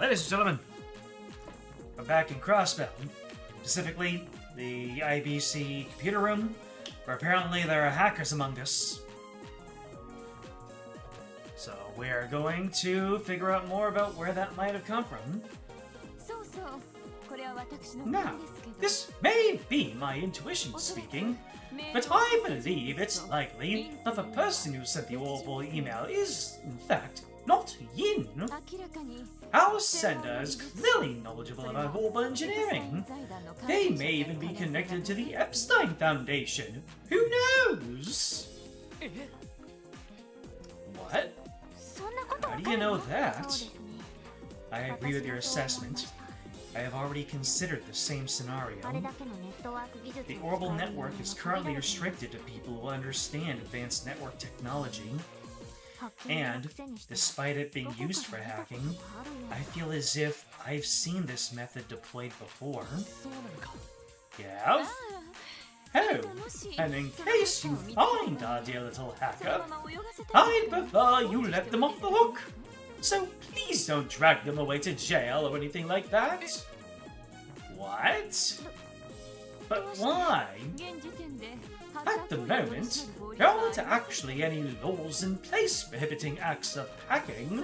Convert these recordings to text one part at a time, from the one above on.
Ladies and gentlemen, we're back in Crossbow, specifically the IBC computer room, where apparently there are hackers among us. So we are going to figure out more about where that might have come from. Now, this may be my intuition speaking, but I believe it's likely that the person who sent the awful email is, in fact, not Yin. Our sender is clearly knowledgeable about orbital engineering. They may even be connected to the Epstein Foundation. Who knows? What? How do you know that? I agree with your assessment. I have already considered the same scenario. The orbital network is currently restricted to people who understand advanced network technology. And, despite it being used for hacking, I feel as if I've seen this method deployed before. Yeah? Oh, and in case you find our dear little hacker, I'd prefer you let them off the hook. So please don't drag them away to jail or anything like that. What? But why? At the moment, there aren't actually any laws in place prohibiting acts of hacking.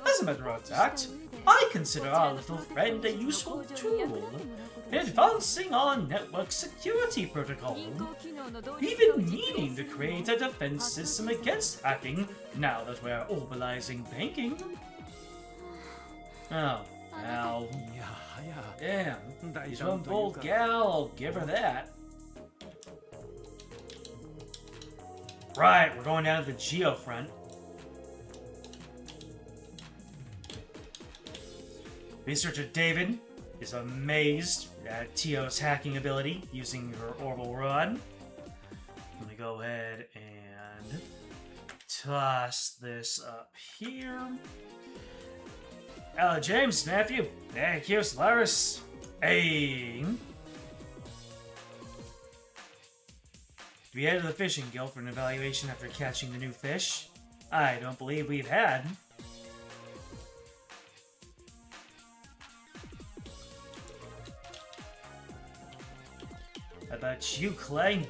As a matter of fact, I consider our little friend a useful tool in advancing our network security protocol, even meaning to create a defense system against hacking now that we're orbitalizing banking. Oh, well. Damn, she's one bold gal, I'll give her that. Right, we're going down to the Geo front. Researcher David is amazed at Tio's hacking ability using her orbital rod. Let me go ahead and toss this up here. Hello, James, Matthew. Thank you, Solaris. Hey. We headed to the fishing guild for an evaluation after catching the new fish. I don't believe we've had. How about you, Clay?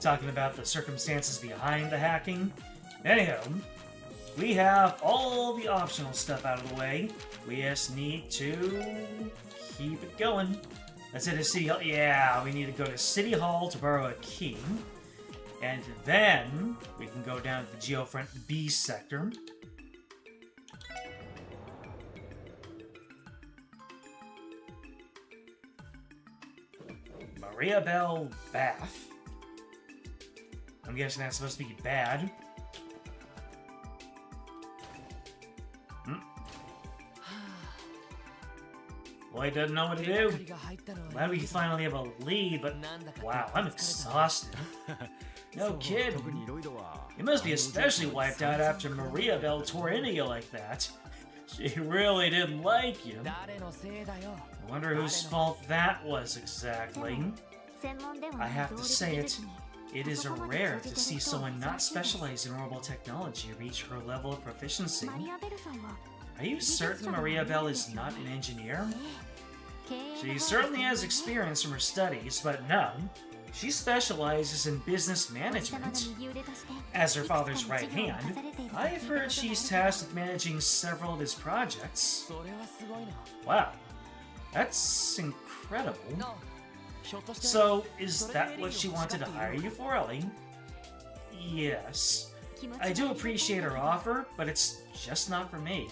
Talking about the circumstances behind the hacking. Anyhow, we have all the optional stuff out of the way. We just need to keep it going. Let's hit a City Hall. Yeah, we need to go to City Hall to borrow a key. And then we can go down to the Geofront B sector. Maria Bell Bath. I'm guessing that's supposed to be bad. Lloyd doesn't know what to do. Glad we finally have a lead, but wow, I'm exhausted. No kid. You must be especially wiped out after Maria Bell tore into you like that. She really didn't like you. I wonder whose fault that was exactly. I have to say it. It is rare to see someone not specialized in orbital technology reach her level of proficiency. Are you certain Maria Bell is not an engineer? She certainly has experience from her studies, but no, she specializes in business management. As her father's right hand, I've heard she's tasked with managing several of his projects. Wow, that's incredible. So, is that what she wanted to hire you for, Ellie? Yes. I do appreciate her offer, but it's just not for me.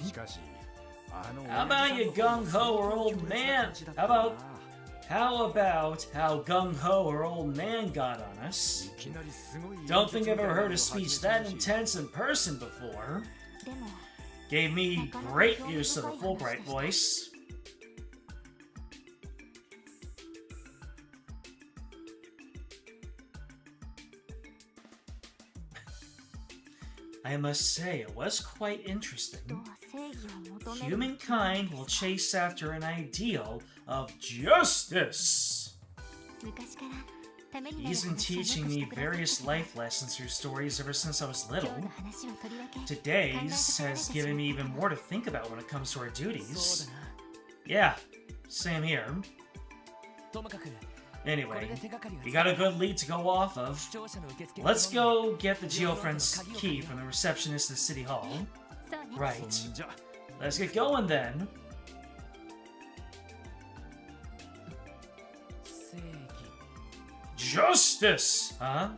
How about you gung-ho or old man? How about how gung-ho or old man got on us? Don't think I've ever heard a speech that intense in person before. Gave me great use of the Fulbright voice. I must say, it was quite interesting. Humankind will chase after an ideal of justice. He's been teaching me various life lessons through stories ever since I was little. Today's has given me even more to think about when it comes to our duties. Yeah, same here. Anyway, we got a good lead to go off of. Let's go get the Geofriend's key from the receptionist at City Hall. Right. Let's get going then. Justice! Huh?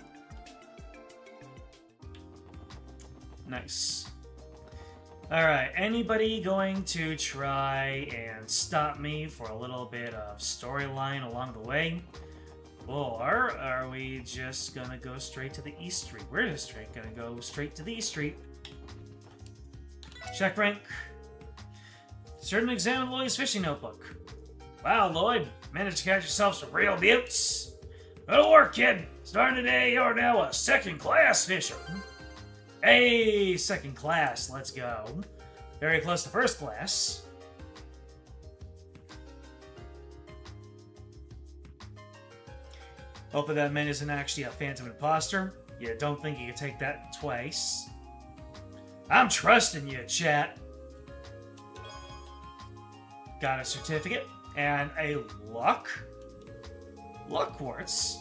Nice. Alright, anybody going to try and stop me for a little bit of storyline along the way? Or are we just gonna go straight to the East Street? We're just gonna go straight to the East Street. Check rank. Certain examine Lloyd's fishing notebook. Wow, Lloyd, managed to catch yourself some real buttes. Good work, kid. Starting today, you're now a second-class fisher. Hey, second class, let's go. Very close to first class. Hopefully that man isn't actually a phantom imposter. You don't think you can take that twice. I'm trusting you, chat. Got a certificate and a luck quartz.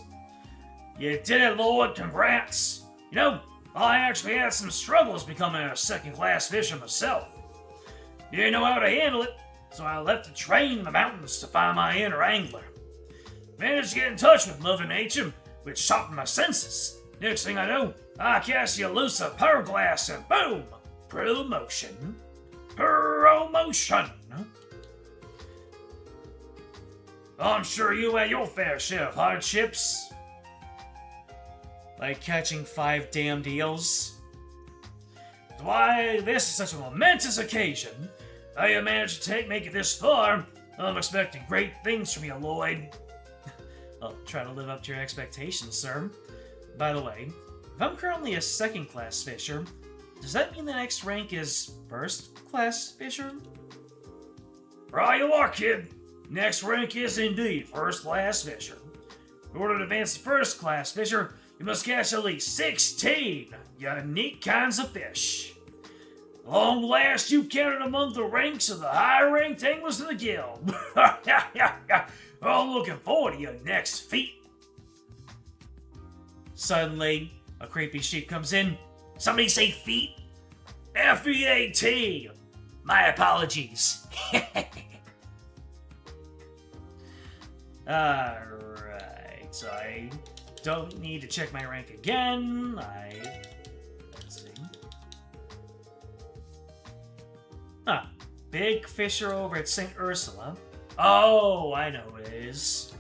You did it, Lord. Congrats. You know, I actually had some struggles becoming a second-class fisher myself. Didn't know how to handle it, so I left to train in the mountains to find my inner angler. Managed to get in touch with Mother Nature, which sharpened my senses. Next thing I know, I cast the elusive pearl glass and boom! Promotion. Promotion! I'm sure you had your fair share of hardships. Like catching 5 damned eels. Why, this is such a momentous occasion. How you managed to make it this far? I'm expecting great things from you, Lloyd. I'll try to live up to your expectations, sir. By the way, if I'm currently a second-class fisher, does that mean the next rank is first-class fisher? Right you are, kid. Next rank is indeed first-class fisher. In order to advance to first-class fisher, you must catch at least 16 unique kinds of fish. Long last, you counted among the ranks of the high-ranked anglers in the guild. I'm looking forward to your next feat. Suddenly, a creepy sheep comes in. Somebody say feet? F-E-A-T. My apologies. Alright, so I don't need to check my rank again. Let's see. Big fisher over at St. Ursula. Oh, I know who it is.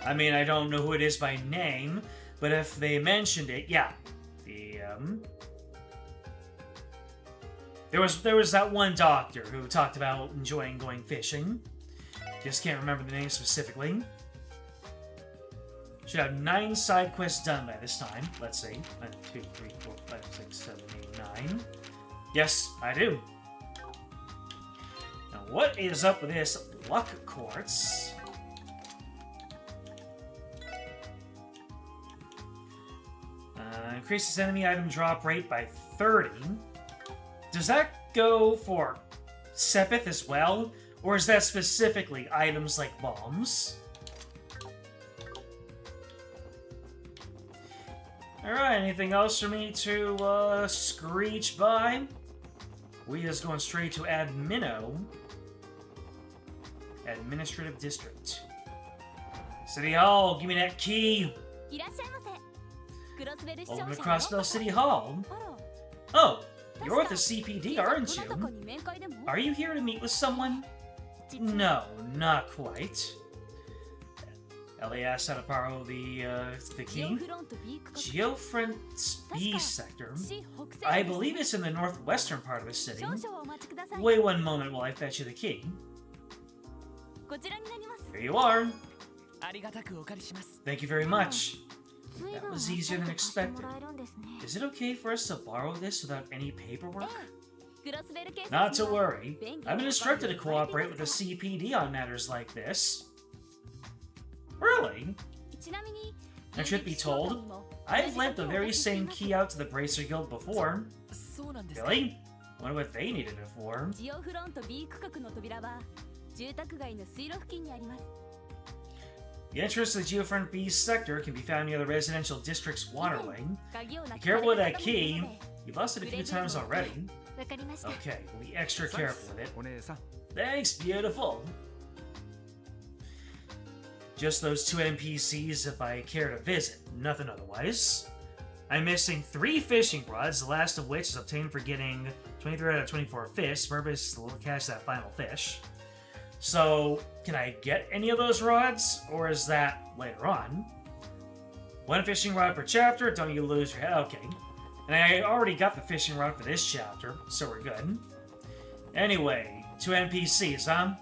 I mean, I don't know who it is by name, but if they mentioned it, yeah. There was that one doctor who talked about enjoying going fishing. Just can't remember the name specifically. Should have 9 side quests done by this time. Let's see. 1, 2, 3, 4, 5, 6, 7, 8, 9. Yes, I do. Now, what is up with this luck quartz? Increases enemy item drop rate by 30. Does that go for Sepith as well? Or is that specifically items like bombs? Alright, anything else for me to screech by? We just going straight to Admino. Administrative District. City Hall, give me that key! Welcome to Crossbell City Hall. Oh, you're with the CPD, aren't you? Are you here to meet with someone? No, not quite. Ellie asked how to borrow the key. Geofriend's B sector. I believe it's in the northwestern part of the city. Wait one moment while I fetch you the key. Here you are. Thank you very much. That was easier than expected. Is it okay for us to borrow this without any paperwork? Not to worry. I've been instructed to cooperate with the CPD on matters like this. Really? And truth be told, I've lent the very same key out to the Bracer Guild before. Really? Wonder what they needed it for. The entrance to the Geofront B sector can be found near the residential district's waterway. Be careful with that key. You've lost it a few times already. Okay, we'll be extra careful with it. Thanks, beautiful. Just those 2 NPCs if I care to visit, nothing otherwise. I'm missing 3 fishing rods, the last of which is obtained for getting 23 out of 24 fish. Purpose will catch that final fish. So, can I get any of those rods, or is that later on? 1 fishing rod per chapter, don't you lose your head? Okay. And I already got the fishing rod for this chapter, so we're good. Anyway, 2 NPCs, huh?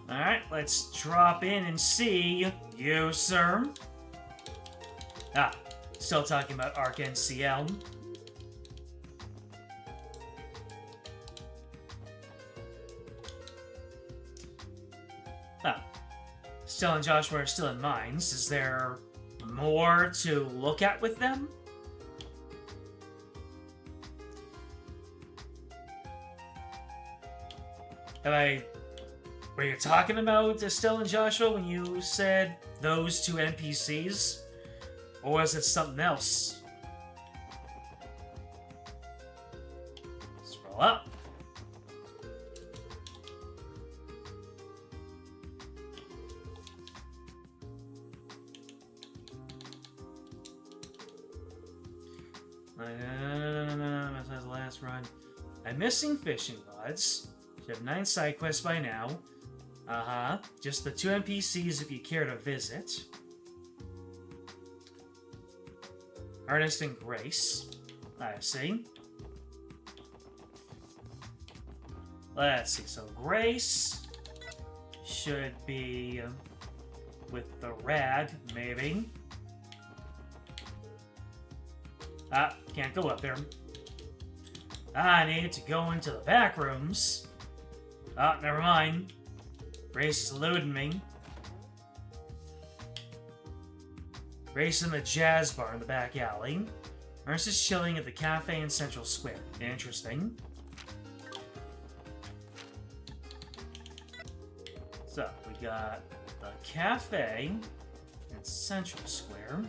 Alright, let's drop in and see you, sir. Ah, still talking about Arc NCL. Ah, Stella and Joshua are still in mines. Is there more to look at with them? Were you talking about Stella and Joshua when you said those 2 NPCs? Or was it something else? Scroll up. That's the last run. I'm missing fishing rods. You have 9 side quests by now. Just the 2 NPCs if you care to visit. Ernest and Grace. I see. Let's see. So Grace should be with the rad, maybe. Ah, can't go up there. I need to go into the back rooms. Ah, never mind. Grace is eluding me. Grace in the jazz bar in the back alley. Ernest is chilling at the cafe in Central Square. Interesting. So, we got the cafe in Central Square.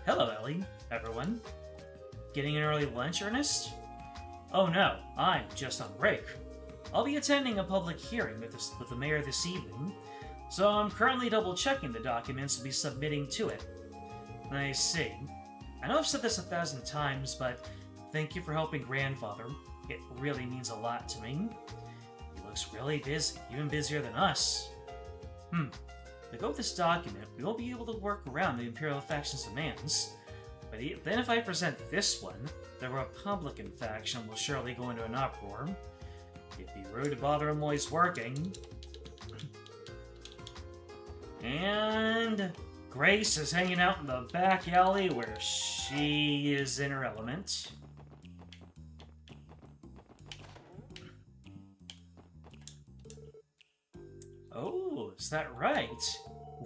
Hello, Ellie, everyone. Getting an early lunch, Ernest? Oh no, I'm just on break. I'll be attending a public hearing with the mayor this evening, so I'm currently double-checking the documents we'll be submitting to it. I see. I know I've said this 1,000 times, but thank you for helping Grandfather. It really means a lot to me. He looks really busy, even busier than us. To go with this document, we won't be able to work around the Imperial faction's demands. But then if I present this one, the Republican faction will surely go into an uproar. It'd be rude to bother him while he's working. And Grace is hanging out in the back alley where she is in her element. Oh, is that right?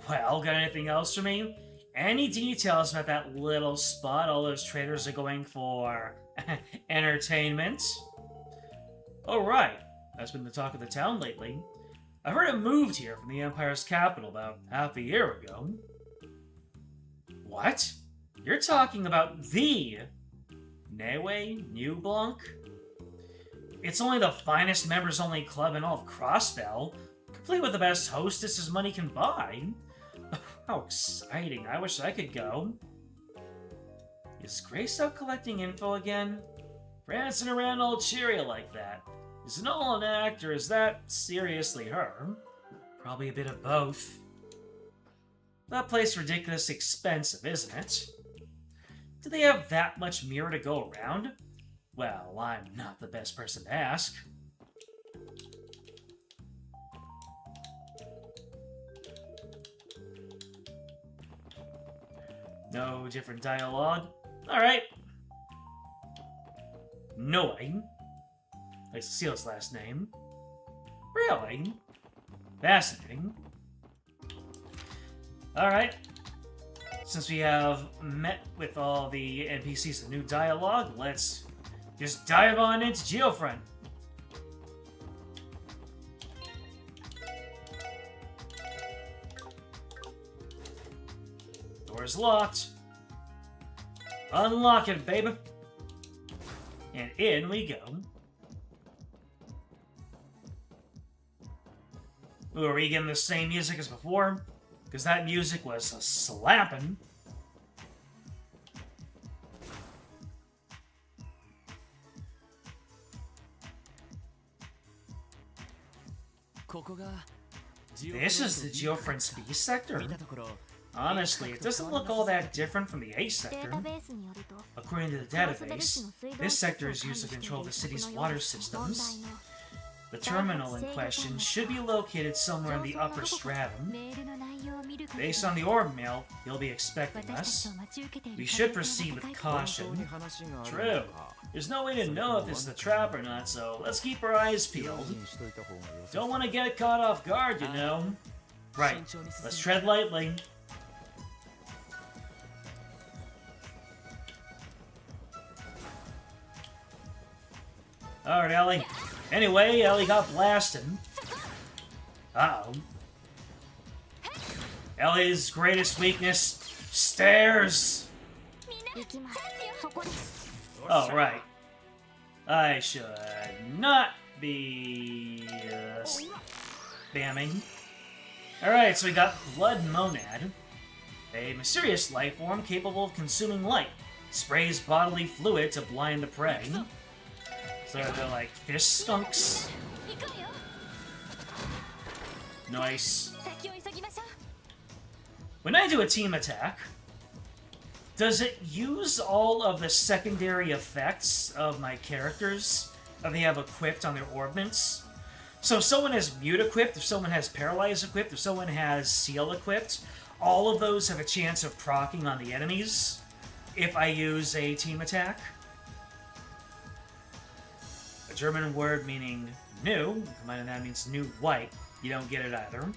Well, got anything else for me? Any details about that little spot all those traders are going for entertainment? Oh, right. That's been the talk of the town lately. I heard it moved here from the Empire's capital about half a year ago. What? You're talking about the Newe New Blanc? It's only the finest members-only club in all of Crossbell, complete with the best hostesses money can buy. How exciting. I wish I could go. Is Grace out collecting info again? Prancing around all cheery like that. Is it all an act, or is that seriously her? Probably a bit of both. That place ridiculously expensive, isn't it? Do they have that much mirror to go around? Well, I'm not the best person to ask. No different dialogue? Alright. Noi. Like Cecile's last name. Really? Fascinating. Alright. Since we have met with all the NPCs and new dialogue, let's just dive on into Geofront. Door's locked. Unlock it, baby. And in we go. Ooh, are we getting the same music as before? Because that music was a slapping. This is the Geofront Speed sector. Honestly, it doesn't look all that different from the A sector. According to the database, this sector is used to control the city's water systems. The terminal in question should be located somewhere in the upper stratum. Based on the orb mail, you'll be expecting us. We should proceed with caution. True. There's no way to know if this is a trap or not, so let's keep our eyes peeled. Don't want to get caught off guard, you know. Right. Let's tread lightly. Alright, Ellie. Anyway, Ellie got blasted. Uh-oh. Ellie's greatest weakness, stairs. Oh, right. I should not be spamming. Alright, so we got Blood Monad. A mysterious life form capable of consuming light. Sprays bodily fluid to blind the prey. So they're like fish skunks. Nice. When I do a team attack, does it use all of the secondary effects of my characters that they have equipped on their orbments? So if someone has Mute equipped, if someone has Paralyze equipped, if someone has Seal equipped, all of those have a chance of proccing on the enemies if I use a team attack. A German word meaning new, combined with that means new white. You don't get it either.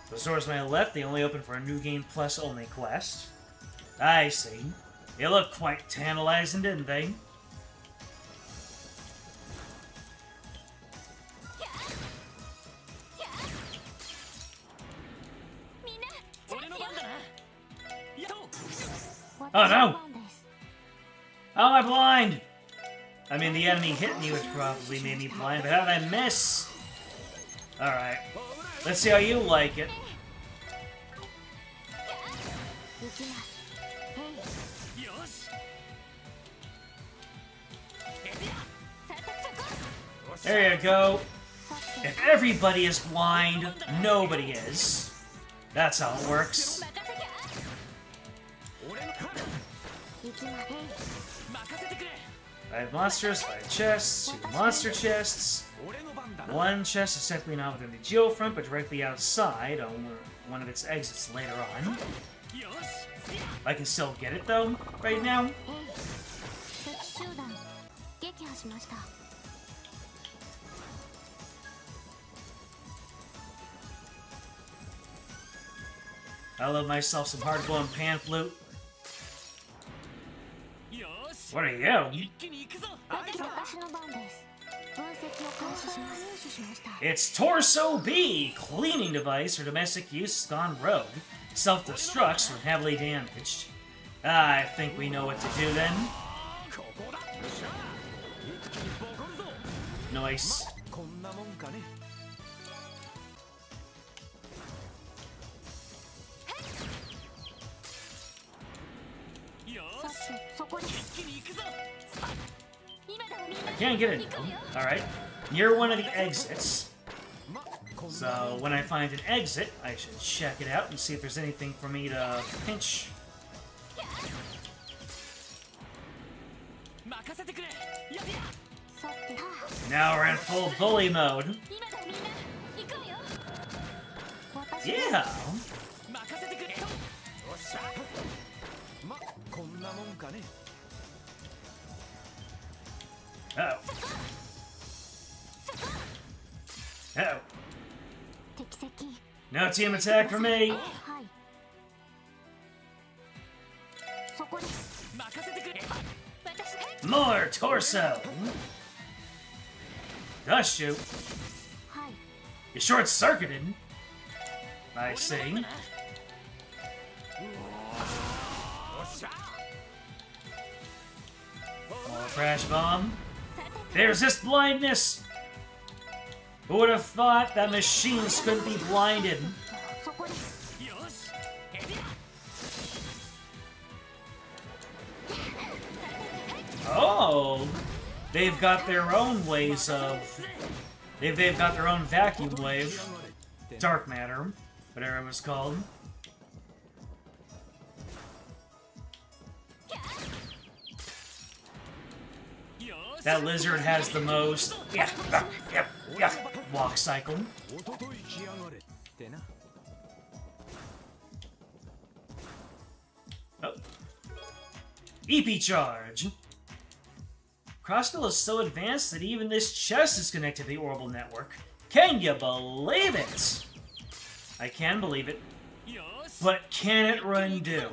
The doors on my left, they only open for a New Game Plus only quest. I see. They look quite tantalizing, didn't they? Oh no! How am I blind? I mean, the enemy hit me, which probably made me blind, but how did I miss? Alright. Let's see how you like it. There you go. If everybody is blind, nobody is. That's how it works. 5 monsters, 5 chests, 2 monster chests. 1 chest is technically not within the Geofront, but directly outside on one of its exits later on. I can still get it though, right now. I love myself some hard-blowing pan flute. What are you? It's Torso B! Cleaning device for domestic use has gone rogue. Self-destructs when heavily damaged. I think we know what to do then. Nice. I can't get it. Alright. Near one of the exits. So, when I find an exit, I should check it out and see if there's anything for me to pinch. Now we're in full bully mode. Yeah! Uh-oh. Uh-oh. No team attack for me. More torso. Dust shoot. You're short-circuited. I see. More crash bomb. They resist blindness. Who would have thought that machines couldn't be blinded? Oh, they've got their own ways of. They've got their own vacuum wave, dark matter, whatever it was called. That lizard has the most walk cycle. Oh. EP charge. Crossbill is so advanced that even this chest is connected to the orbital network. Can you believe it? I can believe it. But can it run do?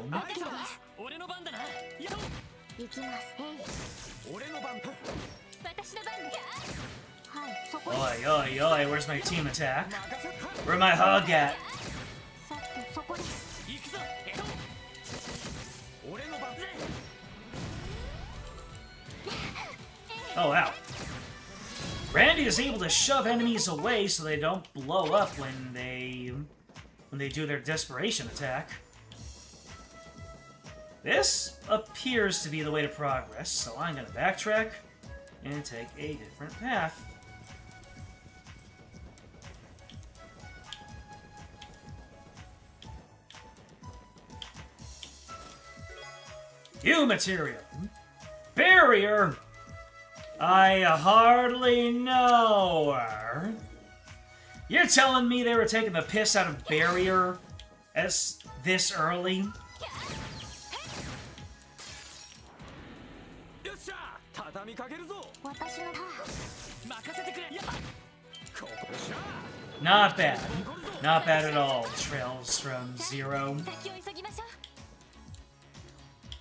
Oi, oi, oi, where's my team attack? Where's my hug at? Oh, wow. Randy is able to shove enemies away so they don't blow up when they do their desperation attack. This appears to be the way to progress, so I'm gonna backtrack and take a different path. New material. Barrier. I hardly know her. You're telling me they were taking the piss out of Barrier as this early? Not bad. Not bad at all, Trails from Zero.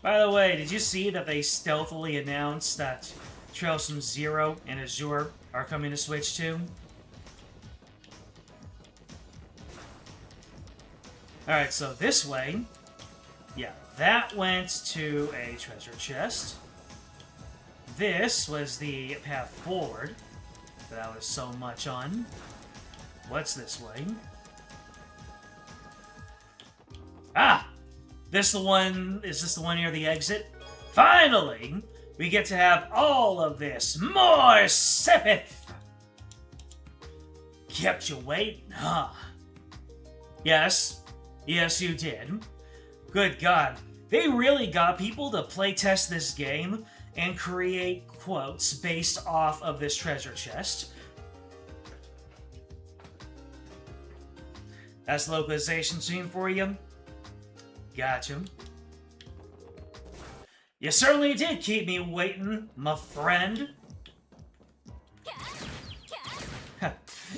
By the way, did you see that they stealthily announced that Trails from Zero and Azure are coming to Switch too? Alright, so this way, yeah, that went to a treasure chest. This was the path forward that I was so much on. What's this way? Ah! Is this the one near the exit? Finally! We get to have all of this. More Sepith! Kept you waiting, huh? Yes. Yes, you did. Good God. They really got people to playtest this game and create quotes based off of this treasure chest. That's the localization scene for you. Gotcha. You certainly did keep me waiting, my friend.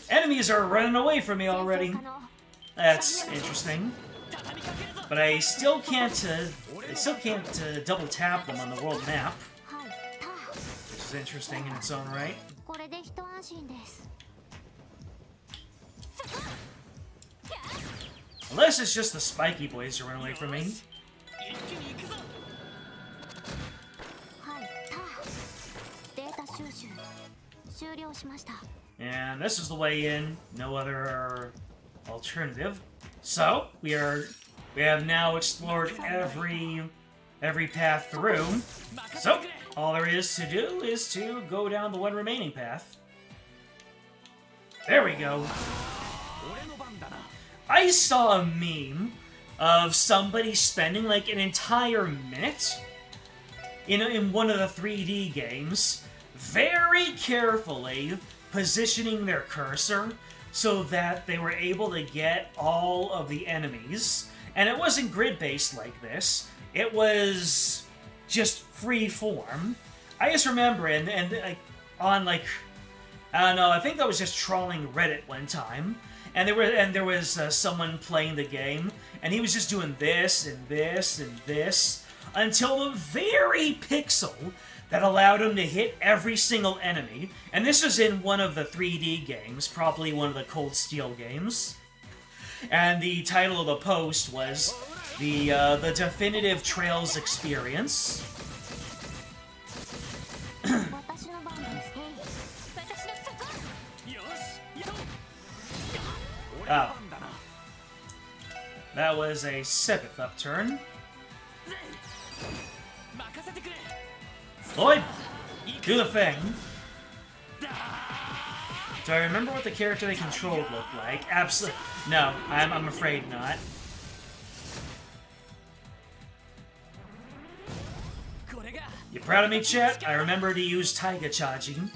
Enemies are running away from me already. That's interesting. But I still can't double tap them on the world map. Which is interesting in its own right. Unless it's just the spiky boys who run away from me. And this is the way in, no other alternative. So, we have now explored every path through. So, all there is to do is to go down the one remaining path. There we go. I saw a meme of somebody spending like an entire minute in one of the 3D games very carefully positioning their cursor so that they were able to get all of the enemies. And it wasn't grid-based like this. It was just free form. I just remember, I don't know, I think I was just trawling Reddit one time, and there was someone playing the game, and he was just doing this and this and this until the very pixel that allowed him to hit every single enemy. And this was in one of the 3D games, probably one of the Cold Steel games. And the title of the post was the Definitive Trails Experience. Oh. That was a 7th upturn. Lloyd, do the thing. Do I remember what the character they controlled looked like? Absolutely. No, I'm afraid not. You proud of me, chat? I remember to use Taiga charging.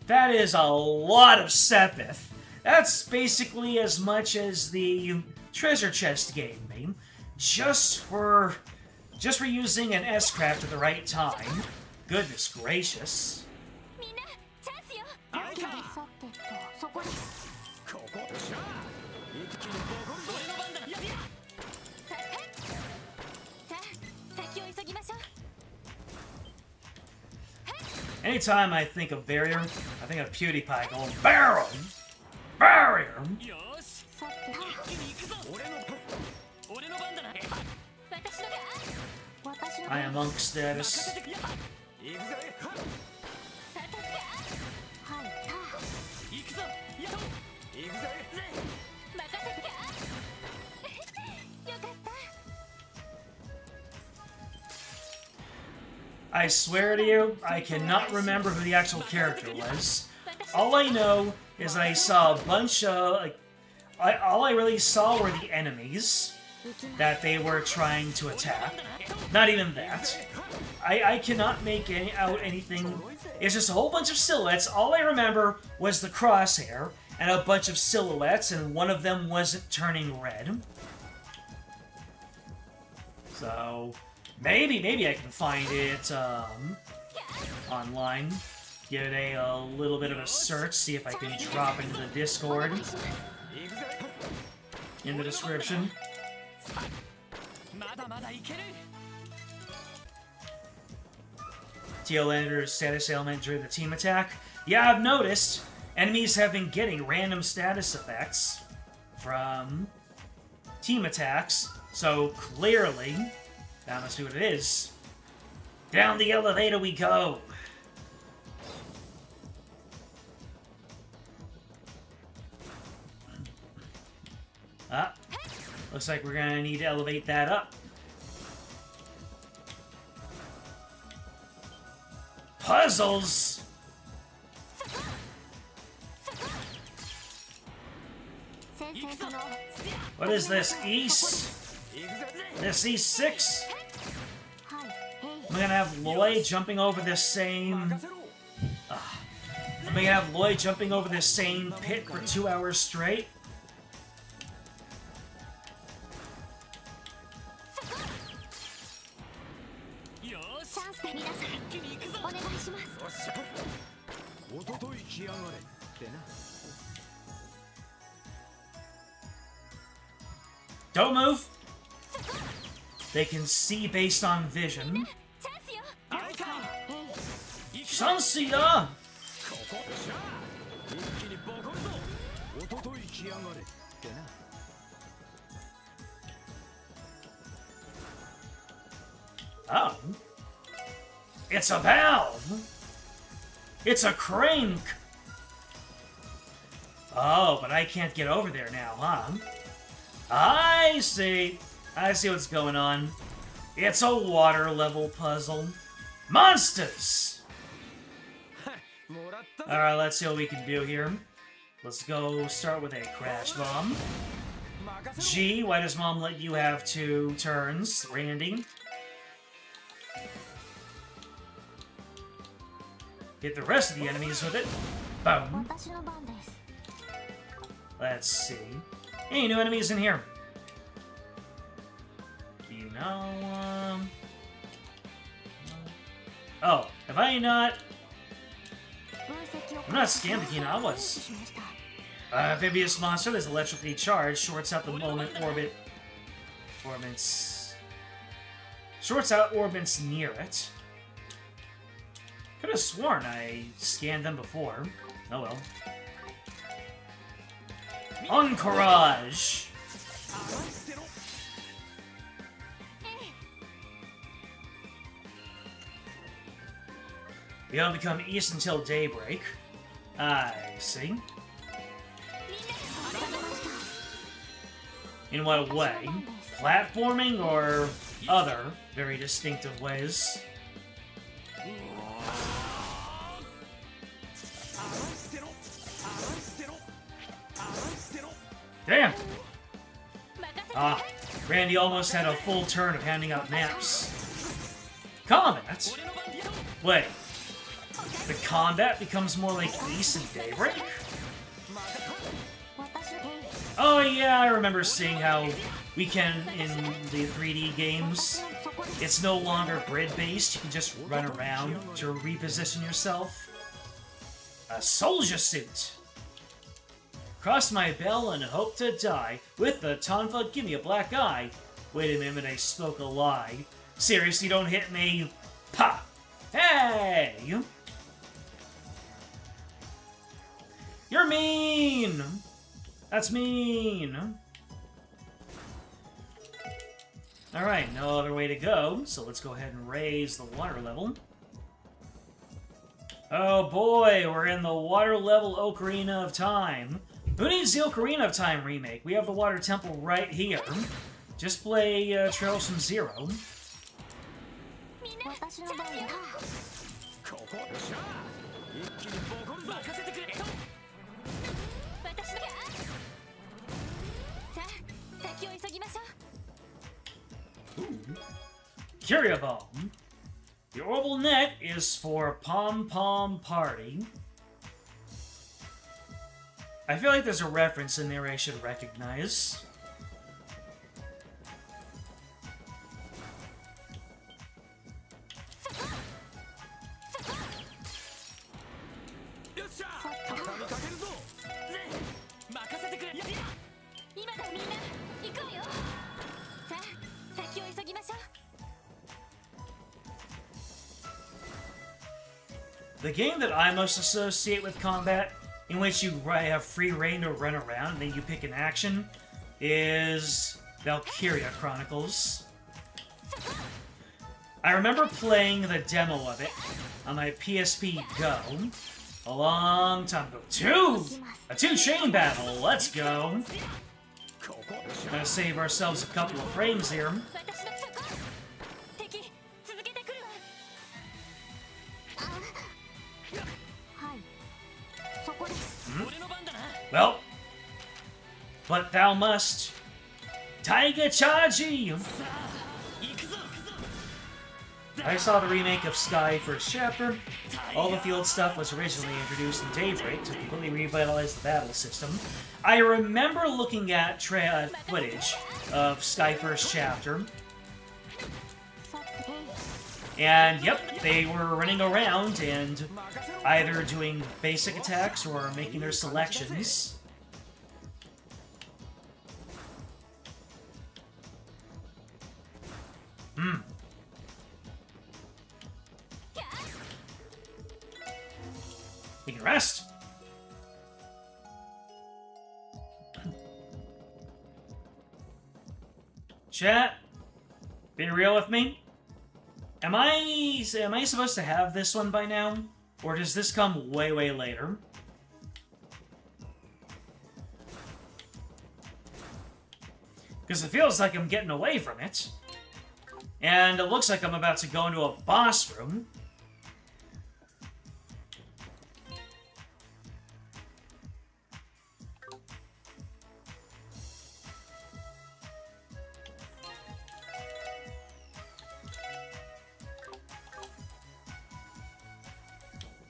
That is a lot of Sepith. That's basically as much as the treasure chest gave me, just for using an S-craft at the right time. Goodness gracious. Anytime I think of barrier, I think of PewDiePie going, barrel! Barrier! I am monk status. I swear to you, I cannot remember who the actual character was. All I know is I saw a bunch of... all I really saw were the enemies that they were trying to attack. Not even that. I cannot make out anything. It's just a whole bunch of silhouettes. All I remember was the crosshair and a bunch of silhouettes, and one of them wasn't turning red. So... Maybe I can find it online. Give it a little bit of a search, see if I can drop into the Discord in the description. TL enters status ailment during the team attack. Yeah, I've noticed. Enemies have been getting random status effects from team attacks, so clearly... that must be what it is. Down the elevator we go! Ah, looks like we're gonna need to elevate that up. Puzzles! What is this, East? This E6? I'm gonna have Lloyd jumping over this same... I'm gonna have Lloyd jumping over this same pit for 2 hours straight? Don't move! They can see based on vision. Shansia! Oh. It's a valve! It's a crank! Oh, but I can't get over there now, huh? I see. I see what's going on. It's a water level puzzle. Monsters! Alright, let's see what we can do here. Let's go start with a crash bomb. G, why does Mom let you have 2 turns? Randy. Hit the rest of the enemies with it. Boom. Let's see. Any new enemies in here? You know, oh, have I not... I'm not scammed Okinawas. Amphibious monster that's electrically charged, shorts out the moment shorts out orbits near it. Could have sworn I scanned them before. Oh well. Encourage! We don't become east until daybreak. I see. In what way? Platforming or other very distinctive ways? Damn! Ah, Randy almost had a full turn of handing out naps. Combat? Wait. The combat becomes more like Ace and Daybreak? Oh yeah, I remember seeing how we can, in the 3D games, it's no longer grid-based, you can just run around to reposition yourself. A soldier suit! Cross my bell and hope to die. With the tonfa, give me a black eye. Wait a minute, I spoke a lie. Seriously, don't hit me. Pa! Hey! You're mean! That's mean! Alright, no other way to go, so let's go ahead and raise the water level. Oh boy, we're in the water level Ocarina of Time. Who needs the Ocarina of Time remake? We have the Water Temple right here. Just play Trails from Zero. Curia Bomb. The orbital net is for Pom Pom Party. I feel like there's a reference in there I should recognize. The game that I most associate with combat, in which you have free reign to run around and then you pick an action, is Valkyria Chronicles. I remember playing the demo of it on my PSP Go a long time ago. A two-chain battle, let's go! Gonna save ourselves a couple of frames here. Well, but thou must. Taiga Chaji! I saw the remake of Sky First Chapter. All the field stuff was originally introduced in Daybreak to completely revitalize the battle system. I remember looking at footage of Sky First Chapter. And yep, they were running around and either doing basic attacks or making their selections. We can rest. Chat, be real with me. Am I supposed to have this one by now? Or does this come way, way later? Because it feels like I'm getting away from it. And it looks like I'm about to go into a boss room.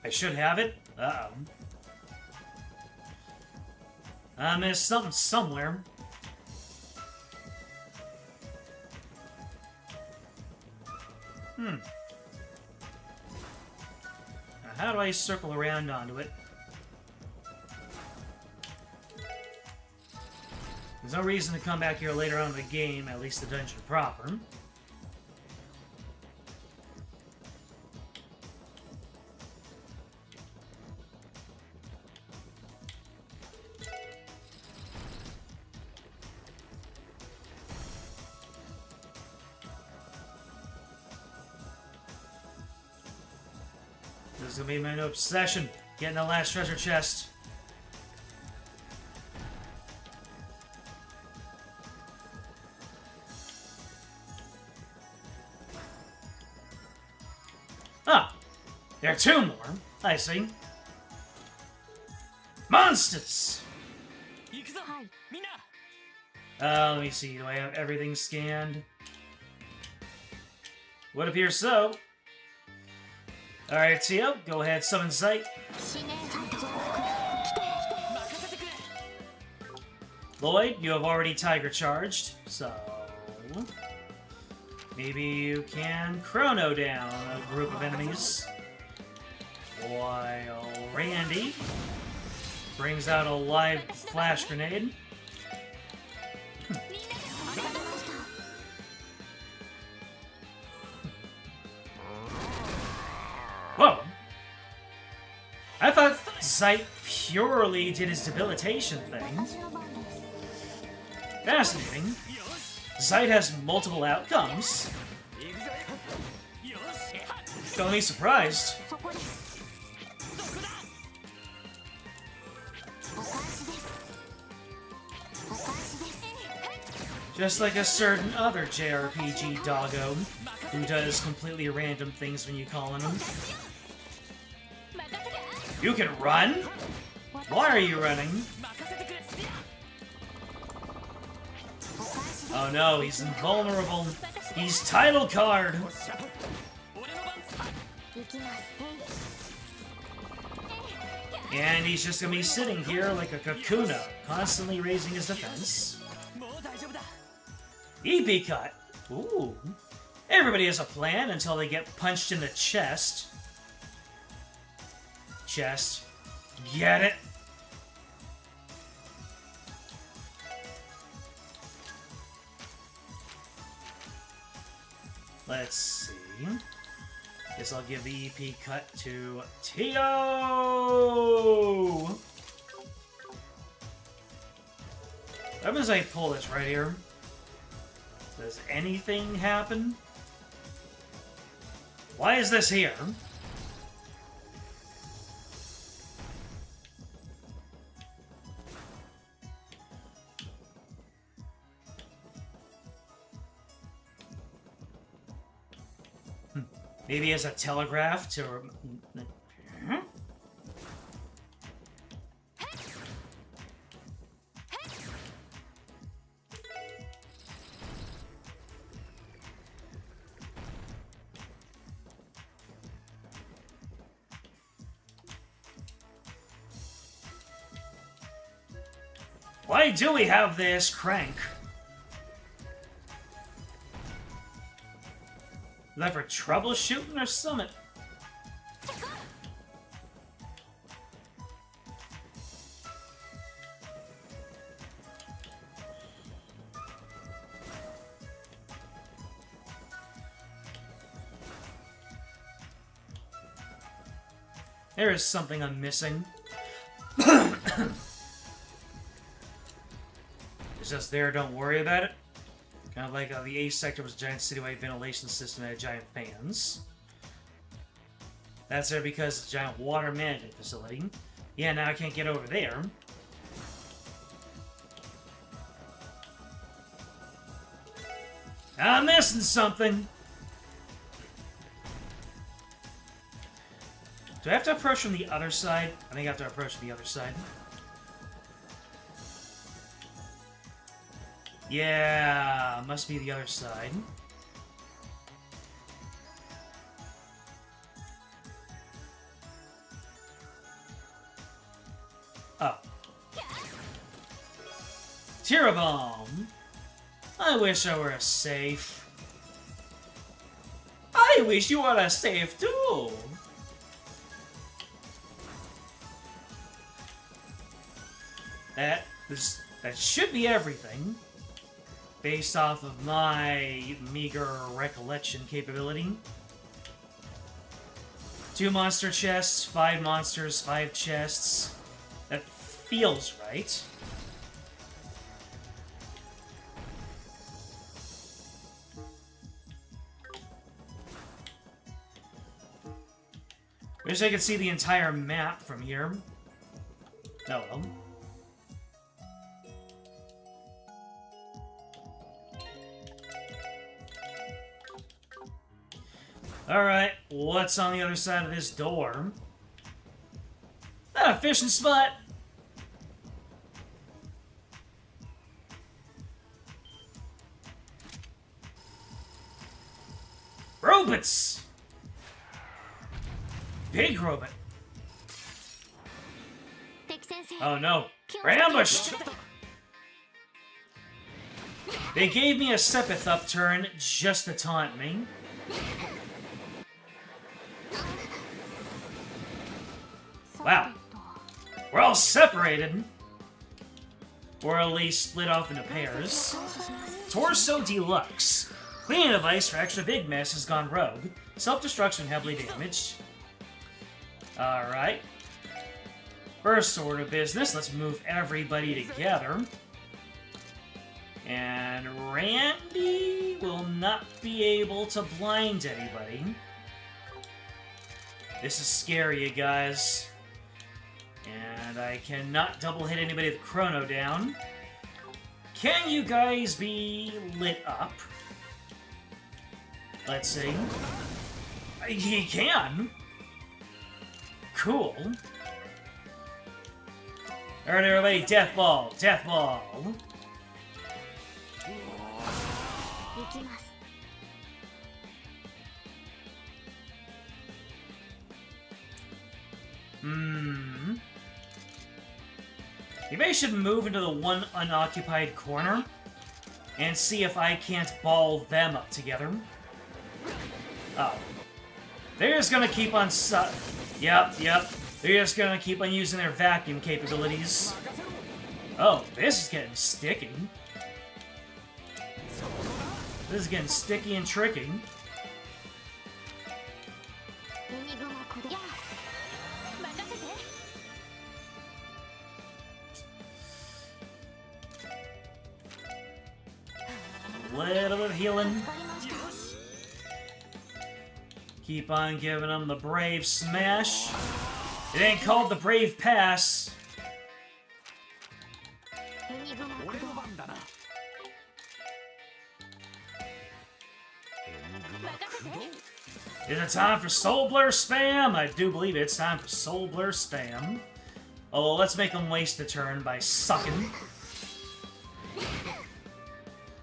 I should have it. Uh-oh. I missed something somewhere. Now, how do I circle around onto it? There's no reason to come back here later on in the game, at least the dungeon proper. This is gonna be my new obsession, getting the last treasure chest. Ah, there are two more. I see. Monsters! Let me see. Do I have everything scanned? Would appear so. Alright, Tio, go ahead, summon Sight. Lloyd, you have already Tiger charged, so... maybe you can Chrono down a group of enemies. While Randy brings out a live flash grenade. Whoa! I thought Sight purely did his debilitation thing. Fascinating. Sight has multiple outcomes. Don't be surprised. Just like a certain other JRPG doggo who does completely random things when you call on him. You can run? Why are you running? Oh no, he's invulnerable. He's title card! And he's just gonna be sitting here like a kakuna, constantly raising his defense. EP cut! Ooh. Everybody has a plan until they get punched in the chest. Chest. Get it? Let's see. Guess I'll give the EP cut to Tio! What happens if I pull this right here? Does anything happen? Why is this here? Maybe as a telegraph to... Huh? Why do we have this crank? Is that for troubleshooting or summit? There is something I'm missing. It's just there, don't worry about it. Kind of like the A sector was a giant citywide ventilation system that had giant fans. That's there because it's a giant water management facility. Yeah, now I can't get over there. I'm missing something! Do I have to approach from the other side? I think I have to approach from the other side. Yeah, must be the other side. Oh. Tear-a-bomb. I wish I were safe. I wish you were safe too. That is That should be everything, based off of my meager recollection capability. 2 monster chests, 5 monsters, 5 chests. That feels right. Wish I could see the entire map from here. Oh well. Alright, what's on the other side of this door? Not a fishing spot! Robots! Big robot. Oh no, we're ambushed! They gave me a Sepith upturn just to taunt me. Wow. We're all separated. Or at least split off into pairs. Torso Deluxe. Cleaning device for extra big mess has gone rogue. Self-destruction heavily damaged. Alright. First order of business, let's move everybody together. And Randy will not be able to blind anybody. This is scary, you guys. And I cannot double hit anybody with Chrono down. Can you guys be lit up? Let's see. He can. Cool. Alright, everybody, Death Ball, Death Ball. Maybe I should move into the one unoccupied corner and see if I can't ball them up together. Oh. They're just gonna keep on Yep. They're just gonna keep on using their vacuum capabilities. Oh, this is getting sticky. This is getting sticky and tricky. Little bit of healing. Keep on giving them the Brave Smash. It ain't called the Brave Pass. Is it time for Soul Blur Spam? I do believe it's time for Soul Blur Spam. Oh, let's make them waste a turn by sucking.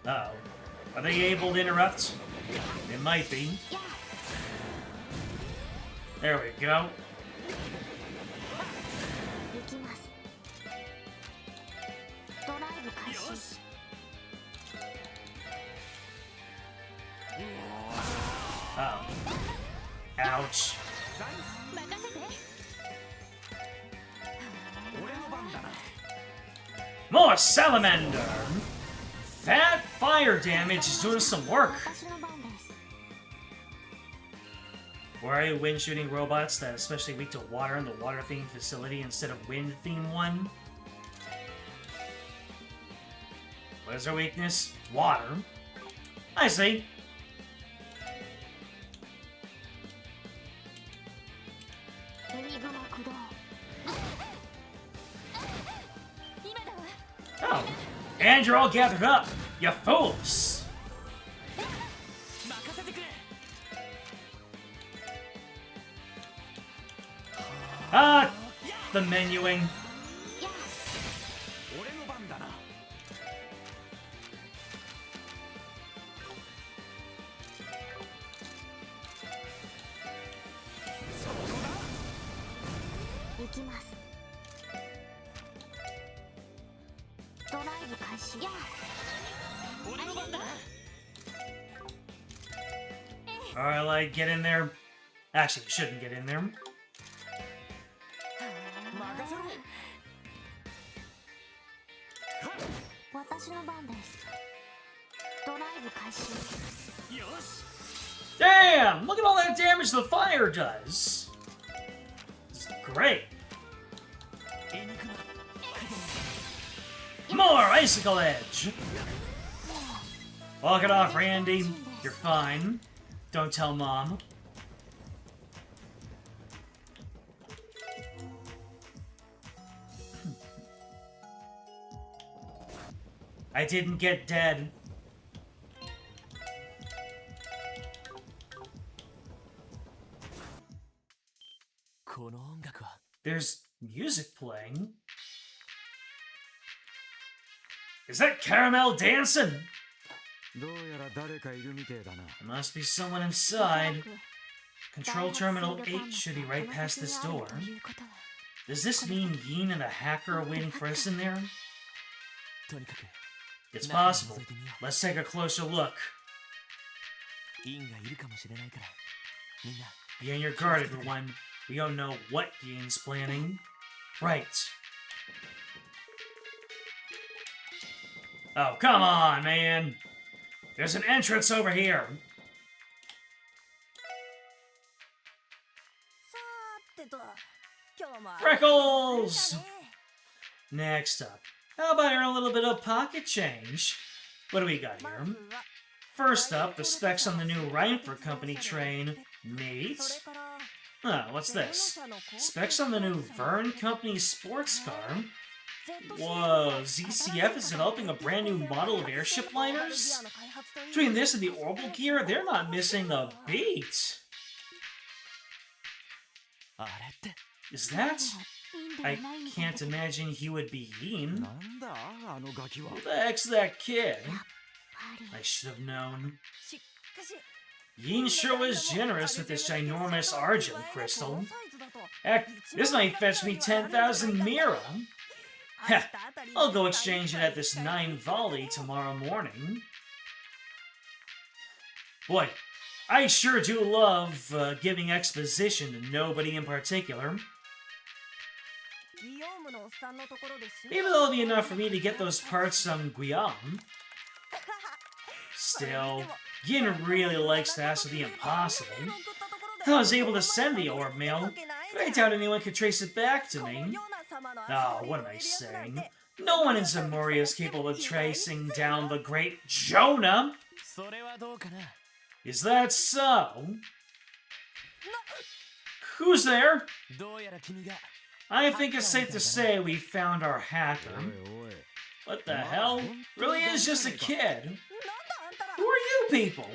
Uh-oh. Are they able to interrupt? They might be. There we go. Uh-oh. Ouch. More Salamander! That fire damage is doing some work. Why are you wind shooting robots that are especially weak to water in the water themed facility instead of wind theme one? What is their weakness? Water. I see. Oh, and you're all gathered up, you fools! Ah, the menuing. Alright, like, get in there. Actually, we shouldn't get in there. Damn! Look at all that damage the fire does! This is great. More Icicle Edge! Walk it off, Randy. You're fine. Don't tell Mom. I didn't get dead. There's music playing. Is that Caramel dancing? There must be someone inside. Control Terminal 8 should be right past this door. Does this mean Yin and the hacker are waiting for us in there? It's possible. Let's take a closer look. Be on your guard, everyone. We don't know what Yin's planning. Right. Oh, come on, man. There's an entrance over here. Freckles! Next up, how about a little bit of pocket change? What do we got here? First up, the specs on the new Reinfer Company train. Neat. Huh, what's this? Specs on the new Verne Company sports car? Whoa, ZCF is developing a brand new model of airship liners? Between this and the orbital gear, they're not missing a beat. Is that? I can't imagine he would be Yin. Who the heck's that kid? I should have known. Yin sure was generous with this ginormous Argent crystal. Heck, this might fetch me 10,000 Mira. Heh, I'll go exchange it at this 9 volley tomorrow morning. Boy, I sure do love giving exposition to nobody in particular. Maybe that'll be enough for me to get those parts from Guillaume. Still, Yin really likes to ask for the impossible. I was able to send the orb mail, but I doubt anyone could trace it back to me. Oh, what am I saying? No one in Zamoria is capable of tracing down the great Jonah! Is that so? Who's there? I think it's safe to say we found our hacker. What the hell? Really is just a kid. Who are you people?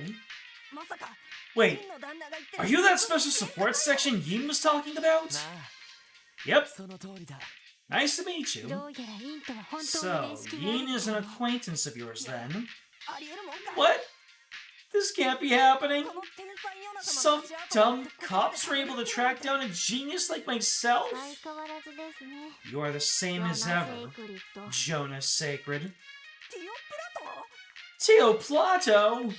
Wait, are you that special support section Yin was talking about? Yep. Nice to meet you. So, Yin is an acquaintance of yours then? What? This can't be happening. Some dumb cops were able to track down a genius like myself? You are the same as ever, Jonas Sacred. Tio Plato?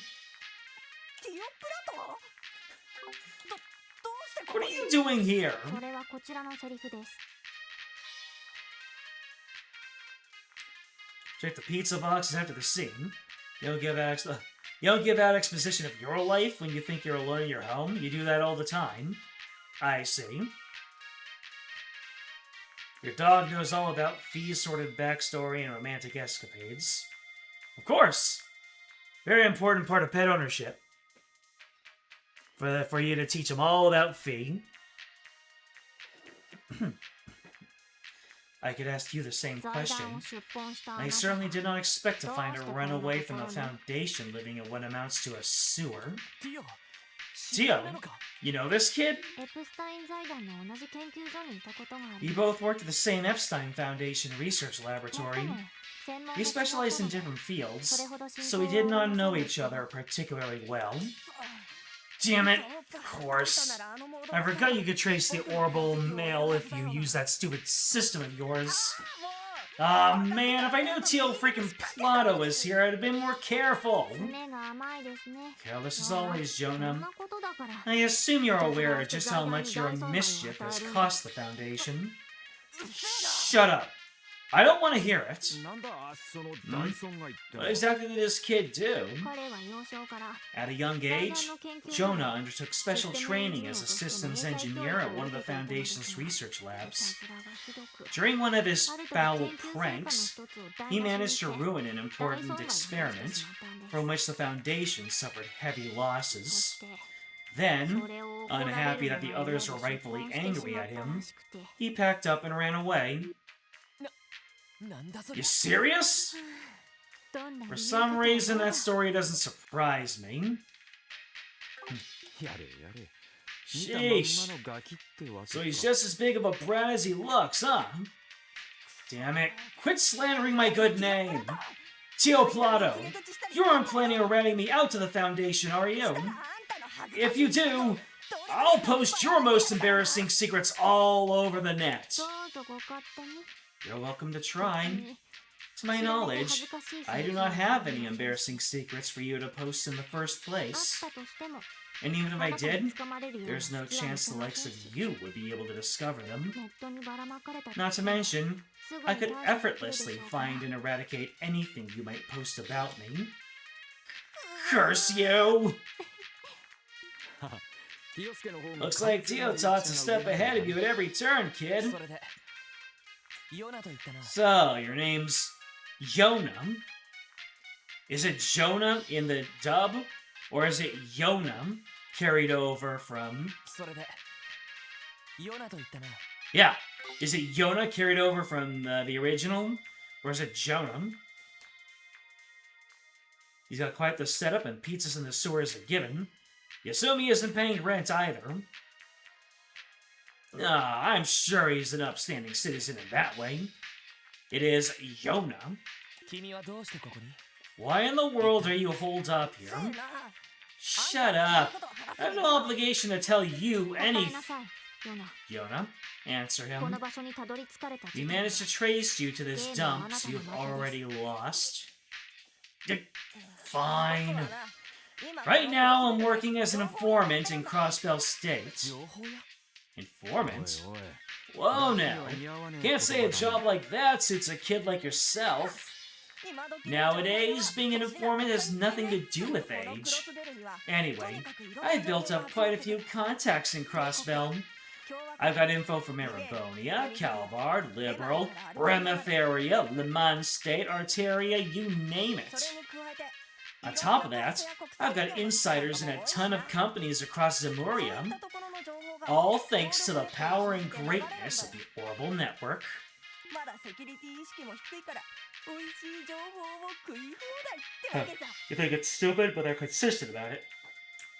What are you doing here? Check the pizza boxes after the scene. You don't give out exposition of your life when you think you're alone in your home. You do that all the time. I see. Your dog knows all about Fee's sordid backstory and romantic escapades. Of course! Very important part of pet ownership. For you to teach him all about Fee. I could ask you the same question. I certainly did not expect to find a runaway from the Foundation living in what amounts to a sewer. Tio, you know this kid? We both worked at the same Epstein Foundation research laboratory. We specialized in different fields, so we did not know each other particularly well. Damn it, of course. I forgot you could trace the orbital mail if you use that stupid system of yours. Aw, man, if I knew Tio freaking Plato was here, I'd have been more careful. Careless as always, Jonah. I assume you're aware of just how much your mischief has cost the Foundation. Shut up. I don't want to hear it. What exactly did this kid do? At a young age, Jonah undertook special training as a systems engineer at one of the Foundation's research labs. During one of his foul pranks, he managed to ruin an important experiment from which the Foundation suffered heavy losses. Then, unhappy that the others were rightfully angry at him, he packed up and ran away. You serious? For some reason, that story doesn't surprise me. Sheesh. So he's just as big of a brat as he looks, huh? Damn it. Quit slandering my good name. Tio Plato, you aren't planning on ratting me out to the Foundation, are you? If you do, I'll post your most embarrassing secrets all over the net. You're welcome to try. To my knowledge, I do not have any embarrassing secrets for you to post in the first place. And even if I did, there's no chance the likes of you would be able to discover them. Not to mention, I could effortlessly find and eradicate anything you might post about me. Curse you! Looks like Teotot's a step ahead of you at every turn, kid. So, your name's Yona? Is it Jonah in the dub? Or is it Yona carried over from... Yeah, is it Yona carried over from the original? Or is it Jonah? He's got quite the setup, and pizzas in the sewer is a given. You assume he isn't paying rent either. I'm sure he's an upstanding citizen in that way. It is Yona. Why in the world are you holed up here? Shut up. I have no obligation to tell you anything. Yona, answer him. We managed to trace you to this dump, so you've already lost. Fine. Right now, I'm working as an informant in Crossbell State. Informant? Whoa now. Can't say a job like that suits a kid like yourself. Nowadays, being an informant has nothing to do with age. Anyway, I've built up quite a few contacts in Crossbell. I've got info from Erebonia, Calvard, Liberal, Remetheria, Le Mans State, Arteria, you name it. On top of that, I've got insiders in a ton of companies across Zemuria, all thanks to the power and greatness of the Orbital Network. You think it's stupid, but they're consistent about it.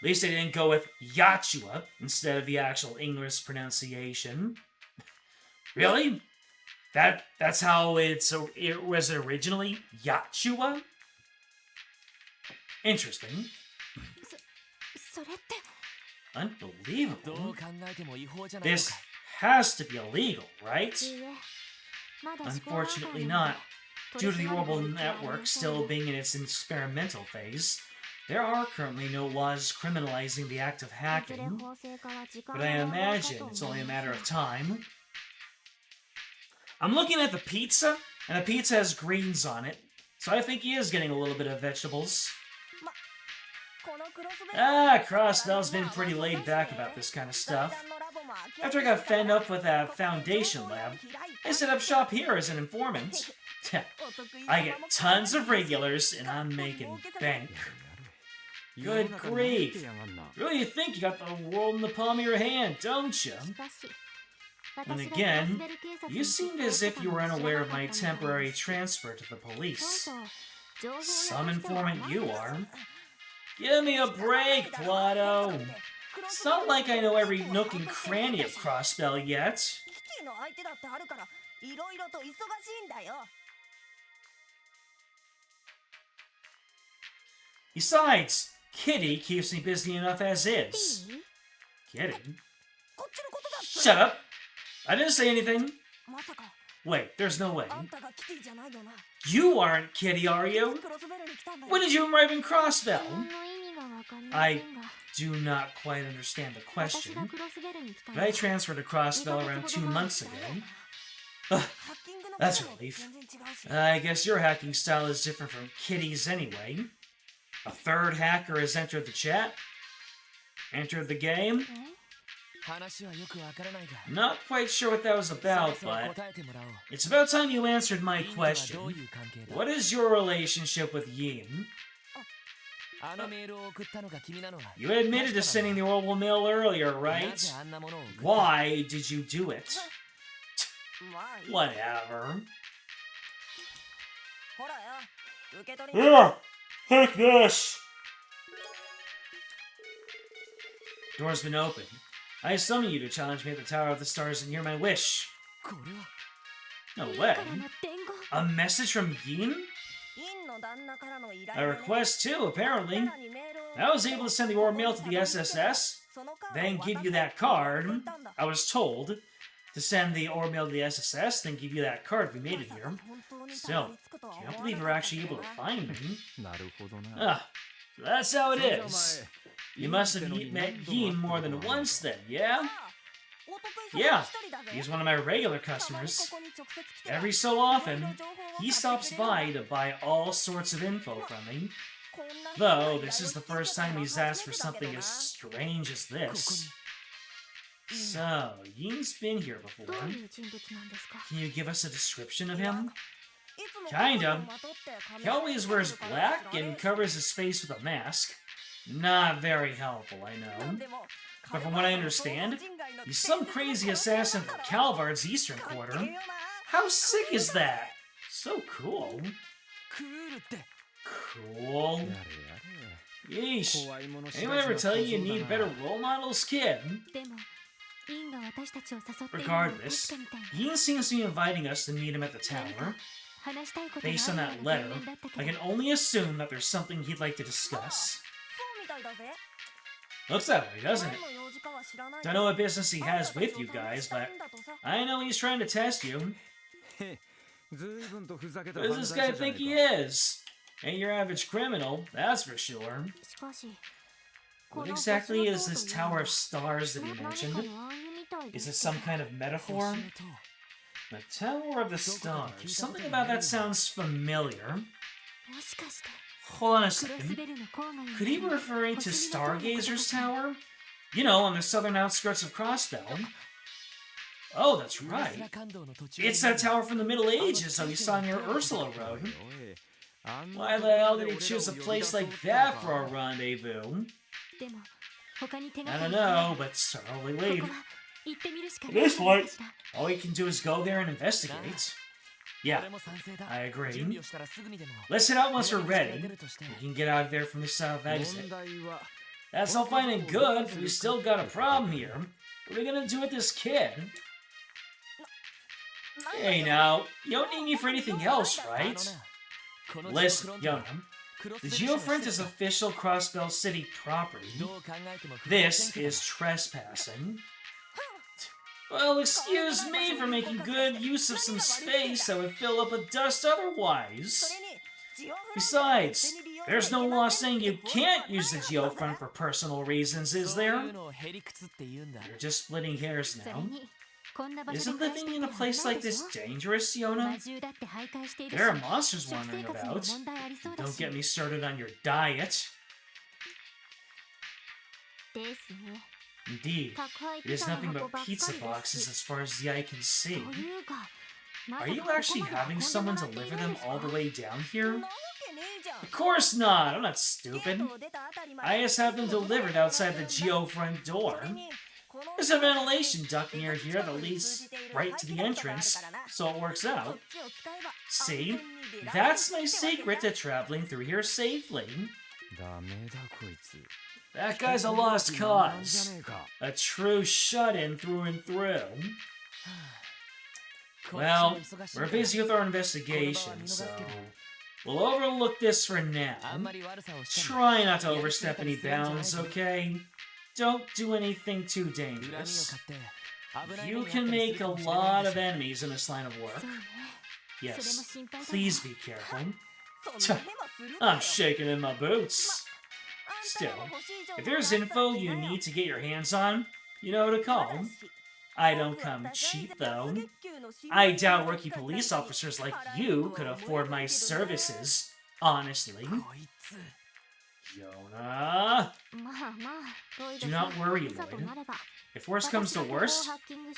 At least they didn't go with Yachua instead of the actual English pronunciation. Really? That's how it was originally? Yachua? Interesting. Unbelievable. This has to be illegal, right? Unfortunately not. Due to the Orbital Network still being in its experimental phase, there are currently no laws criminalizing the act of hacking, but I imagine it's only a matter of time. I'm looking at the pizza, and the pizza has greens on it, so I think he is getting a little bit of vegetables. Crossbell's been pretty laid back about this kind of stuff. After I got fed up with that Foundation lab, I set up shop here as an informant. I get tons of regulars, and I'm making bank. Good grief. Really, you think you got the world in the palm of your hand, don't you? And again, you seemed as if you were unaware of my temporary transfer to the police. Some informant you are. Give me a break, Plato. It's not like I know every nook and cranny of Crossbell yet. Besides, Kitty keeps me busy enough as is. Kitty? Shut up! I didn't say anything. Wait, there's no way. You aren't Kitty, are you? When did you arrive in Crossbell? I do not quite understand the question, but I transferred to Crossbell around 2 months ago. That's a relief. I guess your hacking style is different from Kitty's anyway. A third hacker has entered the chat. Entered the game. Not quite sure what that was about, but it's about time you answered my question. What is your relationship with Yin? You admitted to sending the orbital mail earlier, right? Why did you do it? Whatever. Here, take this! Door's been opened. I summon you to challenge me at the Tower of the Stars and hear my wish. No way. A message from Yin? A request too, apparently. I was able to send the orb mail to the SSS, then give you that card. I was told to send the orb mail to the SSS, then give you that card if we made it here. Still, can't believe we're actually able to find me. Ah, so that's how it is. You must have met Yin more than once then, yeah? Yeah, he's one of my regular customers. Every so often, he stops by to buy all sorts of info from me. Though, this is the first time he's asked for something as strange as this. So, Yin's been here before. Can you give us a description of him? Kinda. He always wears black and covers his face with a mask. Not very helpful, I know. But from what I understand, he's some crazy assassin from Calvard's eastern quarter. How sick is that? So cool. Cool. Yeesh. Anyone ever tell you need better role models, kid? Regardless, Yin seems to be inviting us to meet him at the tower. Based on that letter, I can only assume that there's something he'd like to discuss. Looks that way, doesn't it? Don't know what business he has with you guys, but I know he's trying to test you. Who does this guy think he is? Ain't your average criminal, that's for sure. What exactly is this Tower of Stars that he mentioned? Is it some kind of metaphor? The Tower of the Stars. Something about that sounds familiar. Hold on a second. Could he be referring to Stargazer's Tower? You know, on the southern outskirts of Crossbell. Oh, that's right. It's that tower from the Middle Ages that we saw near Ursula Road. Why the hell did he choose a place like that for a rendezvous? I don't know, but certainly lead. At this point, all we can do is go there and investigate. Yeah, I agree. Let's head out once we're ready. We can get out of there from the south exit. That's all fine and good, but we still got a problem here. What are we gonna do with this kid? Hey now, you don't need me for anything else, right? Listen, Yona. The Geofront is official Crossbell City property. This is trespassing. Well, excuse me for making good use of some space that would fill up with dust otherwise. Besides, there's no law saying you can't use the Geofront for personal reasons, is there? You're just splitting hairs now. Isn't living in a place like this dangerous, Yona? There are monsters wandering about. Don't get me started on your diet. Indeed, it is nothing but pizza boxes as far as the eye can see. Are you actually having someone deliver them all the way down here? Of course not! I'm not stupid. I just have them delivered outside the Geofront door. There's a ventilation duct near here that leads right to the entrance, so it works out. See? That's my secret to traveling through here safely. That guy's a lost cause. A true shut-in through and through. Well, we're busy with our investigation, so we'll overlook this for now. Try not to overstep any bounds, okay? Don't do anything too dangerous. You can make a lot of enemies in this line of work. Yes, please be careful. I'm shaking in my boots. Still, if there's info you need to get your hands on, you know who to call. I don't come cheap, though. I doubt rookie police officers like you could afford my services, honestly. Yona! Do not worry, Lloyd. If worse comes to worst,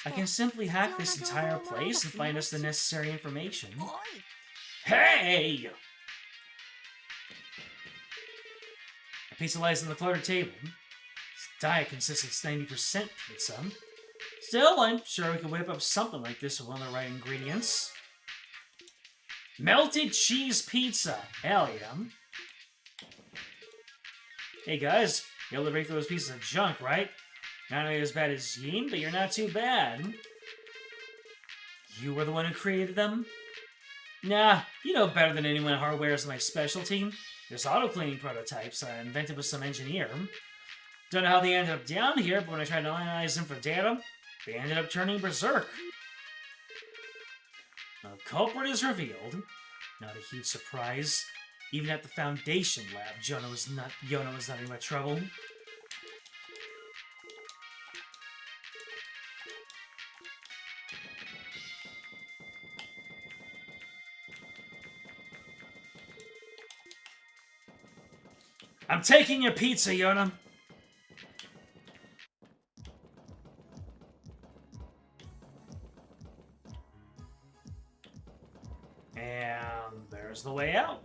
I can simply hack this entire place and find us the necessary information. Hey! A pizza lies on the cluttered table. This diet consists of 90% pizza. Still, I'm sure we could whip up something like this with one of the right ingredients. Melted cheese pizza! Hell yeah. Hey guys, you're able to break through those pieces of junk, right? Not nearly as bad as Yeen, but you're not too bad. You were the one who created them? Nah, you know better than anyone hardware is my specialty. There's auto-cleaning prototypes I invented with some engineer. Don't know how they ended up down here, but when I tried to analyze them for data, they ended up turning berserk. The culprit is revealed. Not a huge surprise. Even at the Foundation lab, Yona was not in much trouble. I'm taking your pizza, Yona. And there's the way out.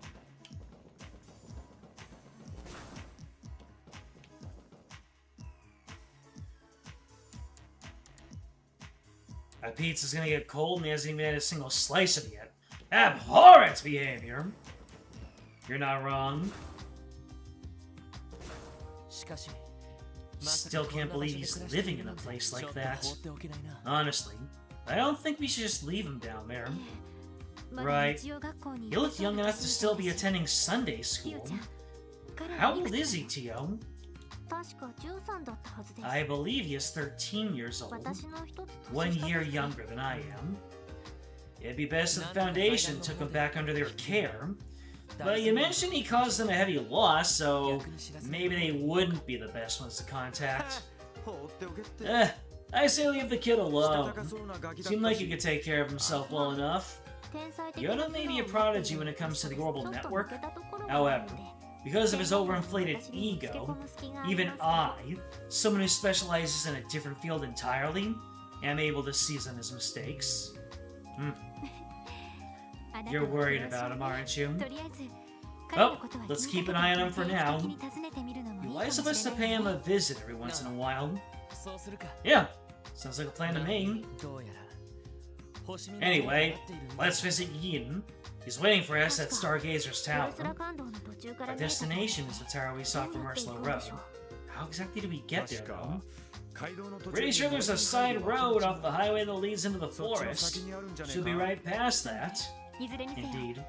That pizza's gonna get cold and he hasn't even had a single slice of it yet. Abhorrent behavior! You're not wrong. Still can't believe he's living in a place like that. Honestly, I don't think we should just leave him down there. Right. He looked young enough to still be attending Sunday school. How old is he, Tio? I believe he is 13 years old. 1 year younger than I am. It'd be best if the Foundation took him back under their care. But you mentioned he caused them a heavy loss, so maybe they wouldn't be the best ones to contact. I say leave the kid alone. Seemed like he could take care of himself well enough. Yona may be a prodigy when it comes to the Orbital Network. However, because of his overinflated ego, even I, someone who specializes in a different field entirely, am able to season his mistakes. You're worried about him, aren't you? Oh, let's keep an eye on him for now. Be wise of us to pay him a visit every once in a while. Yeah, sounds like a plan to me. Anyway, let's visit Yin. He's waiting for us at Stargazer's Tower. Our destination is the tower we saw from Ursula Road. How exactly did we get there, though? Pretty sure there's a side road off the highway that leads into the forest. Should be right past that. Indeed.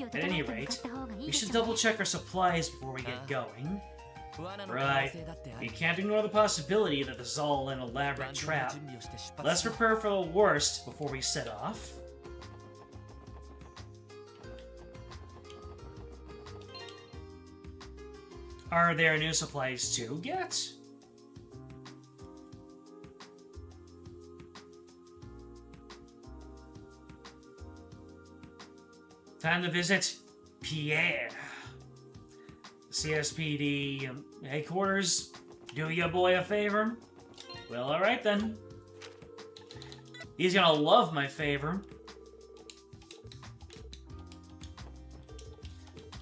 At any rate, we should double-check our supplies before we get going. Right. We can't ignore the possibility that this is all an elaborate trap. Let's prepare for the worst before we set off. Are there new supplies to get? Time to visit Pierre. CSPD headquarters. Do your boy a favor? Well, alright then. He's gonna love my favor.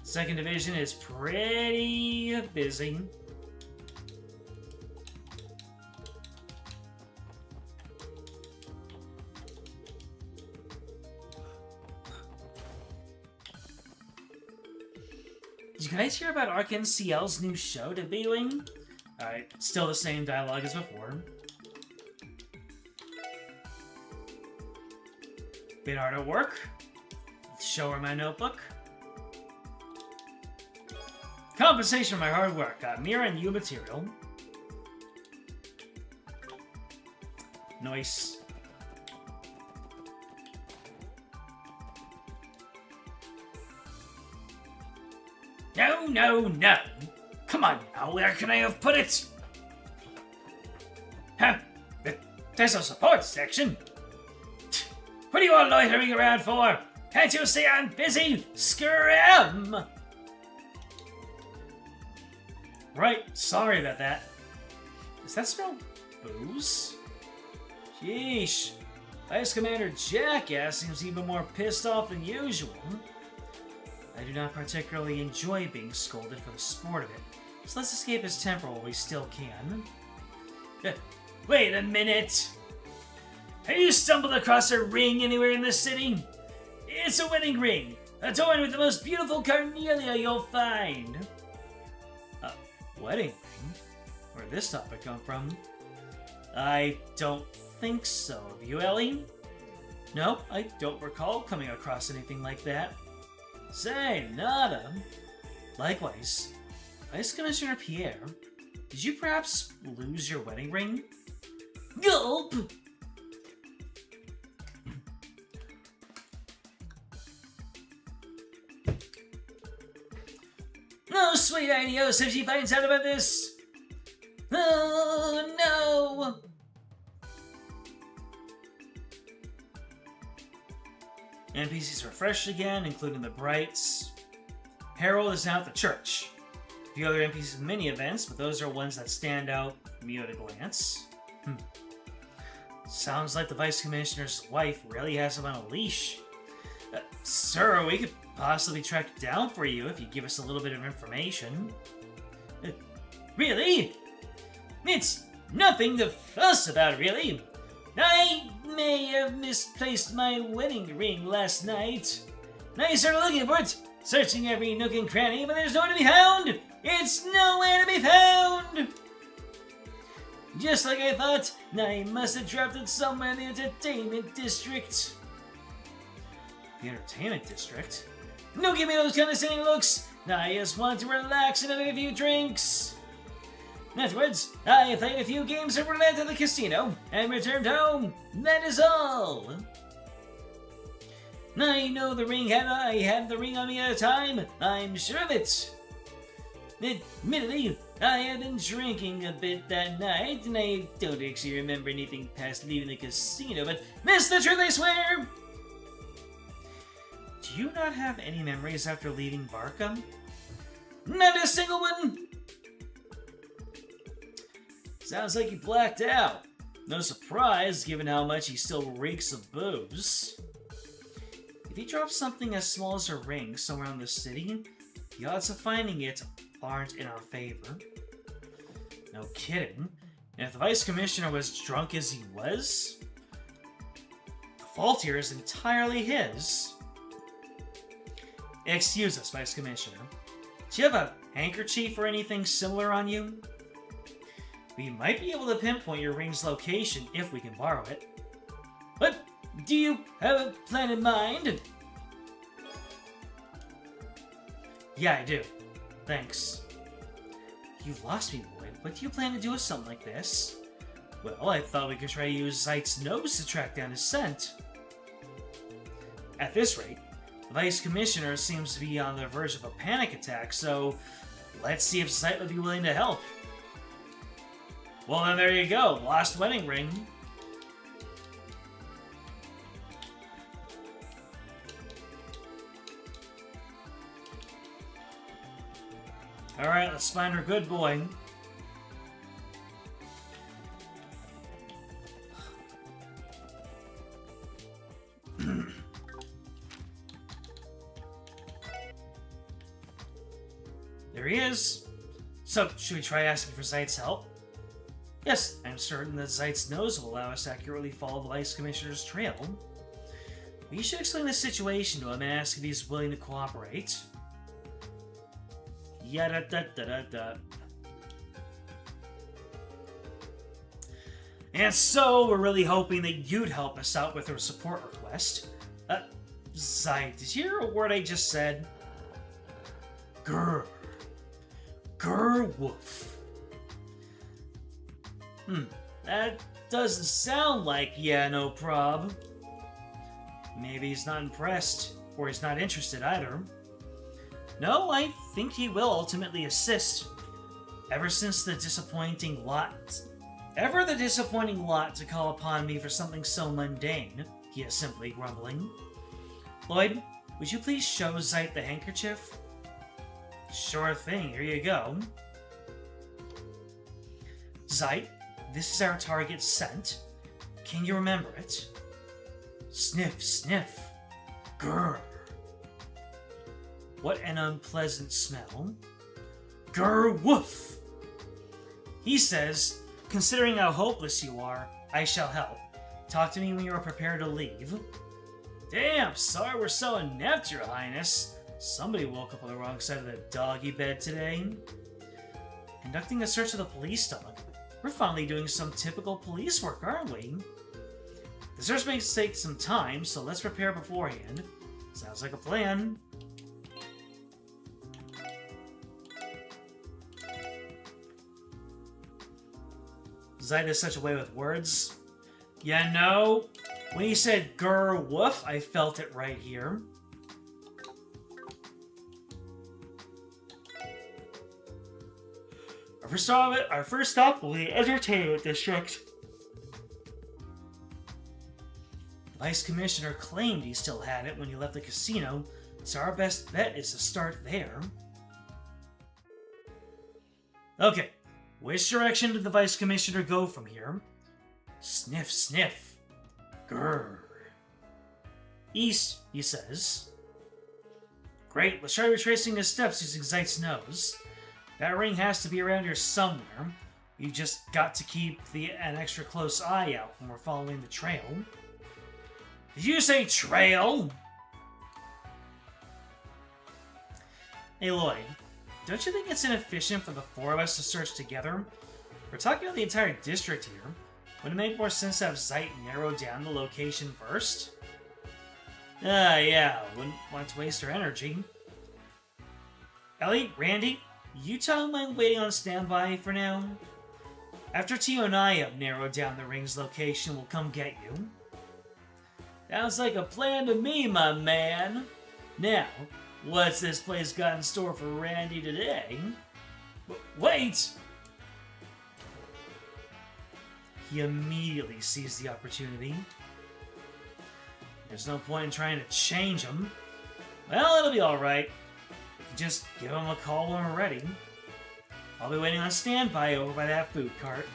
Second Division is pretty busy. Did you guys hear about Arc NCL's new show debuting? Alright, still the same dialogue as before. Bit hard at work. Show her my notebook. Compensation for my hard work. Got mirror and new material. Nice. No, no, no. Come on now, where can I have put it? Huh? There's a support section. What are you all loitering around for? Can't you see I'm busy? Scram! Right, sorry about that. Does that smell booze? Sheesh. Vice Commander Jackass seems even more pissed off than usual. I do not particularly enjoy being scolded for the sport of it, so let's escape his temper while we still can. Wait a minute! Have you stumbled across a ring anywhere in the city? It's a wedding ring, adorned with the most beautiful carnelia you'll find. A wedding ring? Where'd this topic come from? I don't think so. Have you, Ellie? No, I don't recall coming across anything like that. Say, nada. Likewise, Vice Commissioner Pierre, did you perhaps lose your wedding ring? Gulp! No, sweet ideos if she finds out about this. Oh, no! NPCs refreshed again, including the Brights. Harold is now at the church. A few other NPCs in mini events, but those are ones that stand out from you at a glance. Sounds like the Vice Commissioner's wife really has him on a leash. Sir, we could possibly track it down for you if you give us a little bit of information. Really? It's nothing to fuss about, really. I may have misplaced my wedding ring last night. I started looking for it, searching every nook and cranny, but there's nowhere to be found! It's nowhere to be found! Just like I thought, I must have dropped it somewhere in the entertainment district. The entertainment district? Don't give me those condescending looks! I just want to relax and have a few drinks. Afterwards, I played a few games of roulette at the casino and returned home. That is all. I know I had the ring on me at a time. I'm sure of it. Admittedly, I had been drinking a bit that night, and I don't actually remember anything past leaving the casino, but that's the truth, I swear! Do you not have any memories after leaving Barkham? Not a single one! Sounds like he blacked out. No surprise, given how much he still reeks of booze. If he drops something as small as a ring somewhere in the city, the odds of finding it aren't in our favor. No kidding. And if the Vice Commissioner was drunk as he was, the fault here is entirely his. Excuse us, Vice Commissioner. Do you have a handkerchief or anything similar on you? We might be able to pinpoint your ring's location if we can borrow it. But do you have a plan in mind? Yeah, I do. Thanks. You've lost me, Lloyd. What do you plan to do with something like this? Well, I thought we could try to use Zeit's nose to track down his scent. At this rate, the Vice Commissioner seems to be on the verge of a panic attack, so let's see if Zeit would be willing to help. Well, then there you go. Lost wedding ring. Alright, let's find our good boy. There he is. So, should we try asking for Zeit's help? Yes, I'm certain that Zeit's nose will allow us to accurately follow the Vice Commissioner's trail. We should explain the situation to him and ask if he's willing to cooperate. Yada-da-da-da-da. And so, we're really hoping that you'd help us out with our support request. Zeit, did you hear a word I just said? Grr. Grr woof. That doesn't sound like yeah, no prob. Maybe he's not impressed, or he's not interested either. No, I think he will ultimately assist. Ever since the disappointing Ever the disappointing lot to call upon me for something so mundane, he is simply grumbling. Lloyd, would you please show Zeit the handkerchief? Sure thing, here you go. Zeit, this is our target scent. Can you remember it? Sniff, sniff. Grrr. What an unpleasant smell. Grr, woof. He says, considering how hopeless you are, I shall help. Talk to me when you are prepared to leave. Damn, sorry we're so inept, Your Highness. Somebody woke up on the wrong side of the doggy bed today. Conducting a search of the police dog. We're finally doing some typical police work, aren't we? The search may take some time, so let's prepare beforehand. Sounds like a plan. Zeit has such a way with words. Yeah, no. When he said grr woof, I felt it right here. Our first stop will be the entertainment district. The Vice Commissioner claimed he still had it when he left the casino, so our best bet is to start there. Okay, which direction did the Vice Commissioner go from here? Sniff, sniff. Grrr. East, he says. Great, let's try retracing his steps using Zeit's nose. That ring has to be around here somewhere. We've just got to keep an extra close eye out when we're following the trail. Did you say trail? Hey Lloyd, don't you think it's inefficient for the four of us to search together? We're talking about the entire district here. Wouldn't it make more sense to have Zeit narrow down the location first? Yeah, wouldn't want to waste our energy. Ellie, Randy, you don't mind waiting on standby for now? After Tio and I have narrowed down the ring's location, we'll come get you. Sounds like a plan to me, my man. Now, what's this place got in store for Randy today? Wait! He immediately sees the opportunity. There's no point in trying to change him. Well, it'll be alright. Just give him a call when we're ready. I'll be waiting on standby over by that food cart.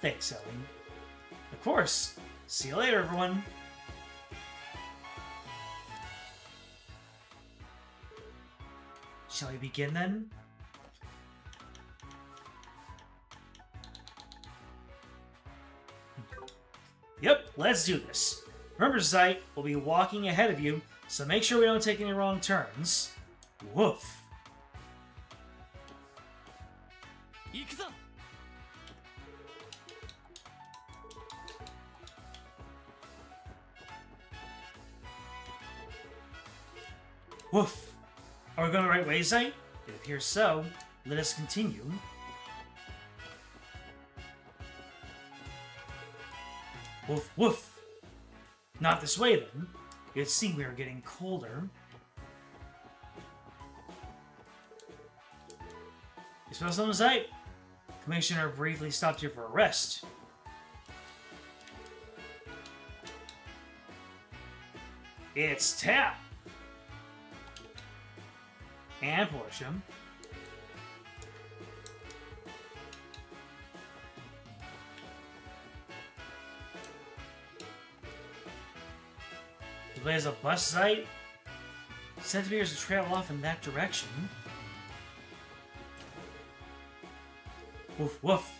Thanks, Ellie. Of course. See you later, everyone. Shall we begin then? Yep, let's do this. Remember, Zeit will be walking ahead of you, so make sure we don't take any wrong turns. Woof. Woof. Are we going the right way, Zeit? It appears so. Let us continue. Woof, woof. Not this way, then. You'd see we are getting colder. You smell something, Zeit? Commissioner briefly stopped you for a rest. It's Tap! And Portia. There's a bus site. Said to be to trail off in that direction. Woof woof.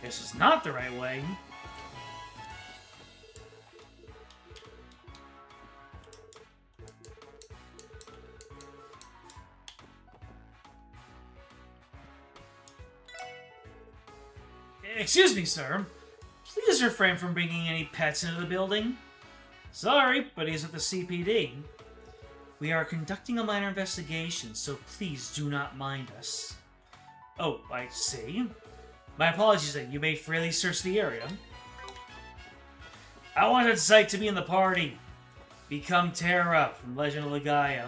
This is not the right way. Excuse me, sir. Please refrain from bringing any pets into the building. Sorry, but he's with the CPD. We are conducting a minor investigation, so please do not mind us. Oh, I see. My apologies then. You may freely search the area. I wanted Zeit to be in the party. Become Terra from Legend of Legaia.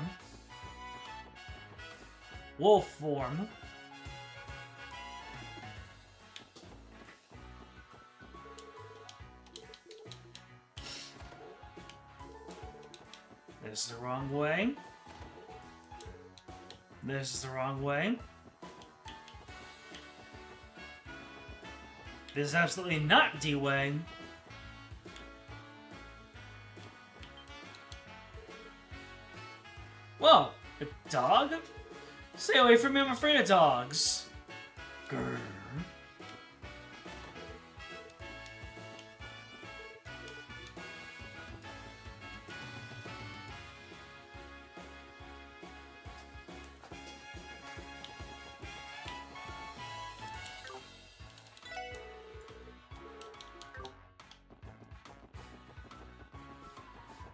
Wolf form. This is the wrong way. This is the wrong way. This is absolutely not D-way. Whoa, a dog? Stay away from me, I'm afraid of dogs. Grr.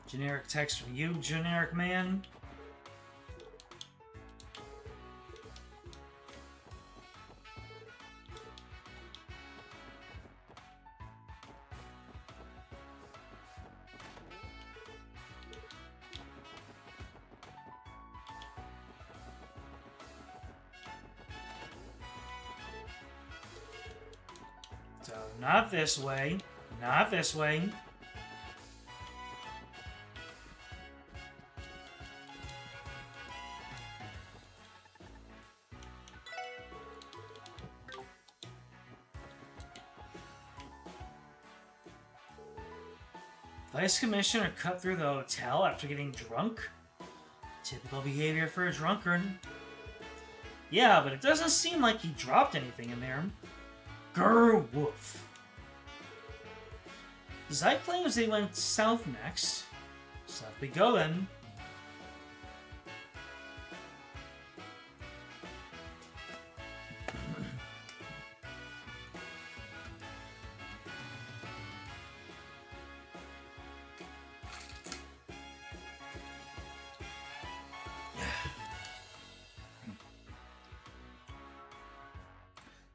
Generic text from you, generic man. So, not this way. Not this way. Vice Commissioner cut through the hotel after getting drunk? Typical behavior for a drunkard. Yeah, but it doesn't seem like he dropped anything in there. Grr, woof. Zai claims they went south next. South we go then.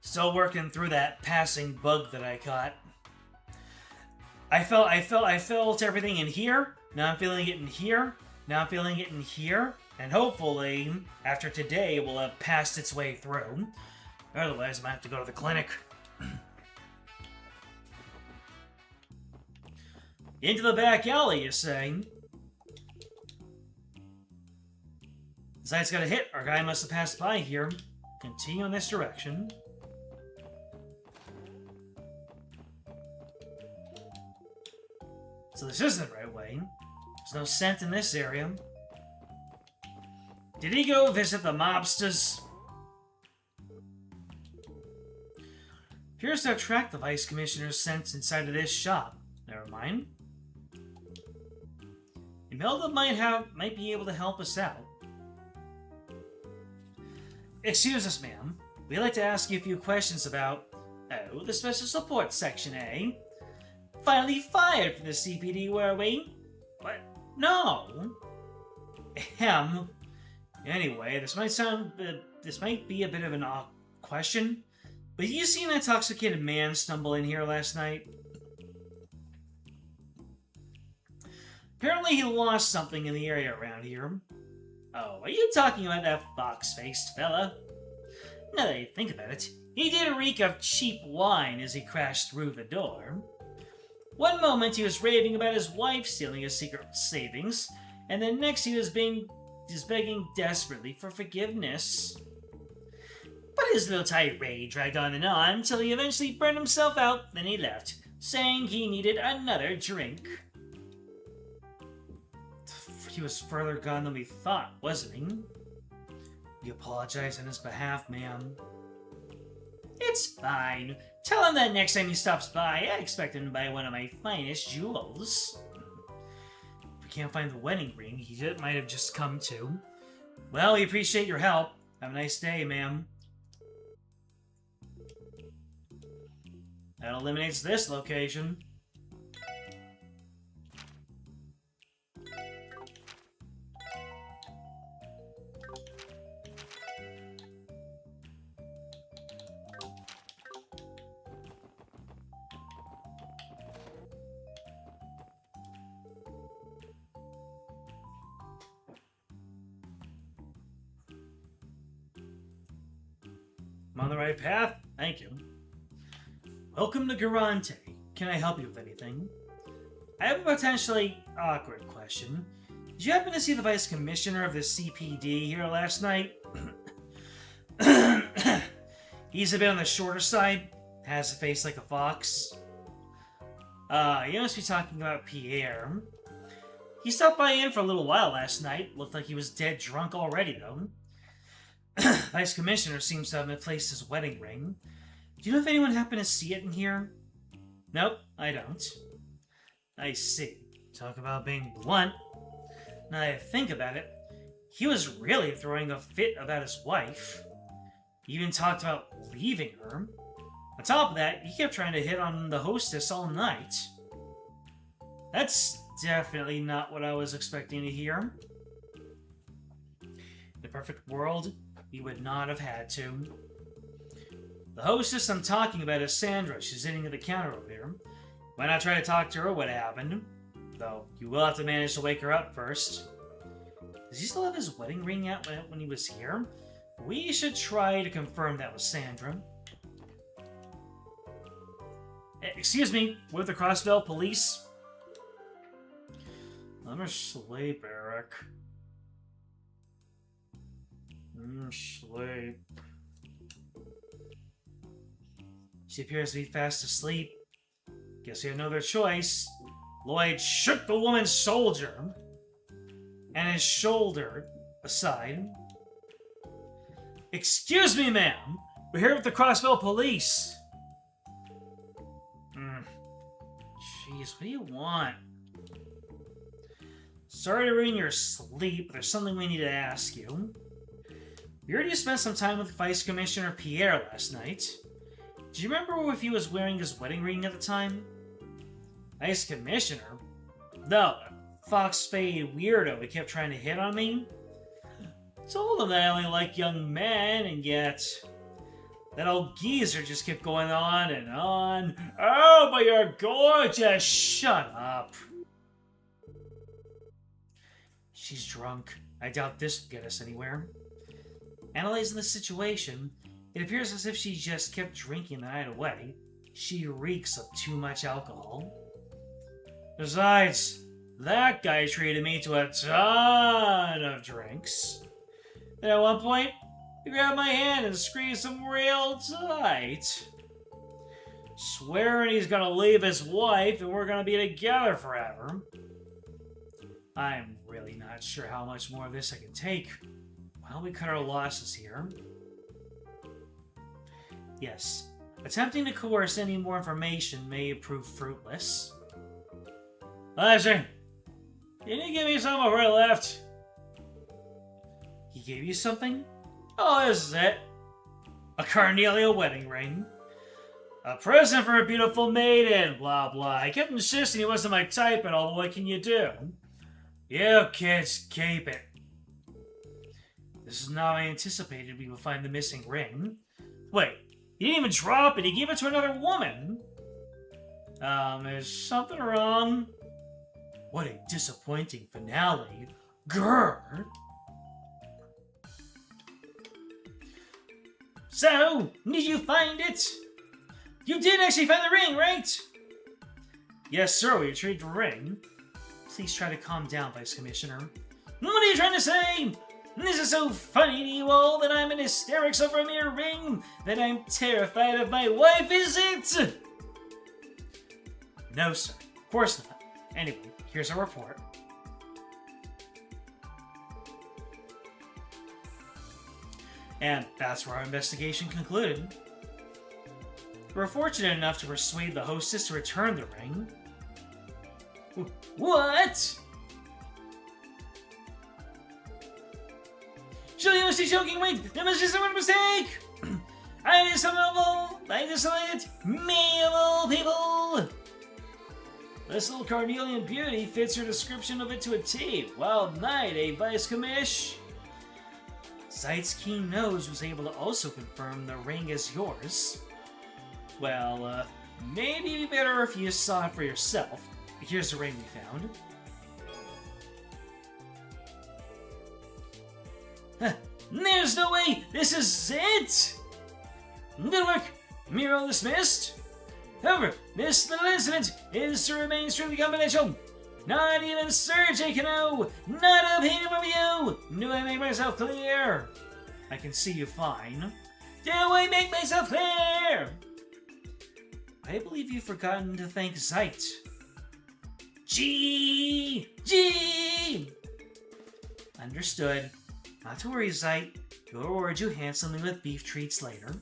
Still working through that passing bug that I caught. I felt everything in here. Now I'm feeling it in here. Now I'm feeling it in here. And hopefully, after today, it will have passed its way through. Otherwise, I might have to go to the clinic. Into the back alley, you say? Zayt's got a hit. Our guy must have passed by here. Continue in this direction. So this isn't the right way. There's no scent in this area. Did he go visit the mobsters? Appears to have tracked the Vice Commissioner's scent inside of this shop. Never mind. Imelda might be able to help us out. Excuse us, ma'am. We'd like to ask you a few questions about... Oh, the Special Support Section, eh? Finally fired from the CPD, were we? What? No. Anyway, this might be a bit of an odd question, but you seen an intoxicated man stumble in here last night? Apparently he lost something in the area around here. Oh, are you talking about that fox-faced fella? Now that you think about it, he did reek of cheap wine as he crashed through the door. One moment he was raving about his wife stealing his secret savings, and then next he was begging desperately for forgiveness. But his little tirade dragged on and on until he eventually burned himself out, then he left, saying he needed another drink. He was further gone than we thought, wasn't he? We apologize on his behalf, ma'am. It's fine. Tell him that next time he stops by, I expect him to buy one of my finest jewels. If we can't find the wedding ring, he might have just come to. Well, we appreciate your help. Have a nice day, ma'am. That eliminates this location. I'm on the right path? Thank you. Welcome to Garante. Can I help you with anything? I have a potentially awkward question. Did you happen to see the Vice Commissioner of the CPD here last night? He's a bit on the shorter side, has a face like a fox. You must be talking about Pierre. He stopped by in for a little while last night. Looked like he was dead drunk already, though. Vice Commissioner seems to have misplaced his wedding ring. Do you know if anyone happened to see it in here? Nope, I don't. I see. Talk about being blunt. Now that I think about it, he was really throwing a fit about his wife. He even talked about leaving her. On top of that, he kept trying to hit on the hostess all night. That's definitely not what I was expecting to hear. In a perfect world, he would not have had to. The hostess I'm talking about is Sandra. She's sitting at the counter over there. Why not try to talk to her what happened? Though, you will have to manage to wake her up first. Does he still have his wedding ring out when he was here? We should try to confirm that with Sandra. Excuse me, with the Crossbell Police? I'm asleep, Eric. I'm asleep. She appears to be fast asleep. Guess we had no other choice. Lloyd shook the woman's shoulder and his shoulder aside. Excuse me, ma'am. We're here with the Crossbell Police. Jeez, what do you want? Sorry to ruin your sleep, but there's something we need to ask you. We heard you spent some time with Vice Commissioner Pierre last night. Do you remember if he was wearing his wedding ring at the time? Vice Commissioner? No, fox-fade weirdo who kept trying to hit on me. Told him that I only like young men, and yet that old geezer just kept going on and on. Oh, but you're gorgeous! Shut up. She's drunk. I doubt this will get us anywhere. Analyzing the situation, it appears as if she just kept drinking the night away. She reeks of too much alcohol. Besides, that guy treated me to a ton of drinks. Then at one point, he grabbed my hand and squeezed him real tight. Swearing he's gonna leave his wife and we're gonna be together forever. I'm really not sure how much more of this I can take. Why don't we cut our losses here? Yes, attempting to coerce any more information may prove fruitless. Listen, can you give me some before I left? He gave you something? Oh, this is it. A Carnelia wedding ring. A present for a beautiful maiden, blah blah. I kept insisting he wasn't my type and all, but what can you do? You kids keep it. This is not how I anticipated we would find the missing ring. Wait, he didn't even drop it, he gave it to another woman. Is something wrong? What a disappointing finale. Grr! So, did you find it? You did actually find the ring, right? Yes, sir, we retrieved the ring. Please try to calm down, Vice Commissioner. What are you trying to say? This is so funny to you all that I'm in hysterics over a mere ring, that I'm terrified of my wife, is it? No, sir. Of course not. Anyway, here's our report. And that's where our investigation concluded. We were fortunate enough to persuade the hostess to return the ring. What? Surely you must be joking, wait! There must be some mistake! I decided, me of all people! This little Carnelian beauty fits your description of it to a T. Wild night, eh, Vice Commish? Sight's keen nose was able to also confirm the ring is yours. Well, maybe it'd be better if you saw it for yourself. Here's the ring we found. Huh. There's no way! This is it! Good work! Miro dismissed. However, this little incident is to remain strictly confidential. Not even Sergey can know! Not a peanut of you! Do I make myself clear? I can see you fine. Do I make myself clear? I believe you've forgotten to thank Zeit. Gee! Understood. Not to worry, Zeit. We'll reward you handsomely with beef treats later.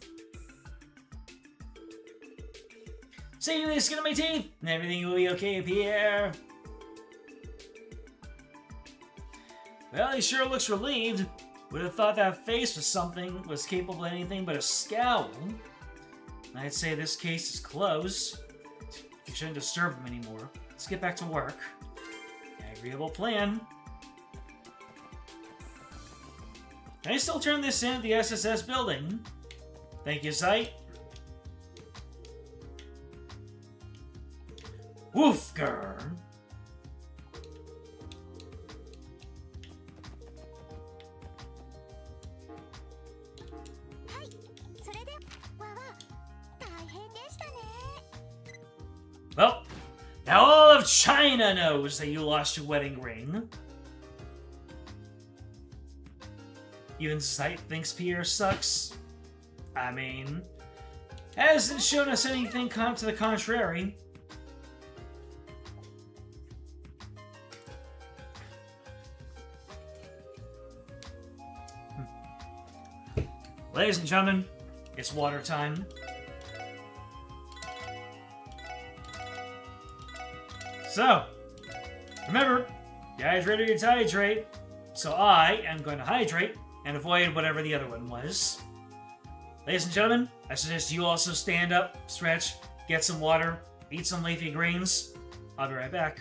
See the skin on my teeth, and everything will be okay, Pierre. Well, he sure looks relieved. Would have thought that face was capable of anything but a scowl. I'd say this case is closed. You shouldn't disturb him anymore. Let's get back to work. Agreeable plan. Can I still turn this in at the SSS building? Thank you, Zeit. Woofger. Well, now all of China knows that you lost your wedding ring. Even Zeit thinks Pierre sucks. I mean, hasn't shown us anything to the contrary. Ladies and gentlemen, it's water time. So, remember, dehydrate or you dehydrate. So I am going to hydrate and avoid whatever the other one was. Ladies and gentlemen, I suggest you also stand up, stretch, get some water, eat some leafy greens. I'll be right back.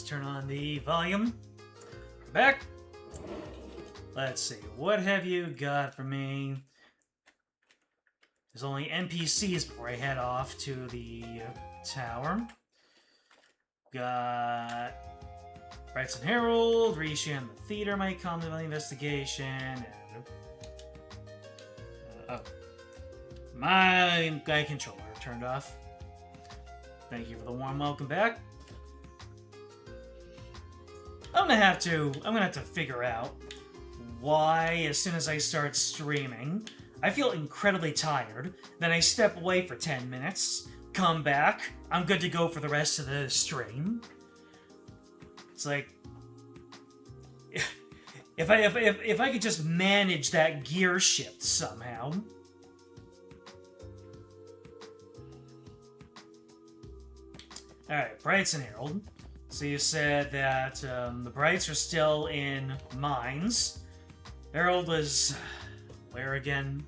Let's turn on the volume. Back. Let's see. What have you got for me? There's only NPCs before I head off to the tower. Got Brights and Herald, Rishi and the theater might come to the investigation, and my guy controller turned off. Thank you for the warm welcome back. I'm gonna have to figure out why, as soon as I start streaming, I feel incredibly tired. Then I step away for 10 minutes, come back, I'm good to go for the rest of the stream. It's like, if I could just manage that gear shift somehow. Alright, Brights and Herald. So you said that the Brights are still in mines. Herald was... where again?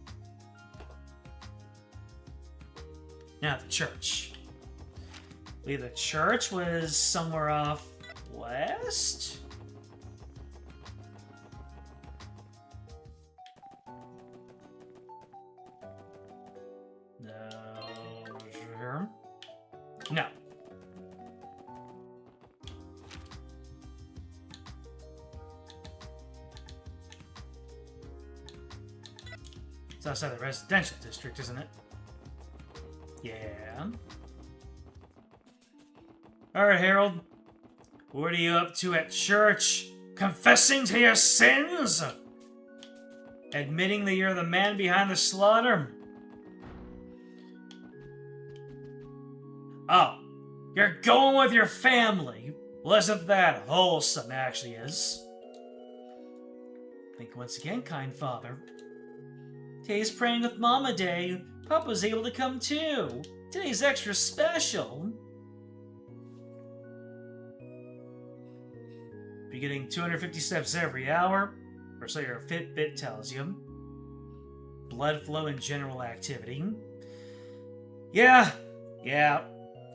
Now, the church. I believe the church was somewhere off west? No. Sure. No. It's outside the residential district, isn't it? Yeah. Alright, Harold. What are you up to at church? Confessing to your sins? Admitting that you're the man behind the slaughter? Oh, you're going with your family. Well, isn't that wholesome, actually is? Think once again, kind father. Today's praying with Mama Day. Papa's able to come too. Today's extra special. Be getting 250 steps every hour, or so your Fitbit tells you. Blood flow and general activity. Yeah.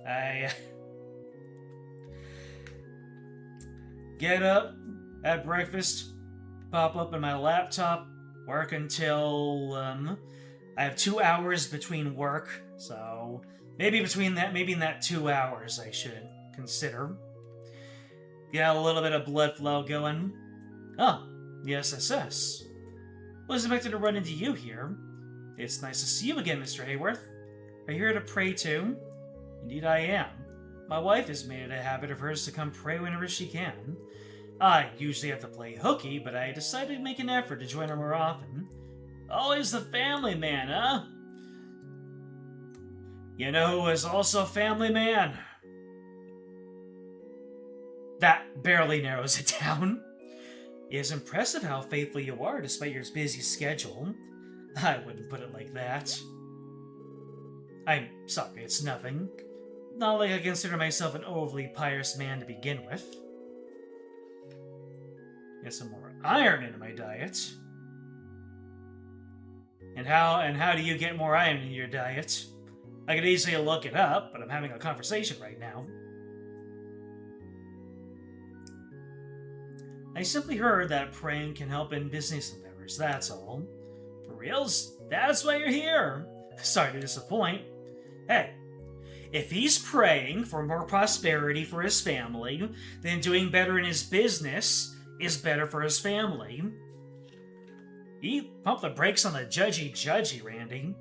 I get up at breakfast, pop up in my laptop, work until I have 2 hours between work, so maybe in that 2 hours I should consider. Get a little bit of blood flow going. Oh, the SSS. Wasn't expected to run into you here. It's nice to see you again, Mr. Hayworth. Are you here to pray too? Indeed I am. My wife has made it a habit of hers to come pray whenever she can. I usually have to play hooky, but I decided to make an effort to join her more often. Always the family man, huh? You know who was also a family man? That barely narrows it down. It is impressive how faithful you are despite your busy schedule. I wouldn't put it like that. I'm sorry, it's nothing. Not like I consider myself an overly pious man to begin with. Get some more iron into my diet. And how do you get more iron in your diet? I could easily look it up, but I'm having a conversation right now. I simply heard that praying can help in business endeavors, that's all. For reals? That's why you're here. Sorry to disappoint. Hey, if he's praying for more prosperity for his family, then doing better in his business is better for his family. He pumped the brakes on the judgy, Randy.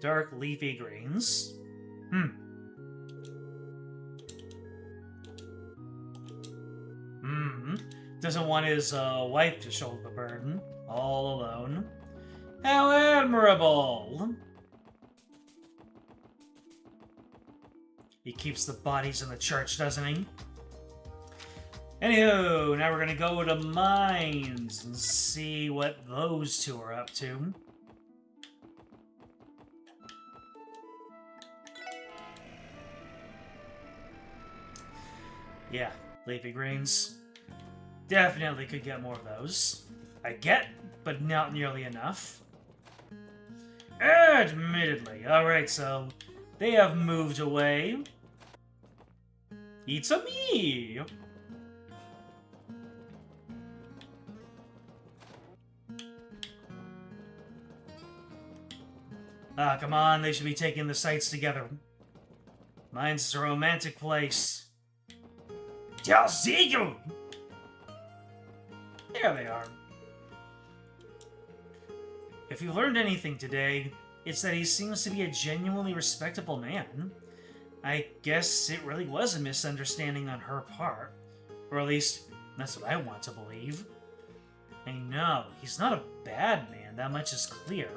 Dark leafy greens. Doesn't want his wife to shoulder the burden, all alone. How admirable! He keeps the bodies in the church, doesn't he? Anywho, now we're gonna go to mines and see what those two are up to. Yeah, leafy greens. Definitely could get more of those. I get, but not nearly enough. Admittedly. Alright, so They have moved away. It's a me! Ah, come on, they should be taking the sights together. Mine's a romantic place. I'll see you! There they are. If you learned anything today, it's that he seems to be a genuinely respectable man. I guess it really was a misunderstanding on her part. Or at least, that's what I want to believe. I know, he's not a bad man, that much is clear.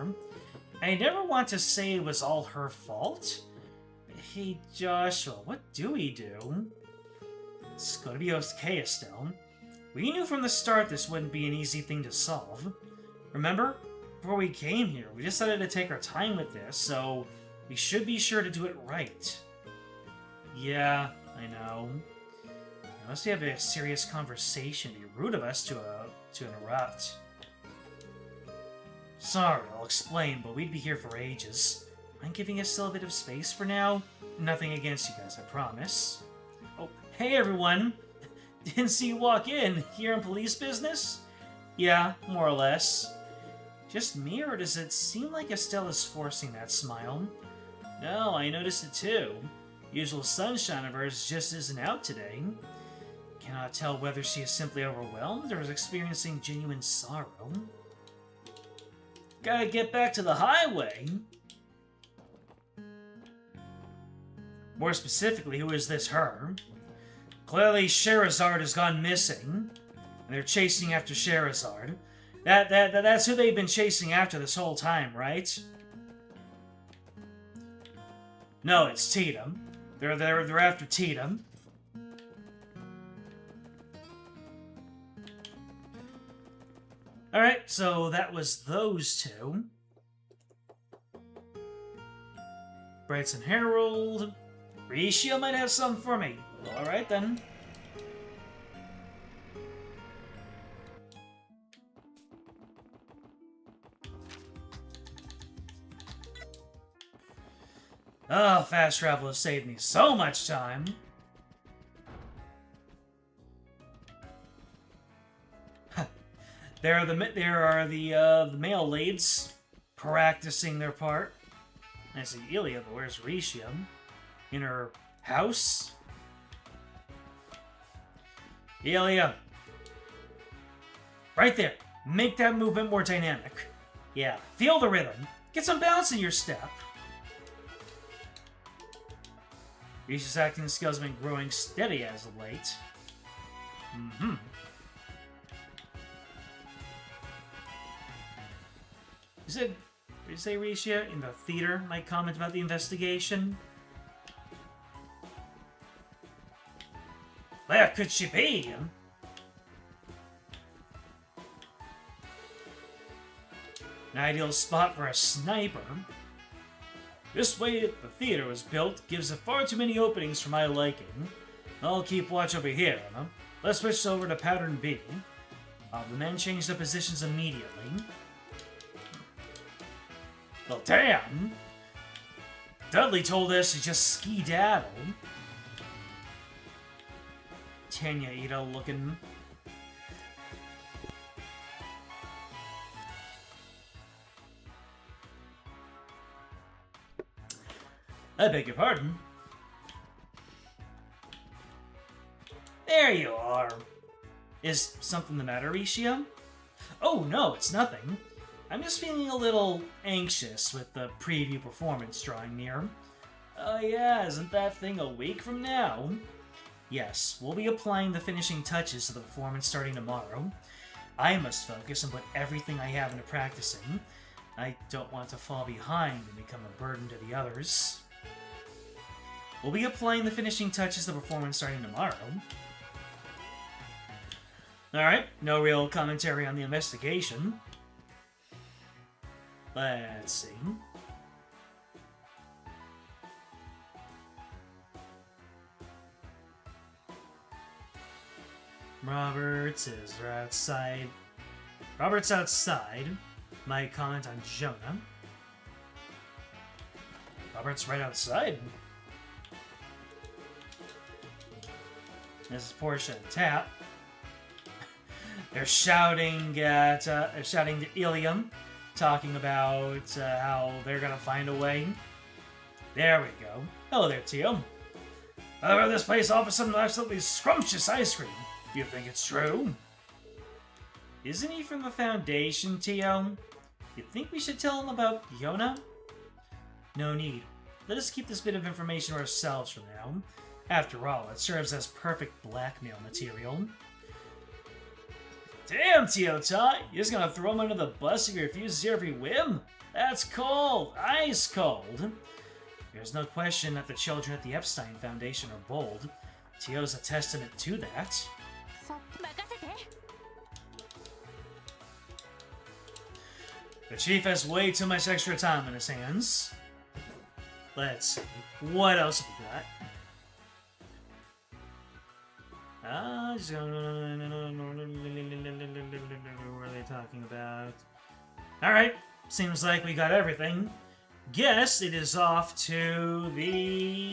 I never want to say it was all her fault. Hey, Joshua, what do we do? It's gonna be okay, Estelle. We knew from the start this wouldn't be an easy thing to solve. Remember? Before we came here, we decided to take our time with this, so we should be sure to do it right. Yeah, I know. Unless we have a serious conversation, it'd be rude of us to interrupt. Sorry, I'll explain, but we'd be here for ages. Mind giving us still a bit of space for now? Nothing against you guys, I promise. Oh, hey everyone! Didn't see you walk in. Here in police business? Yeah, more or less. Just me, or does it seem like Estelle is forcing that smile? No, I noticed it too. Usual sunshine of hers just isn't out today. Cannot tell whether she is simply overwhelmed or is experiencing genuine sorrow. Gotta get back to the highway. More specifically, who is this her? Clearly, Scheherazade has gone missing, and they're chasing after Scheherazade. That's who they've been chasing after this whole time, right? No, it's Tatum. They're after Tatum. Alright, so that was those two. Brighton Herald. Riishio might have something for me. Alright then. Oh, fast travel has saved me so much time. There are the male leads practicing their part. I see Ilya, but where's Riishio? In her house? Ilya! Right there! Make that movement more dynamic. Yeah, feel the rhythm. Get some bounce in your step. Riishio's acting skills have been growing steady as of late. Mm-hmm. Did you say Riishio in the theater might comment about the investigation? Where could she be? An ideal spot for a sniper. This way the theater was built gives it far too many openings for my liking. I'll keep watch over here, huh? Let's switch over to pattern B. The men changed their positions immediately. Well, damn! Dudley told us to just skedaddle. Tanya Ito looking. I beg your pardon. There you are. Is something the matter, Riishio? Oh, no, it's nothing. I'm just feeling a little anxious with the preview performance drawing near. Oh yeah, isn't that thing a week from now? Yes, we'll be applying the finishing touches to the performance starting tomorrow. I must focus and put everything I have into practicing. I don't want to fall behind and become a burden to the others. We'll be applying the finishing touches to the performance starting tomorrow. Alright, no real commentary on the investigation. Let's see. Roberts is outside. Robert's outside. My comment on Jonah. Robert's right outside. This is Portia and Tap. They're shouting at to Ilium, talking about how they're gonna find a way. There we go. Hello there, Tio. This place offers some absolutely scrumptious ice cream. You think it's true? Isn't he from the Foundation, Tio? You think we should tell him about Yona? No need. Let us keep this bit of information to ourselves for now. After all, it serves as perfect blackmail material. Damn, Tio Ta! You're just gonna throw him under the bus if he refuses your every whim? That's cold! Ice cold! There's no question that the children at the Epstein Foundation are bold. Tio's a testament to that. The chief has way too much extra time on his hands. Let's see. What else have we got? What are they talking about? Alright, seems like we got everything. Guess it is off to the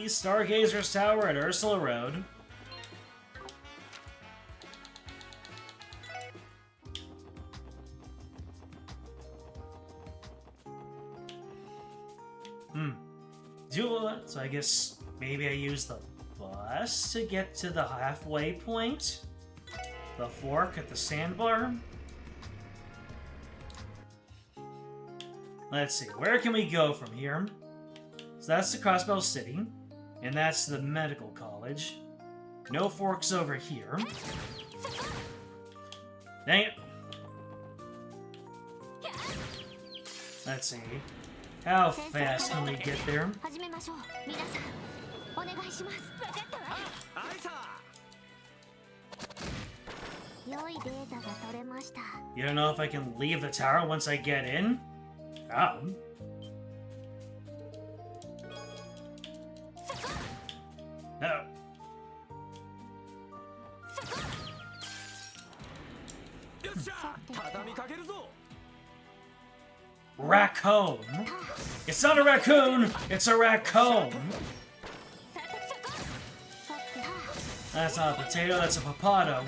Stargazer's Tower at Ursula Road. So I guess maybe I use the bus to get to the halfway point? The fork at the sandbar? Let's see, where can we go from here? So that's the Crossbell City, and that's the medical college. No forks over here. Dang it. Let's see. How fast can we get there? You don't know if I can leave the tower once I get in? Oh. No. Raccoon. It's not a raccoon, it's a raccoon. That's not a potato, that's a potato.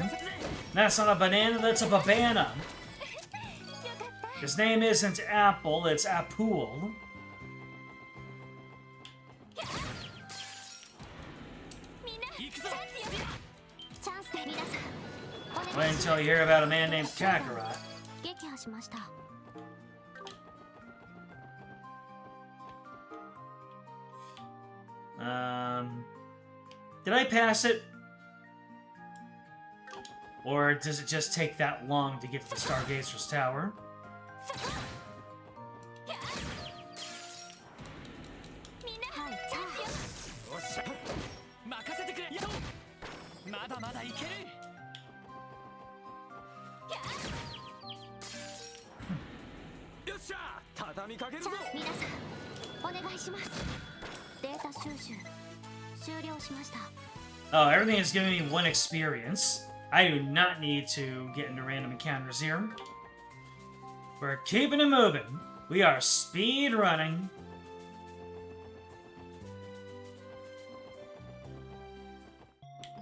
That's not a banana, that's a babana. His name isn't Apple, it's Apul. Wait until you hear about a man named Kakarot. Did I pass it? Or does it just take that long to get to the Stargazer's Tower? Oh, everything is giving me one experience. I do not need to get into random encounters here. We're keeping it moving. We are speed running.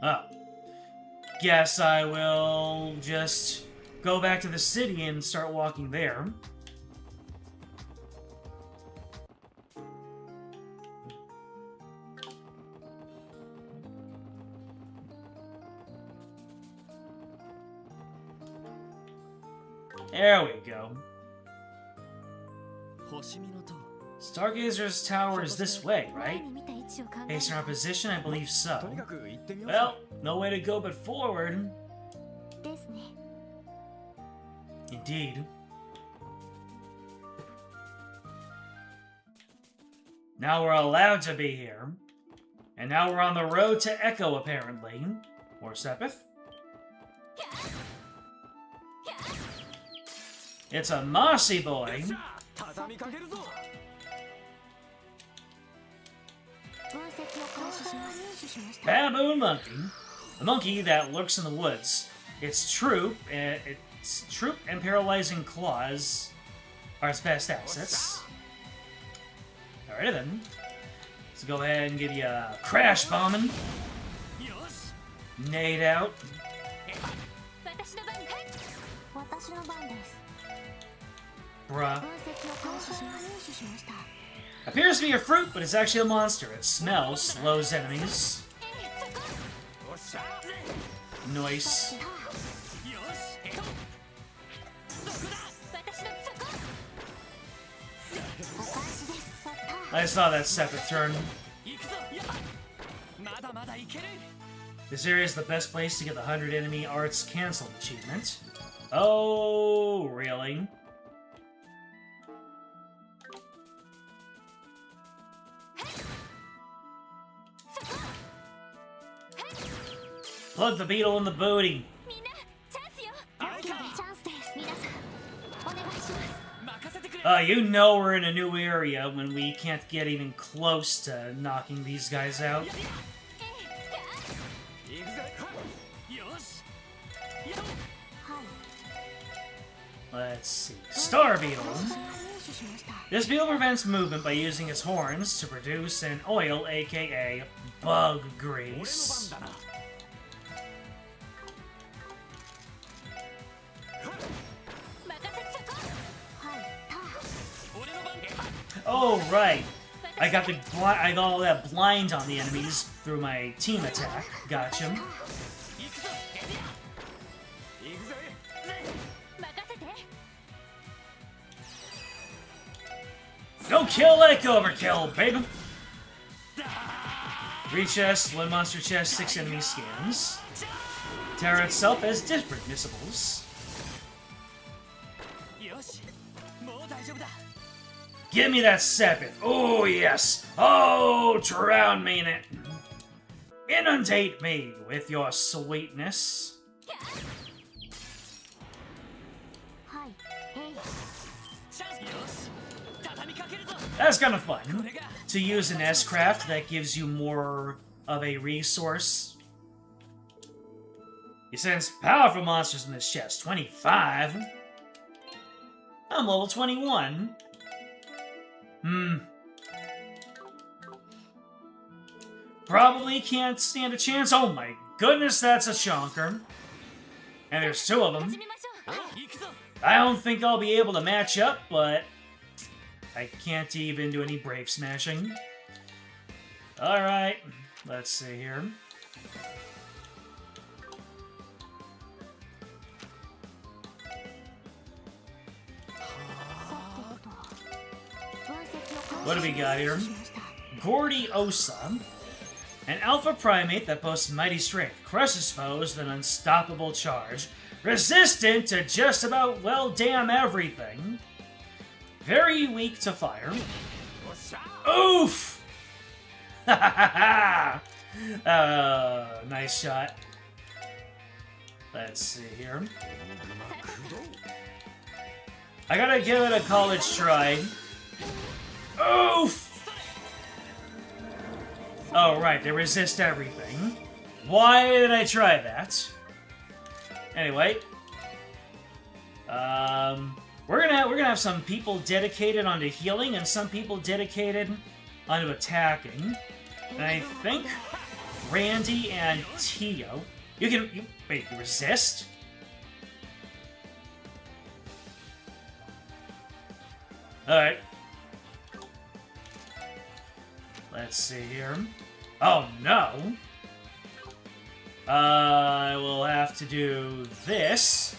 Oh. Guess I will just go back to the city and start walking there. There we go. Stargazer's Tower is this way, right? Based on our position, I believe so. Well, no way to go but forward. Indeed. Now we're allowed to be here. And now we're on the road to Echo, apparently. Or Sepith. It's a mossy boy. Baboon monkey. The monkey that lurks in the woods. Its troop and paralyzing claws are its best assets. Alright then. Let's go ahead and give you a crash bombing. Nade out. Bruh. Appears to be a fruit, but it's actually a monster. It smells, slows enemies. Nice. I saw that separate turn. This area is the best place to get the 100 enemy arts cancelled achievement. Oh, really? Plug the beetle in the booty. You know we're in a new area when we can't get even close to knocking these guys out. Let's see. Star Beetle. This beetle prevents movement by using its horns to produce an oil, aka bug grease. Oh, right. I got all that blind on the enemies through my team attack. Gotcha. No kill like overkill, baby! 3 chests, 1 monster chest, 6 enemy scans. Terra itself has different missables. Give me that sepith! Oh, yes! Oh, drown me in it! Inundate me with your sweetness. That's kind of fun. To use an S-craft that gives you more of a resource. You sense powerful monsters in this chest. 25? I'm level 21. Probably can't stand a chance. Oh my goodness, that's a chonker. And there's 2 of them. I don't think I'll be able to match up, but I can't even do any brave smashing. Alright, let's see here. What do we got here? Gordiosa. An alpha primate that boasts mighty strength, crushes foes with an unstoppable charge, resistant to just about, well, damn everything. Very weak to fire. Oof! Ha ha ha! Nice shot. Let's see here. I gotta give it a college try. Oof! Oh, right, they resist everything. Why did I try that? Anyway. We're gonna have some people dedicated onto healing and some people dedicated onto attacking. And I think Randy and Tio. Wait, you resist? Alright. Let's see here. Oh no! I will have to do this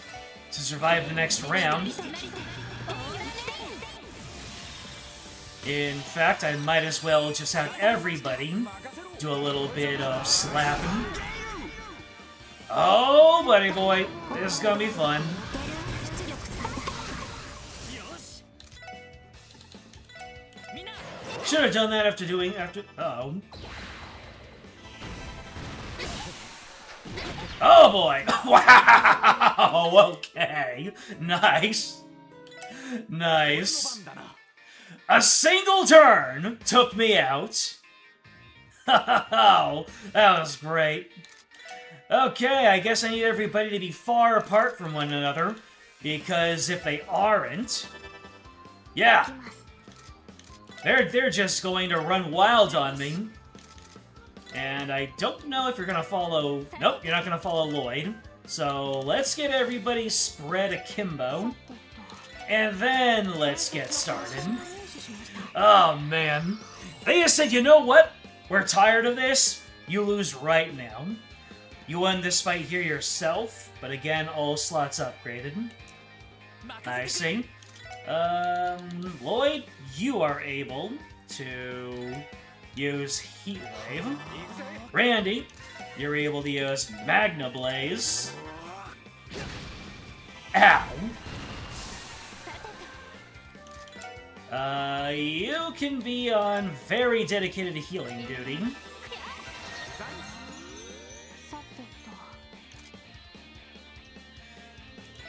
to survive the next round. In fact, I might as well just have everybody do a little bit of slapping. Oh, buddy boy, this is gonna be fun. Should have done that after. Uh-oh. Oh boy! Wow! Okay. Nice. Nice. A single turn took me out. Oh, that was great. Okay, I guess I need everybody to be far apart from one another, because if they aren't, Yeah. They're just going to run wild on me. And I don't know if you're gonna follow... Nope, you're not gonna follow Lloyd. So let's get everybody spread akimbo. And then let's get started. Oh, man. They just said, you know what? We're tired of this. You lose right now. You won this fight here yourself, but again, all slots upgraded. I see. Lloyd, you are able to use Heat Wave. Randy, you're able to use Magna Blaze. Ow. You can be on very dedicated healing duty.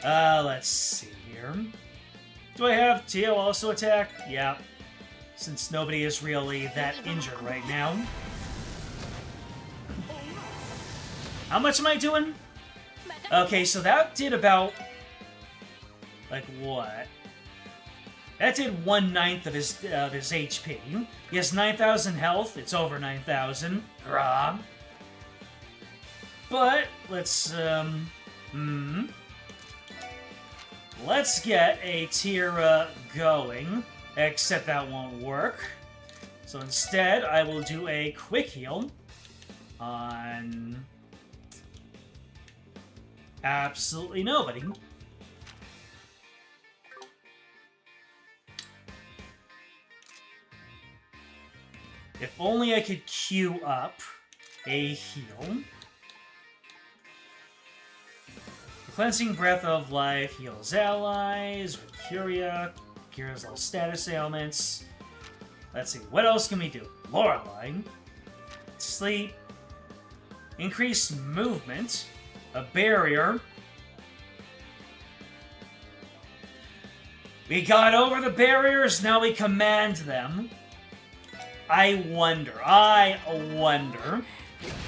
Let's see here. Do I have Tio also attack? Yeah. Since nobody is really that injured right now. How much am I doing? Okay, so that did about... Like, what? That did 1/9 of his HP. He has 9,000 health. It's over 9,000. Grah. But, let's get a Tira going. Except that won't work. So instead, I will do a quick heal on... absolutely nobody. If only I could queue up a heal. The Cleansing Breath of Life heals allies, Mercuria, cures all status ailments. Let's see, what else can we do? Lorelei. Sleep. Increase movement. A barrier. We got over the barriers, now we command them. I wonder,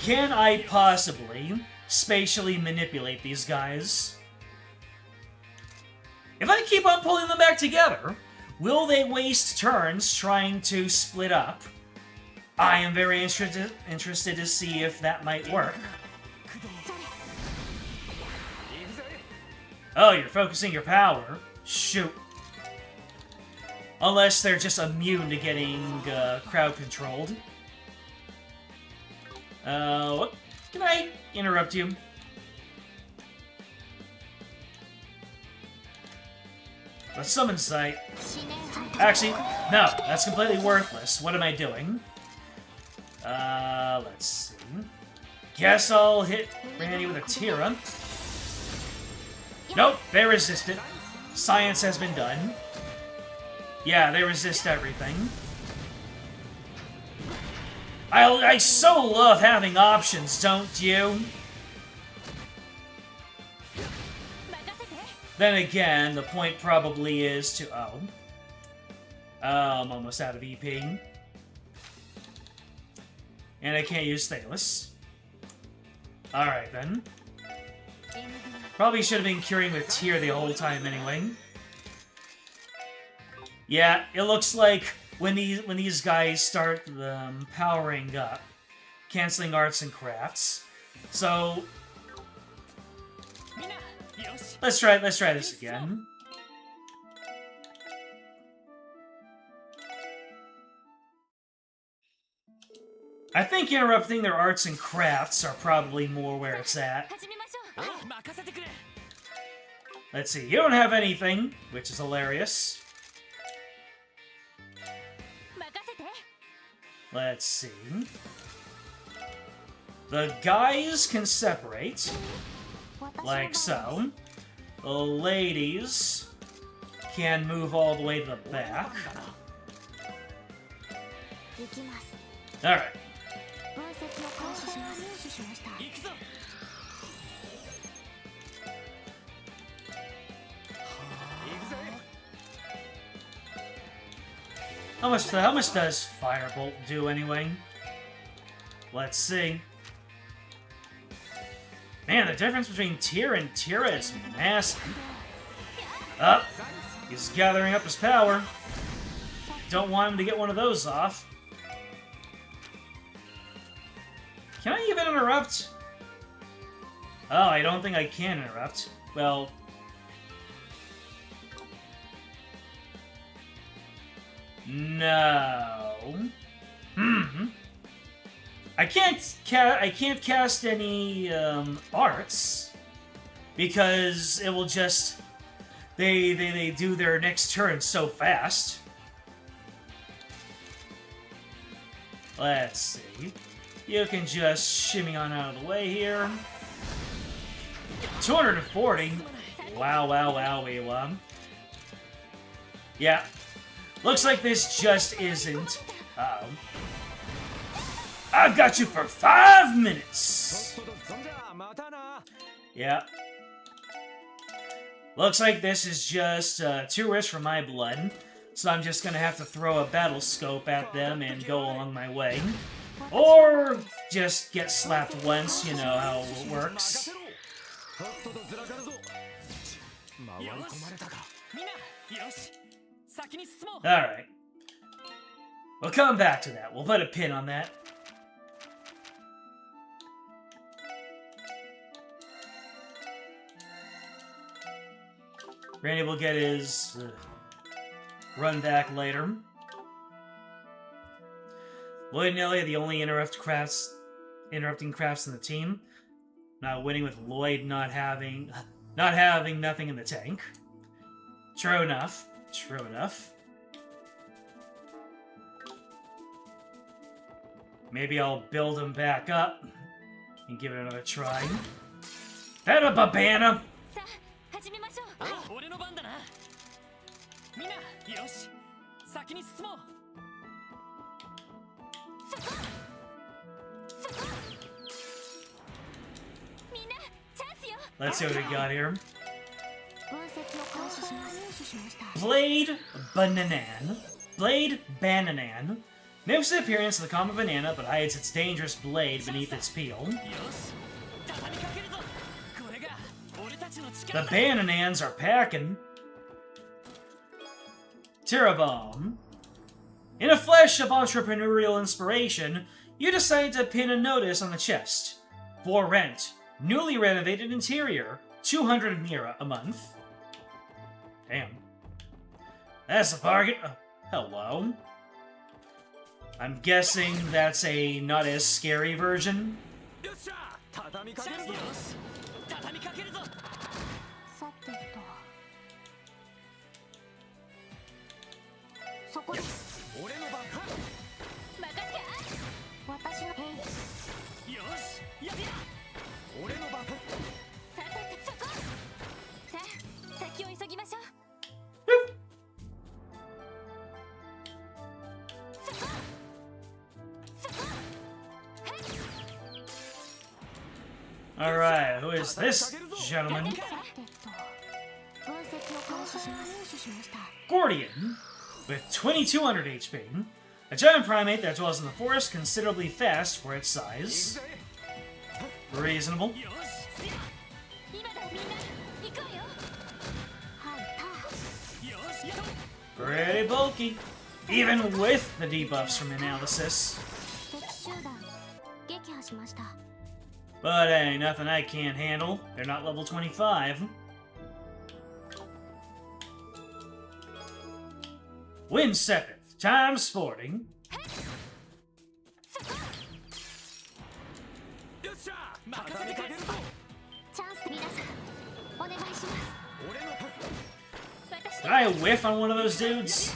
can I possibly spatially manipulate these guys? If I keep on pulling them back together, will they waste turns trying to split up? I am very interested to see if that might work. Oh, you're focusing your power? Shoot. Unless they're just immune to getting crowd controlled. What? Can I interrupt you? A summon site. Actually, no, that's completely worthless. What am I doing? Let's see. Guess I'll hit Randy with a Tira. Nope, they resist it. Science has been done. Yeah, they resist everything. I so love having options, don't you? Then again, the point probably is to... Oh. I'm almost out of EP. And I can't use Thalos. Alright, then. Probably should have been curing with Tyr the whole time anyway. Yeah, it looks like when these guys start powering up, canceling arts and crafts. So let's try this again. I think interrupting their arts and crafts are probably more where it's at. Let's see, you don't have anything, which is hilarious. Let's see. The guys can separate, like so. The ladies can move all the way to the back. Alright. How much does Firebolt do anyway? Let's see. Man, the difference between Tyr and Tira is massive. Up. He's gathering up his power. don't want him to get one of those off. Can I even interrupt? Oh, I don't think I can interrupt. Well... No... I can't cast any, arts. Because it will just... They do their next turn so fast. Let's see. You can just shimmy on out of the way here. 240. Wow, wow, wow, wow. Yeah. Looks like this just isn't. Uh-oh. I've got you for 5 minutes! Yeah. Looks like this is just too rich for my blood, so I'm just gonna have to throw a battle scope at them and go along my way. Or just get slapped once, you know how it works. Alright. We'll come back to that. We'll put a pin on that. Randy will get his run back later. Lloyd and Ellie are the only interrupting crafts in the team. Not winning with Lloyd not having nothing in the tank. True enough. True enough. Maybe I'll build him back up and give it another try. That a Babana! Let's see what we got here. Blade Bananan. Blade Bananan. Makes the appearance of the common banana, but hides its dangerous blade beneath its peel. The Bananans are packing. Tirabomb. In a flash of entrepreneurial inspiration, you decide to pin a notice on the chest. For rent. Newly renovated interior. 200 mira a month. Damn. That's a bargain. Hello. I'm guessing that's a not as scary version. Alright, who is this gentleman? Gordian, with 2200 HP. A giant primate that dwells in the forest, considerably fast for its size. Reasonable. Pretty bulky, even with the debuffs from analysis. But hey, nothing I can't handle. They're not level 25. Win 7th, times 40. Did I whiff on one of those dudes?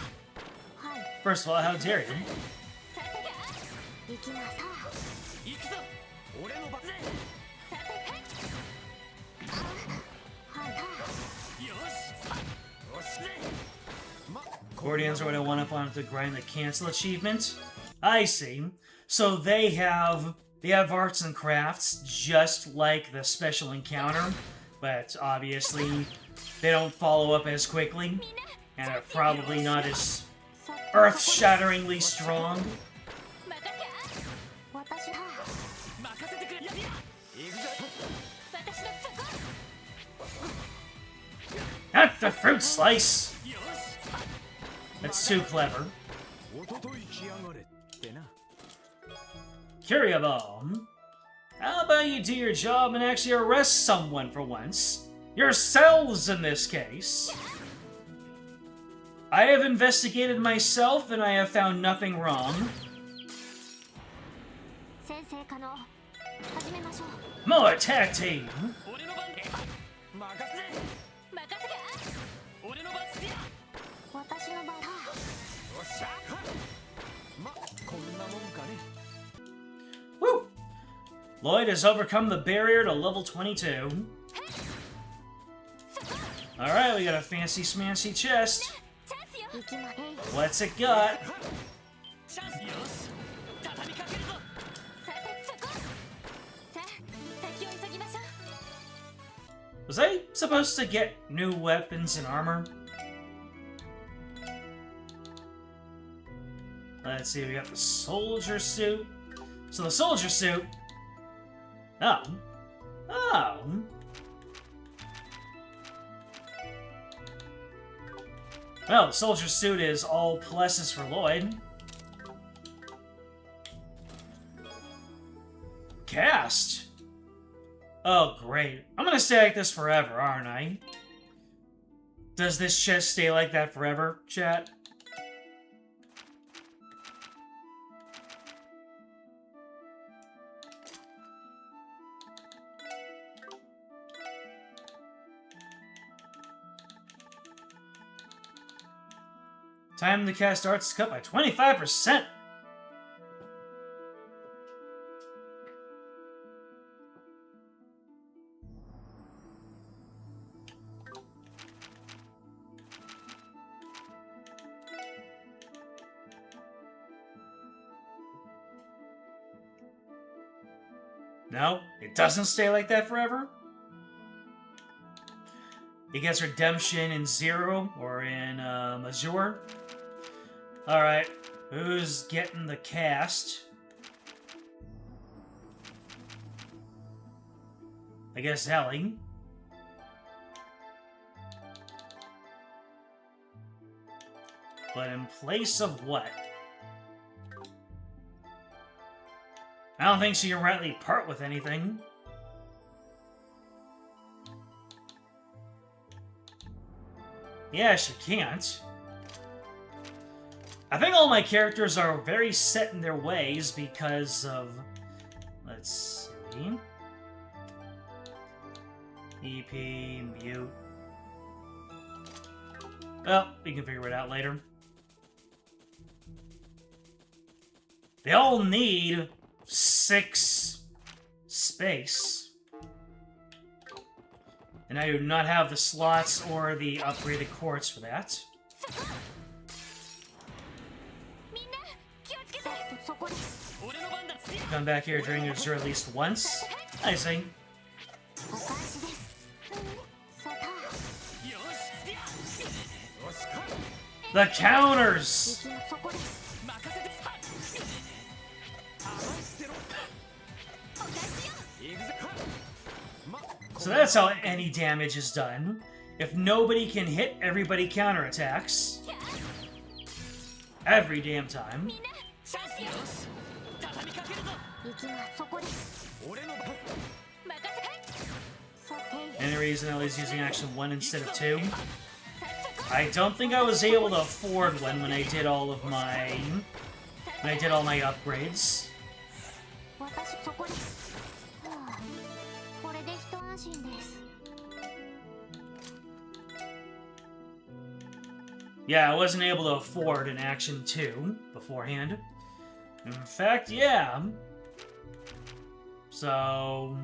First of all, how dare you? Gordians are what I want if I want to grind the cancel achievement. I see. So they have arts and crafts just like the special encounter, but obviously they don't follow up as quickly, and are probably not as earth-shatteringly strong. Not the fruit slice! That's too clever. Kyriabom. How about you do your job and actually arrest someone for once? Yourselves, in this case. I have investigated myself and I have found nothing wrong. More tag team! Woo! Lloyd has overcome the barrier to level 22. Alright, we got a fancy smancy chest. What's it got? Was I supposed to get new weapons and armor? Let's see, we got the soldier suit. So the soldier suit... Oh. Oh. Well, the soldier suit is all pluses for Lloyd. Cast! Oh, great. I'm gonna stay like this forever, aren't I? Does this chest stay like that forever, chat? Time to cast arts is cut by 25%! No, it doesn't stay like that forever. He gets redemption in Zero or in Azure. Alright, who's getting the cast? I guess Ellie. But in place of what? I don't think she can rightly part with anything. Yeah, she can't. I think all my characters are very set in their ways because of... Let's see... EP, mute... Well, we can figure it out later. They all need 6 space. And I do not have the slots or the upgraded quartz for that. Come back here during your Azure at least once. I see. The counters! So that's how any damage is done. If nobody can hit, everybody counterattacks. Every damn time. Any reason I was using action 1 instead of 2? I don't think I was able to afford one when I did all of my... when I did all my upgrades. Yeah, I wasn't able to afford an action 2 beforehand. In fact, yeah. So...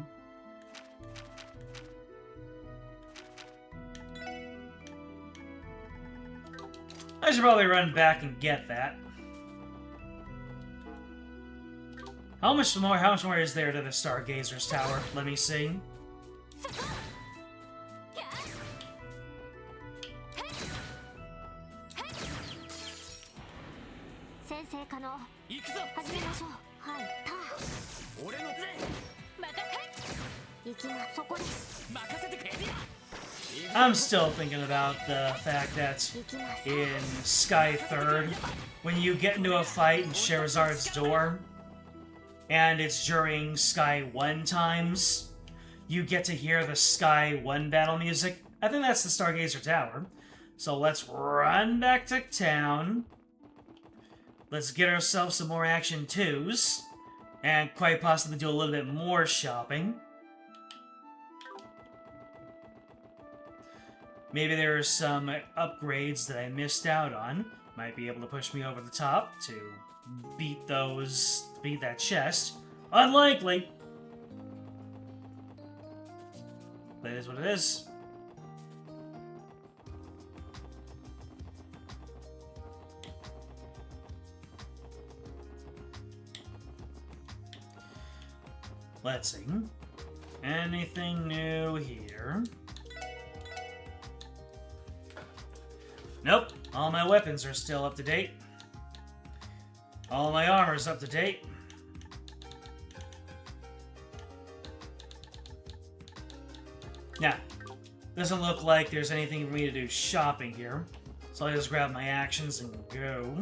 I should probably run back and get that. How much more is there to the Stargazer's Tower? Let me see. I'm still thinking about the fact that in Sky 3rd, when you get into a fight in Sherazard's door, and it's during Sky 1 times, you get to hear the Sky 1 battle music. I think that's the Stargazer Tower. So let's run back to town. Let's get ourselves some more Action 2s, and quite possibly do a little bit more shopping. Maybe there are some upgrades that I missed out on. Might be able to push me over the top to beat that chest. Unlikely! But it is what it is. Let's see. Anything new here? Nope. All my weapons are still up to date. All my armor's up to date. Yeah. Doesn't look like there's anything for me to do shopping here. So I'll just grab my actions and go.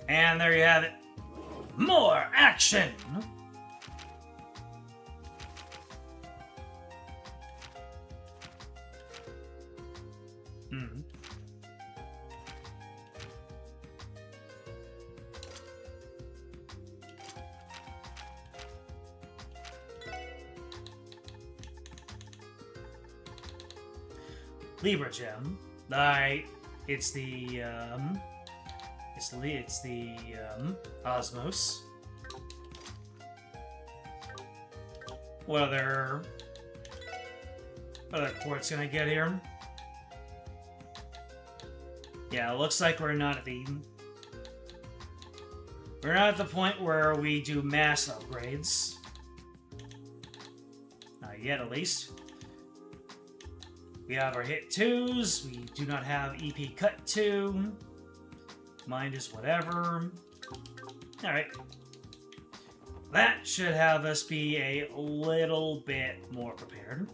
And there you have it. More action! Libra Gem. Alright, it's the Osmos. What other quartz can I get here? Yeah, it looks like we're not at the point where we do mass upgrades. Not yet, at least. We have our hit 2s. We do not have EP cut 2. Mind is whatever. Alright. That should have us be a little bit more prepared.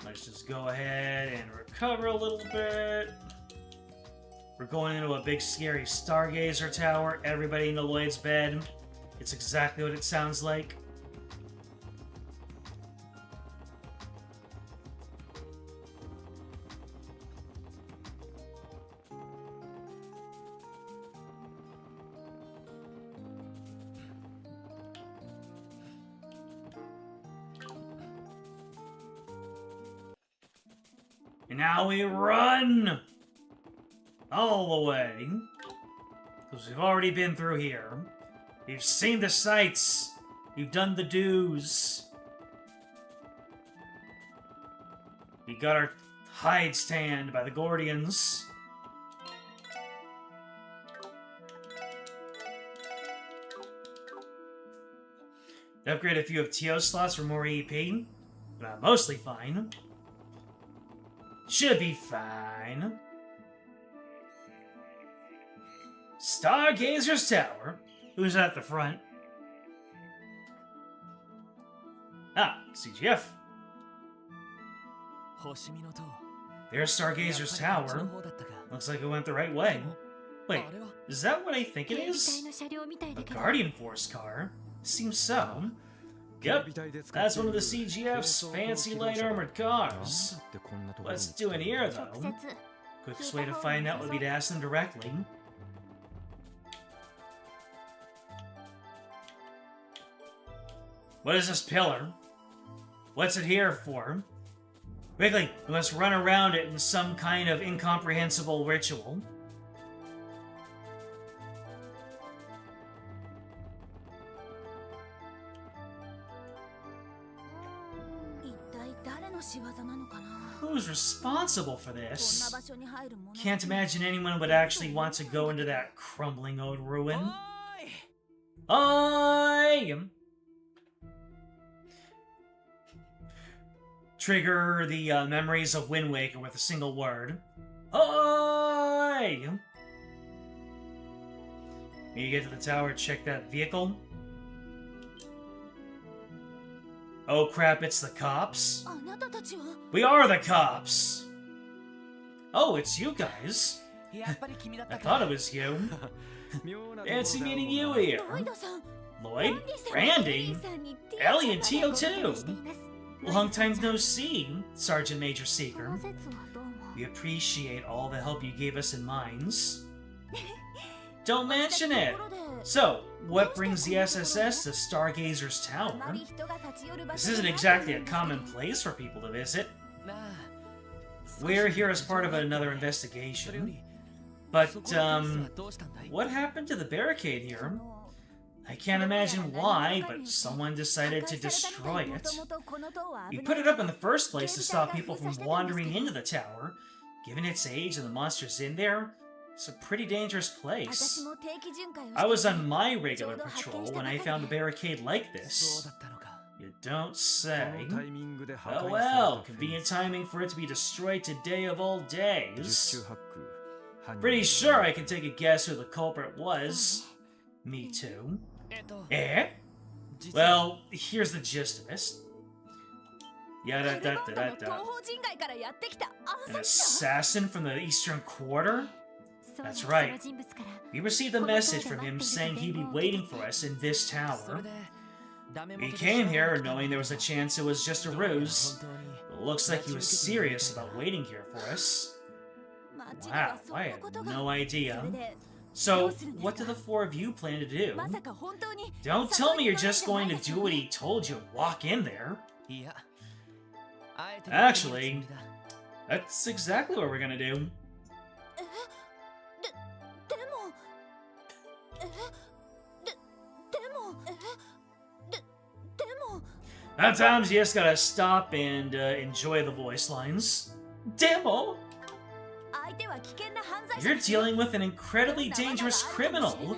Let's just go ahead and recover a little bit. We're going into a big scary Stargazer Tower. Everybody in the Lloyd's bed. It's exactly what it sounds like. And now we run all the way, because we've already been through here. We've seen the sights. We've done the do's. We got our hide stand by the Gordians. To upgrade a few of TO slots for more EP, but I'm mostly fine. Should be fine. Stargazer's Tower. Who's at the front? Ah, CGF. There's Stargazer's Tower. Looks like it went the right way. Wait, is that what I think it is? The Guardian Force car? Seems so. Yep, that's one of the CGF's fancy light armored cars. What's it doing here, though? Quickest way to find out would be to ask them directly. What is this pillar? What's it here for? Quickly, we must run around it in some kind of incomprehensible ritual. Who's responsible for this? Can't imagine anyone would actually want to go into that crumbling old ruin. Oi! trigger the memories of Wind Waker with a single word. Hi! When you get to the tower, check that vehicle. Oh crap, it's the cops. We are the cops! Oh, it's you guys. I thought it was you. Fancy meeting you here. Lloyd? Randy? Ellie and Tio too. Long time no see, Sergeant Major Seeker. We appreciate all the help you gave us in mines. Don't mention it! So, what brings the SSS to Stargazer's Tower? This isn't exactly a common place for people to visit. We're here as part of another investigation. But, what happened to the barricade here? I can't imagine why, but someone decided to destroy it. You put it up in the first place to stop people from wandering into the tower. Given its age and the monsters in there, it's a pretty dangerous place. I was on my regular patrol when I found a barricade like this. You don't say. Oh well, convenient timing for it to be destroyed today of all days. Pretty sure I can take a guess who the culprit was. Me too. Eh? Well, here's the gist of this. Yada-da-da-da-da. An assassin from the Eastern Quarter? That's right. We received a message from him saying he'd be waiting for us in this tower. We came here knowing there was a chance it was just a ruse. But it looks like he was serious about waiting here for us. Wow, I had no idea. So, what do the four of you plan to do? Don't tell me you're just going to do what he told you and walk in there. Actually, that's exactly what we're gonna do. Sometimes you just gotta stop and enjoy the voice lines. Demo! You're dealing with an incredibly dangerous criminal.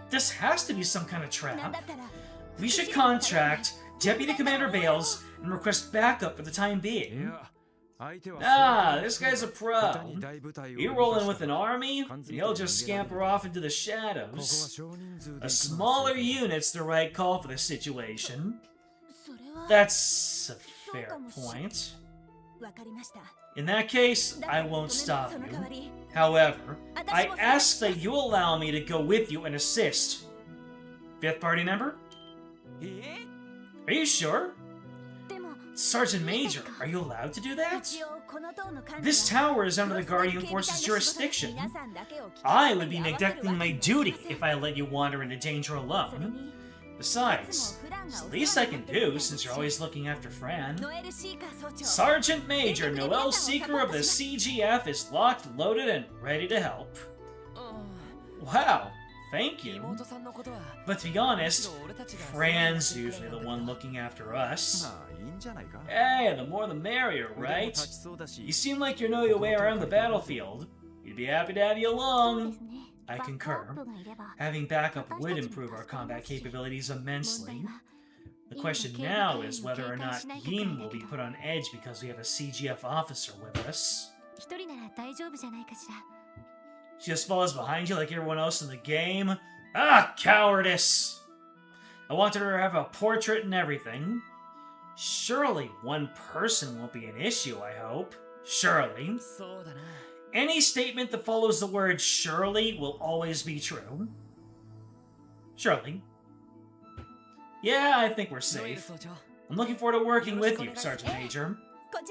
This has to be some kind of trap. We should contact Deputy Commander Bales and request backup for the time being. Ah, this guy's a pro. You roll in with an army, and he'll just scamper off into the shadows. A smaller unit's the right call for the situation. That's a fair point. In that case, I won't stop you. However, I ask that you allow me to go with you and assist. Fifth party member? Are you sure? Sergeant Major, are you allowed to do that? This tower is under the Guardian Force's jurisdiction. I would be neglecting my duty if I let you wander into danger alone. Besides, it's the least I can do since you're always looking after Fran. Sergeant Major Noel Seeker of the CGF is locked, loaded, and ready to help. Wow, thank you. But to be honest, Fran's usually the one looking after us. Hey, the more the merrier, right? You seem like you know your way around the battlefield. We'd be happy to have you along. I concur. Having backup would improve our combat capabilities immensely. The question now is whether or not Yin will be put on edge because we have a CGF officer with us. She just follows behind you like everyone else in the game? Ah, cowardice! I wanted her to have a portrait and everything. Surely one person won't be an issue, I hope. Surely. Any statement that follows the word surely will always be true. Surely. Yeah, I think we're safe. I'm looking forward to working with you, Sergeant Major.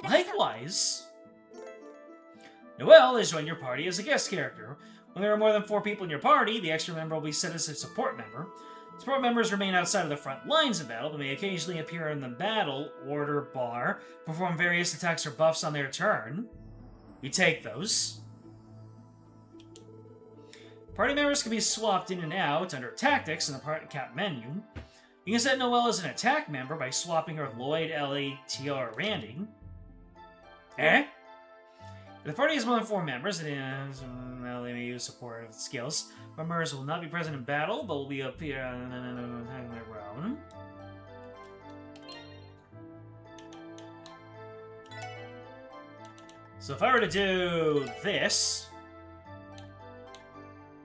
Likewise. Noelle has joined your party as a guest character. When there are more than 4 people in your party, the extra member will be set as a support member. Support members remain outside of the front lines of battle, but may occasionally appear in the battle order bar, perform various attacks or buffs on their turn. You take those. Party members can be swapped in and out under Tactics in the Party Cap menu. You can set Noelle as an attack member by swapping her with Lloyd, Ellie, Tio, or Randy. Eh? If the party has more than 4 members, they may use support skills. Members will not be present in battle, but will be appear on their own. So if I were to do this,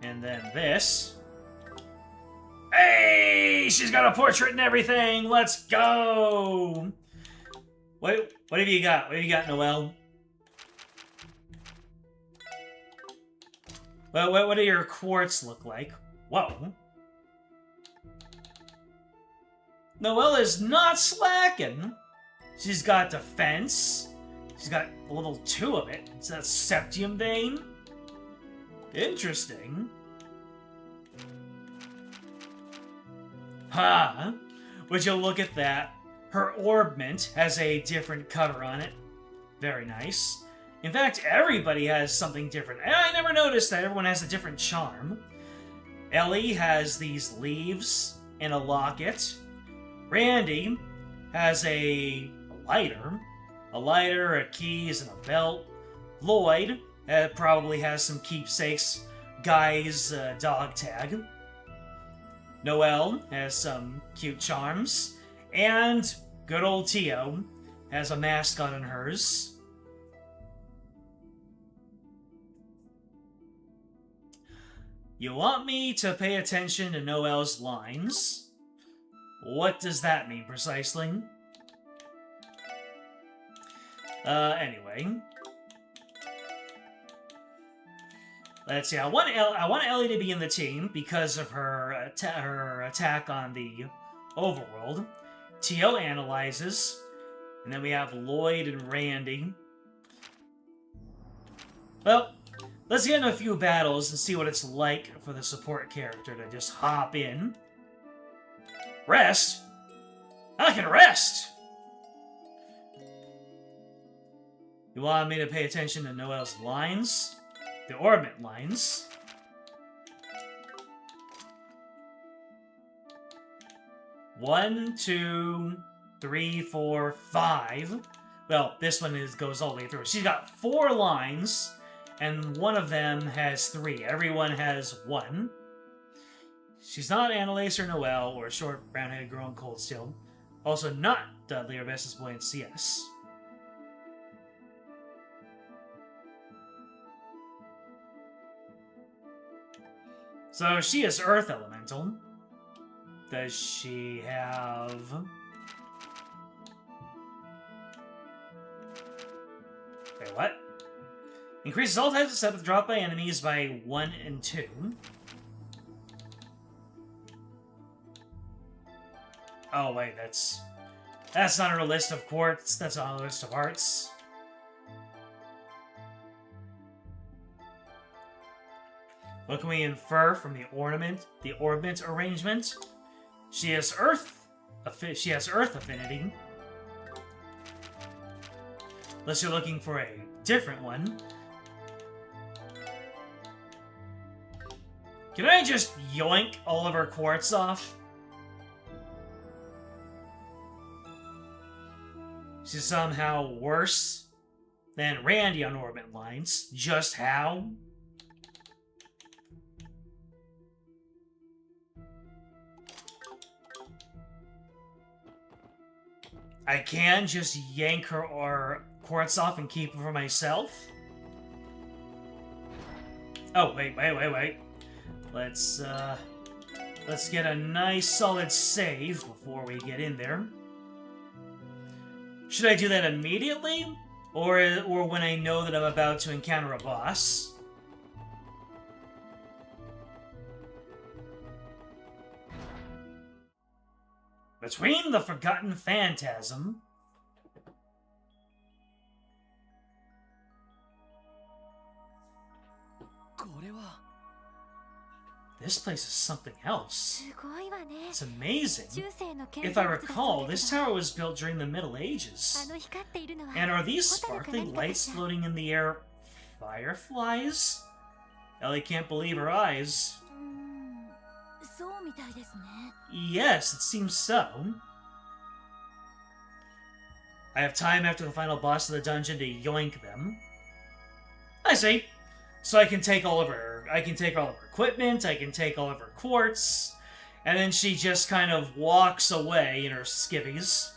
and then this... Hey! She's got a portrait and everything! Let's go! What have you got? What have you got, Noelle? Well, what do your quartz look like? Whoa. Noelle is not slacking. She's got defense. She's got level 2 of it. It's a septium vein. Interesting. Huh. Would you look at that? Her orbment has a different cover on it. Very nice. In fact, everybody has something different. And I never noticed that everyone has a different charm. Ellie has these leaves and a locket. Randy has a lighter, keys, and a belt. Lloyd probably has some keepsakes, Guy's dog tag. Noelle has some cute charms. And good old Tio has a mascot on hers. You want me to pay attention to Noelle's lines? What does that mean precisely? Anyway. Let's see. I want Ellie to be in the team because of her attack on the overworld. Tio analyzes. And then we have Lloyd and Randy. Well, let's get in a few battles and see what it's like for the support character to just hop in. Rest? I can rest! You want me to pay attention to Noelle's lines? The orbit lines. One, two, three, four, five. Well, this one goes all the way through. She's got 4 lines, and one of them has 3. Everyone has 1. She's not Annalise or Noelle or a short brown-headed girl in Cold Steel. Also not Dudley or Bestest Boy in CS. So she is Earth Elemental. Does she have... Wait, what? Increases all types of set with drop by enemies by 1 and 2. Oh, wait, that's not on a list of quartz, that's on a list of arts. What can we infer from the orbment arrangement? She has Earth affinity. Unless you're looking for a different one. Can I just yoink all of her quartz off? She's somehow worse than Randy on orbit lines. Just how? I can just yank her quartz off and keep it for myself? Oh, wait. Let's get a nice solid save before we get in there. Should I do that immediately? Or when I know that I'm about to encounter a boss? Between the Forgotten Phantasm... This place is something else. It's amazing. If I recall, this tower was built during the Middle Ages. And are these sparkling lights floating in the air fireflies? Ellie can't believe her eyes. Yes, it seems so. I have time after the final boss of the dungeon to yoink them. I see. So I can take all of her equipment, I can take all of her quartz, and then she just kind of walks away in her skivvies,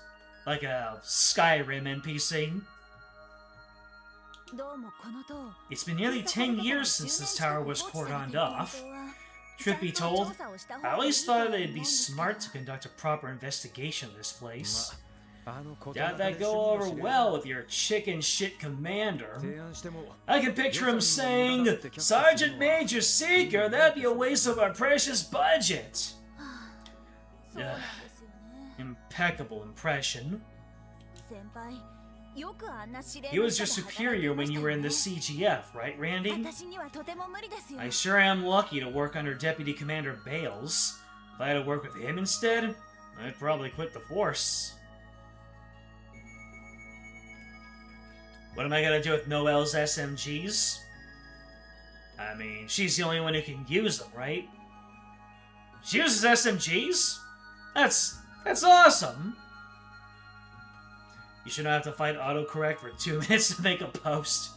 like a Skyrim NPC. It's been nearly 10 years since this tower was cordoned off. Truth be told, I always thought it'd be smart to conduct a proper investigation of this place. Doubt that'd go over well with your chicken shit commander. I can picture him saying, "Sergeant Major Seeker, that'd be a waste of our precious budget." Impeccable impression. He was your superior when you were in the CGF, right, Randy? I sure am lucky to work under Deputy Commander Bales. If I had to work with him instead, I'd probably quit the force. What am I gonna do with Noelle's SMGs? I mean, she's the only one who can use them, right? She uses SMGs? That's awesome! You shouldn't have to fight autocorrect for 2 minutes to make a post.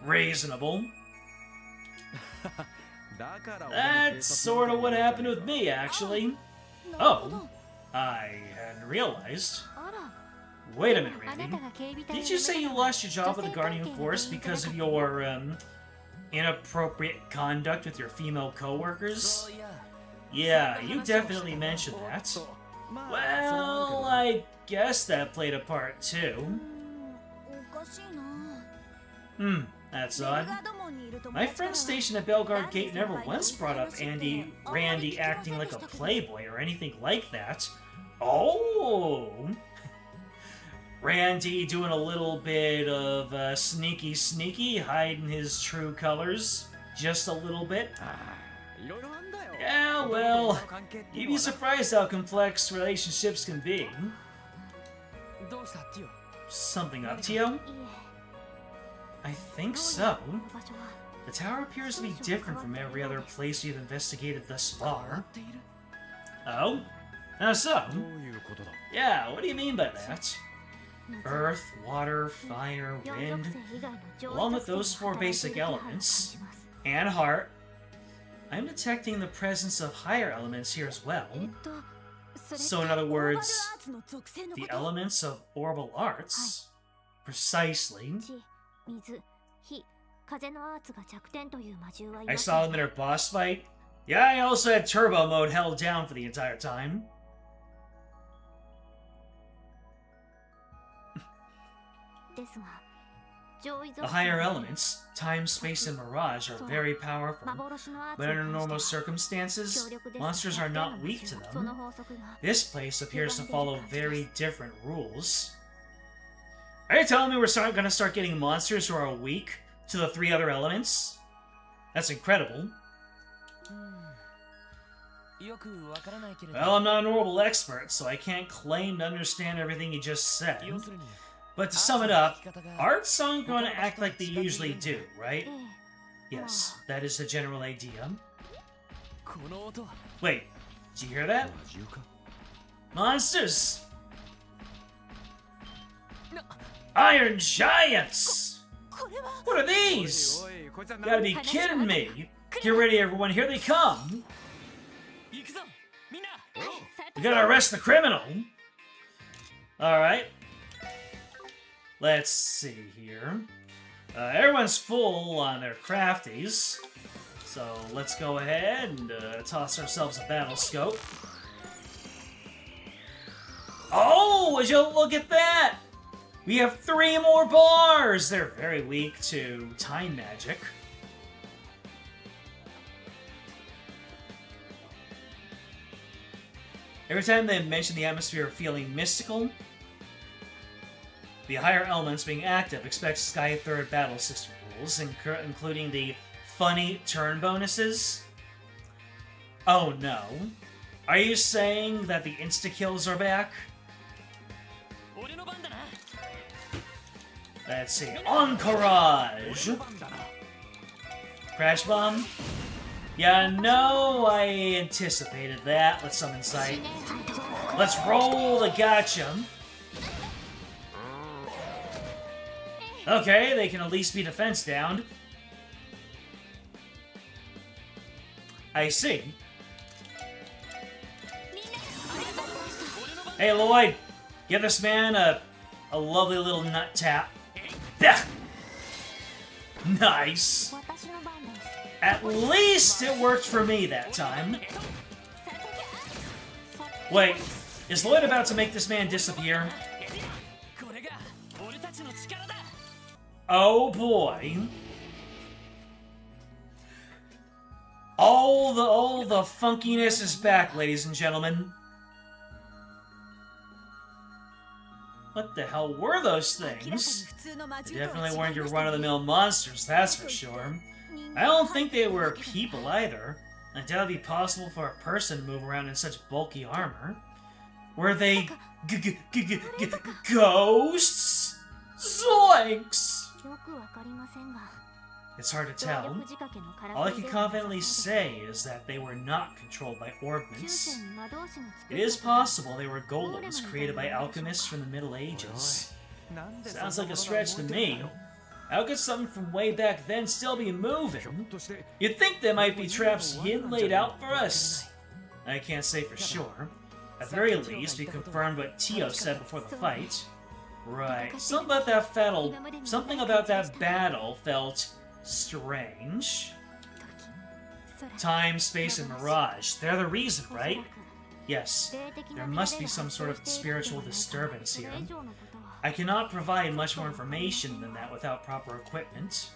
Reasonable. That's sort of what happened with me, actually. Oh, I hadn't realized. Wait a minute, Randy. Did you say you lost your job with the Guardian Force because of your, inappropriate conduct with your female co-workers? Yeah, you definitely mentioned that. Well, I guess that played a part, too. That's odd. My friend stationed at Belgard Gate never once brought up Randy acting like a playboy or anything like that. Oh! Randy doing a little bit of sneaky, hiding his true colors. Just a little bit. Yeah, well, you'd be surprised how complex relationships can be. Something up, Tio? I think so. The tower appears to be different from every other place you've investigated thus far. Oh? How so? Yeah, what do you mean by that? Earth, water, fire, wind, along with those 4 basic elements, and heart, I'm detecting the presence of higher elements here as well. So in other words, the elements of orbital arts? Precisely. I saw them in her boss fight. Yeah, I also had turbo mode held down for the entire time. The higher elements, time, space, and mirage, are very powerful, but under normal circumstances, monsters are not weak to them. This place appears to follow very different rules. Are you telling me we're gonna start getting monsters who are weak to the 3 other elements? That's incredible. Well, I'm not an orbital expert, so I can't claim to understand everything you just said. But to sum it up, arts aren't going to act like they usually do, right? Yes, that is the general idea. Wait, did you hear that? Monsters! Iron Giants! What are these? You gotta be kidding me! Get ready, everyone, here they come! We gotta arrest the criminal! Alright. Let's see here. Everyone's full on their crafties. So let's go ahead and toss ourselves a battle scope. Oh, would you look at that? We have 3 more bars! They're very weak to time magic. Every time they mention the atmosphere feeling mystical, the higher elements being active expect Sky 3rd battle system rules, including the funny turn bonuses. Oh no. Are you saying that the insta-kills are back? Let's see. Encourage! Crash Bomb? Yeah, no, I anticipated that. Let's summon Sight. Let's roll the gotcha. Okay, they can at least be defense downed. I see. Hey, Lloyd, give this man a lovely little nut tap. Nice. At least it worked for me that time. Wait, is Lloyd about to make this man disappear? Oh boy. All the funkiness is back, ladies and gentlemen. What the hell were those things? They definitely weren't your run-of-the-mill monsters, that's for sure. I don't think they were people either. I doubt it'd be possible for a person to move around in such bulky armor. Were they ghosts? Zoinks! It's hard to tell. All I can confidently say is that they were not controlled by orbments. It is possible they were golems created by alchemists from the Middle Ages. Sounds like a stretch to me. How could something from way back then still be moving? You'd think there might be traps hidden laid out for us. I can't say for sure. At the very least, we confirmed what Tio said before the fight. Right. Something about that battle felt strange. Time, space, and mirage. They're the reason, right? Yes. There must be some sort of spiritual disturbance here. I cannot provide much more information than that without proper equipment.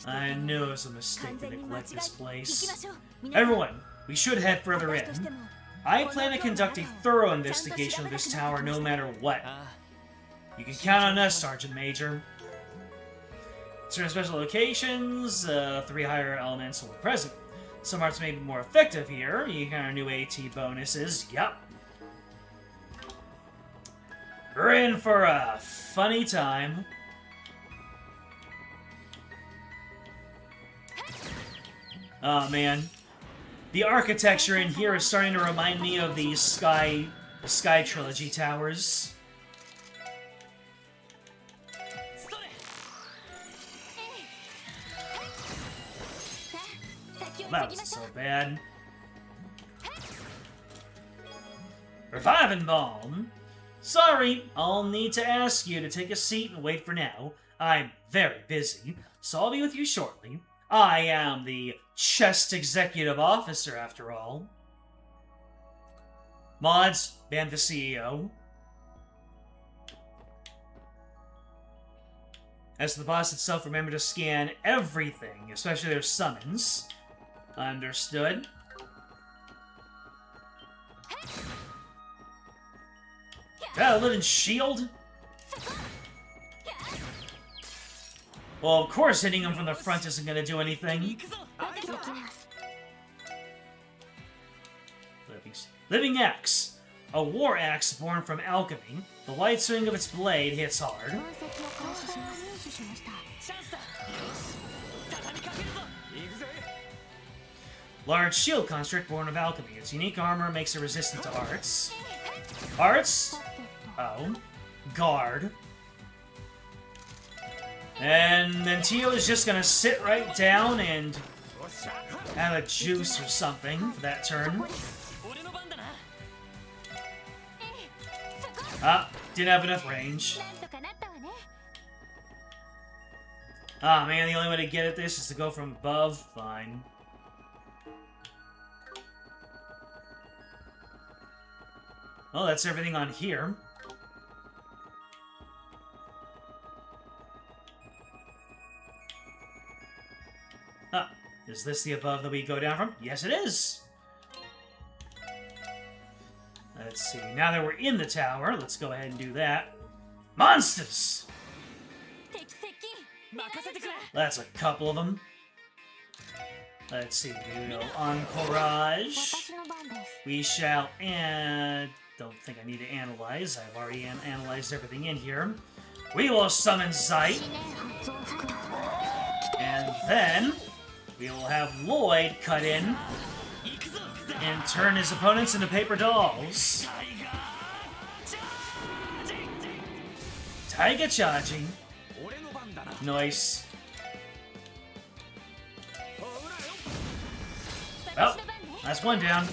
I knew it was a mistake to neglect this place. Everyone, we should head further in. I plan to conduct a thorough investigation of this tower no matter what. You can count on us, Sergeant Major. Certain special locations, 3 higher elements will be present. Some arts may be more effective here. You can earn new AT bonuses. Yup. We're in for a funny time. Oh man. The architecture in here is starting to remind me of the Sky Trilogy towers. Well, that wasn't so bad. Reviving Balm. Sorry, I'll need to ask you to take a seat and wait for now. I'm very busy, so I'll be with you shortly. I am the Chest Executive Officer, after all. Mods, ban the CEO. As for the boss itself, remember to scan everything, especially their summons. Understood. Got a living shield? Well, of course hitting him from the front isn't gonna do anything. Living Axe. A war axe born from alchemy. The light swing of its blade hits hard. Large shield construct born of alchemy. Its unique armor makes it resistant to arts. Arts? Oh. Guard. And then Tio is just gonna sit right down and have a juice or something for that turn. Ah, didn't have enough range. Ah, man, the only way to get at this is to go from above. Fine. Well, that's everything on here. Ah, is this the above that we go down from? Yes, it is! Let's see, now that we're in the tower, let's go ahead and do that. Monsters! That's a couple of them. Let's see, we go Encourage. We shall don't think I need to analyze. I've already analyzed everything in here. We will summon Sight. And then we will have Lloyd cut in and turn his opponents into paper dolls. Taiga charging. Nice. Well, that's one down.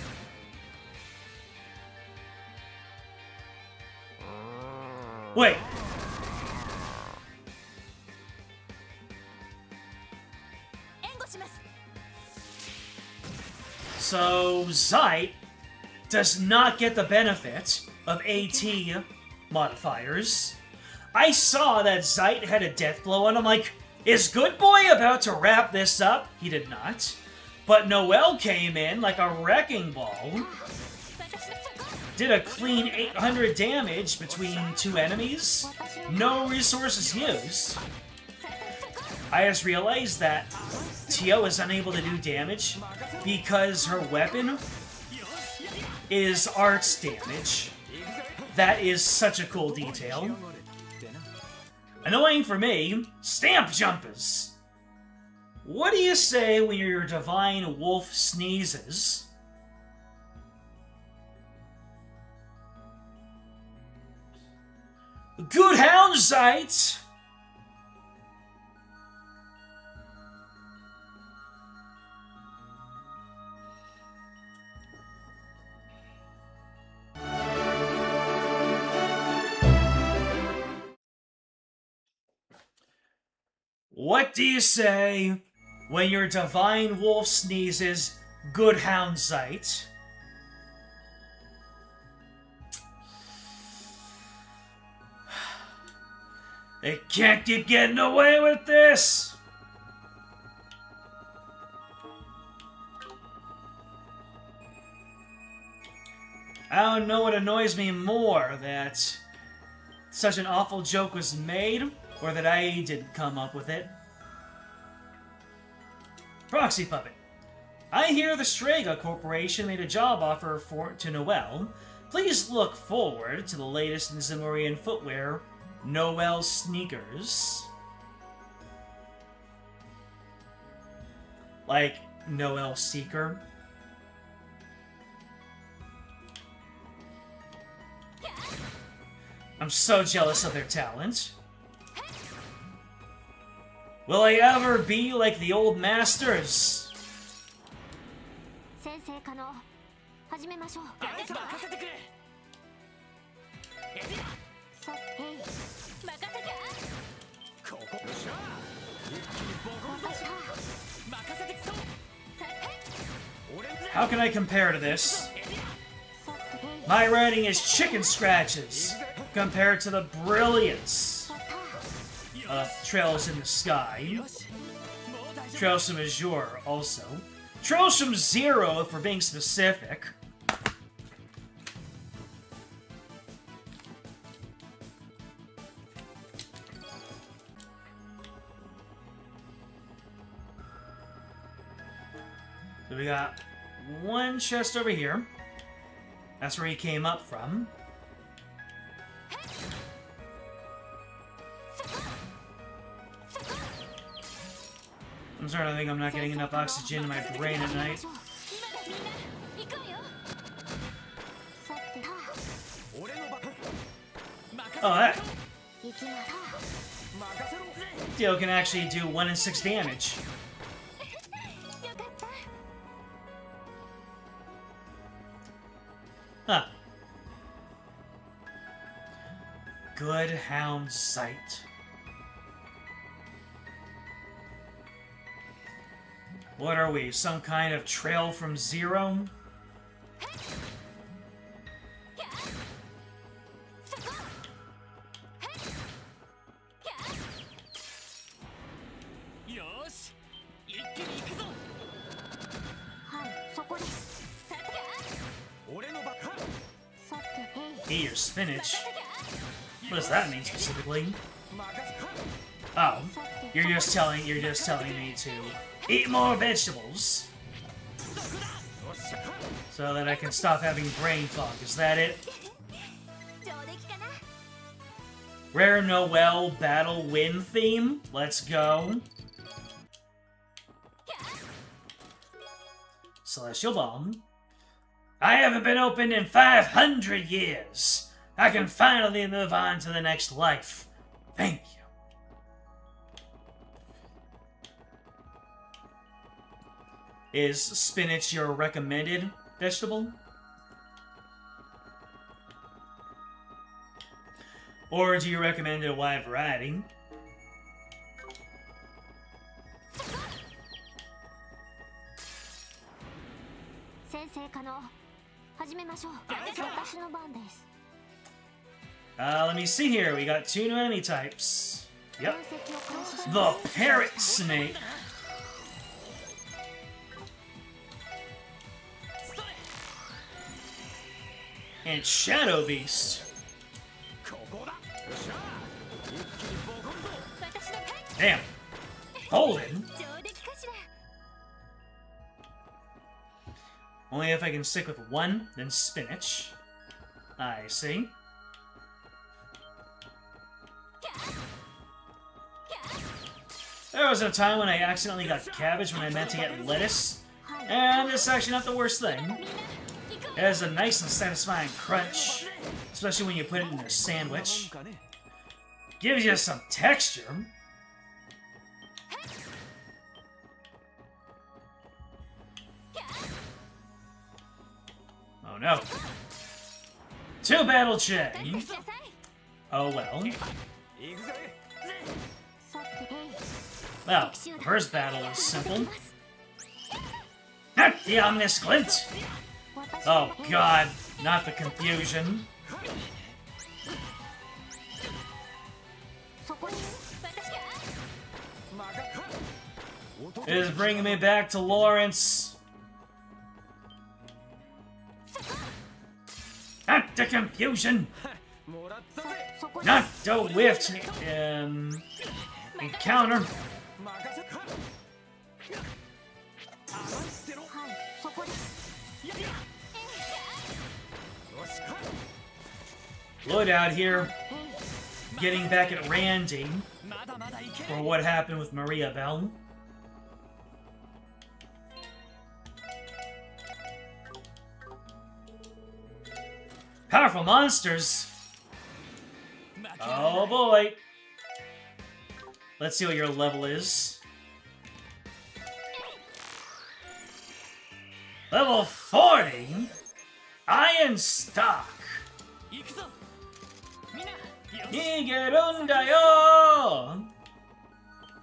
So, Zeit does not get the benefit of AT modifiers. I saw that Zeit had a death blow, and I'm like, is Good Boy about to wrap this up? He did not. But Noelle came in like a wrecking ball. Did a clean 800 damage between two enemies. No resources used. I just realized that Tio is unable to do damage because her weapon is arts damage. That is such a cool detail. Annoying for me, stamp jumpers. What do you say when your divine wolf sneezes? Good hound, Zeit! What do you say when your divine wolf sneezes, good hound, Zeit? They can't keep getting away with this! I don't know what annoys me more, that such an awful joke was made, or that I didn't come up with it. Proxy Puppet. I hear the Strega Corporation made a job offer to Noelle. Please look forward to the latest in Zamorian footwear, Noelle sneakers. Like, Noelle Seeker. I'm so jealous of their talent. Will I ever be like the old masters? How can I compare to this? My writing is chicken scratches compared to the brilliance of Trails in the Sky. Trails from Azure, also. Trails from Zero, if we're being specific. So we got one chest over here. That's where he came up from. I'm starting to think I'm not getting enough oxygen in my brain at night. Oh, that deal can actually do 1 in 6 damage. Huh. Good hound sight. What are we? Some kind of trail from Zero? Eat your spinach? What does that mean specifically? Oh, you're just telling me to eat more vegetables so that I can stop having brain fog. Is that it? Rare Noelle battle win theme? Let's go. Celestial Bomb. I haven't been opened in 500 years. I can finally move on to the next life. Thank you. Is spinach your recommended vegetable? Or do you recommend a wide variety? Let me see here. We got 2 new enemy types. Yep. The parrot snake. And Shadow Beast. Damn. Holden. Only if I can stick with 1, then spinach. I see. There was a time when I accidentally got cabbage when I meant to get lettuce. And it's actually not the worst thing. It has a nice and satisfying crunch, especially when you put it in a sandwich. Gives you some texture. Oh no. 2 battle chain. Oh well. Well, the first battle was simple. Not the ominous glint! Oh god, not the confusion. It is bringing me back to Lawrence. Not the confusion! Not the whiffed encounter. Lloyd out here, getting back at Randy for what happened with Maria Bell. Powerful monsters! Oh boy! Let's see what your level is. Level 40? Iron Stock! Nigerundayo!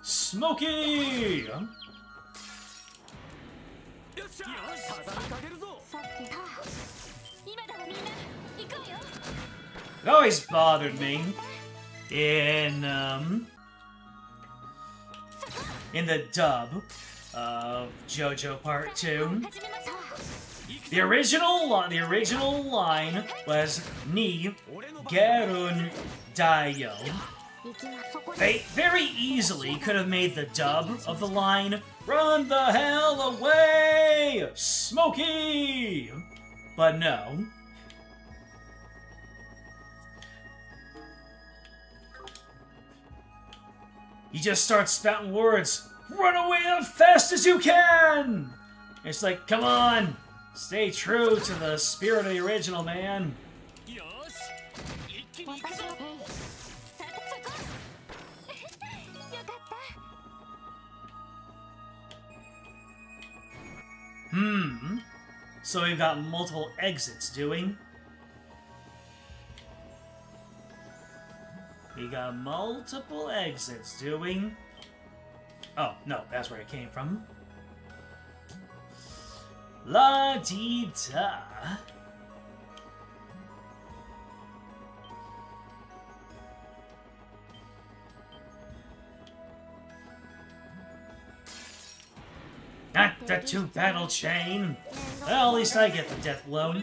Smoky! It always bothered me in the dub of JoJo Part 2. The original line was Ni Gerun Dayo. They very easily could have made the dub of the line "Run the hell away, Smokey!" But no. He just starts spouting words. Run away as fast as you can! It's like, come on! Stay true to the spirit of the original, man. So we've got multiple exits, do we? We got multiple exits, do we? Oh, no, that's where it came from. La-dee-da. Not the 2 battle chain. Well, at least I get the death blow.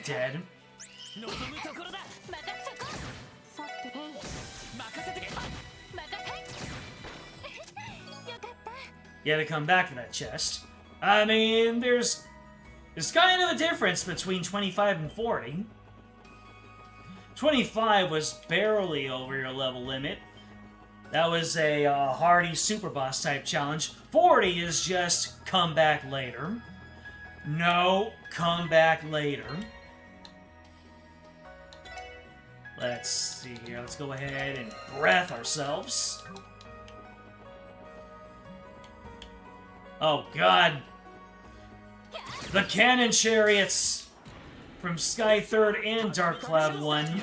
Dead. You had to come back for that chest. I mean, there's kind of a difference between 25 and 40. 25 was barely over your level limit. That was a hardy super boss type challenge. 40 is just come back later. No, come back later. Let's see here. Let's go ahead and breath ourselves. Oh god. The cannon chariots from Sky 3rd and Dark Cloud 1.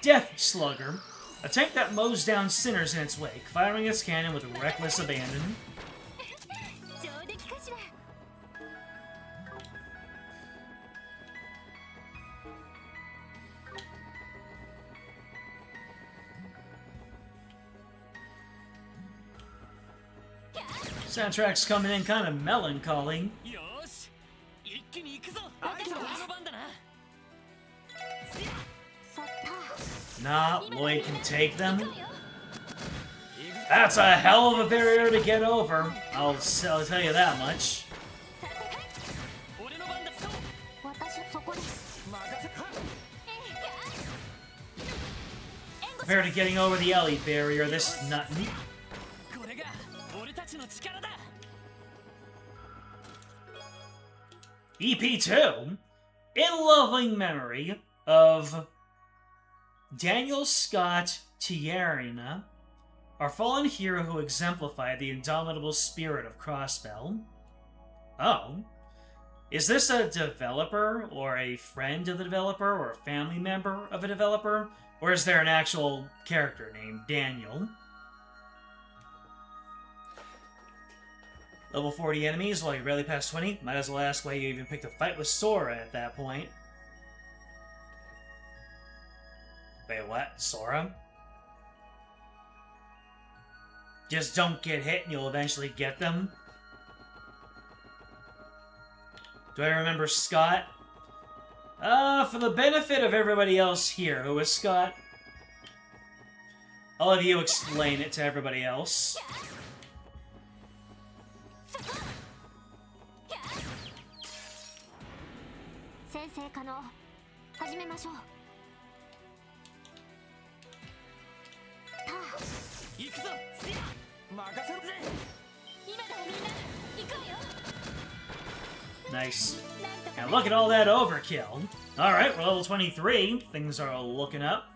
Death Slugger. A tank that mows down sinners in its wake, firing its cannon with reckless abandon. Soundtrack's coming in kind of melancholy. Nah, Lloyd can take them. That's a hell of a barrier to get over. I'll tell you that much. Compared to getting over the Ellie barrier, this is nothing. EP2, in loving memory of Daniel Scott Tiarina, our fallen hero who exemplified the indomitable spirit of Crossbell. Oh. Is this a developer, or a friend of the developer, or a family member of a developer? Or is there an actual character named Daniel? Level 40 enemies while you're barely past 20? Might as well ask why you even picked a fight with Sora at that point. Wait, what? Sora? Just don't get hit and you'll eventually get them? Do I remember Scott? For the benefit of everybody else here, who is Scott? I'll have you explain it to everybody else. Nice. And look at all that overkill. Alright, we're level 23. Things are looking up.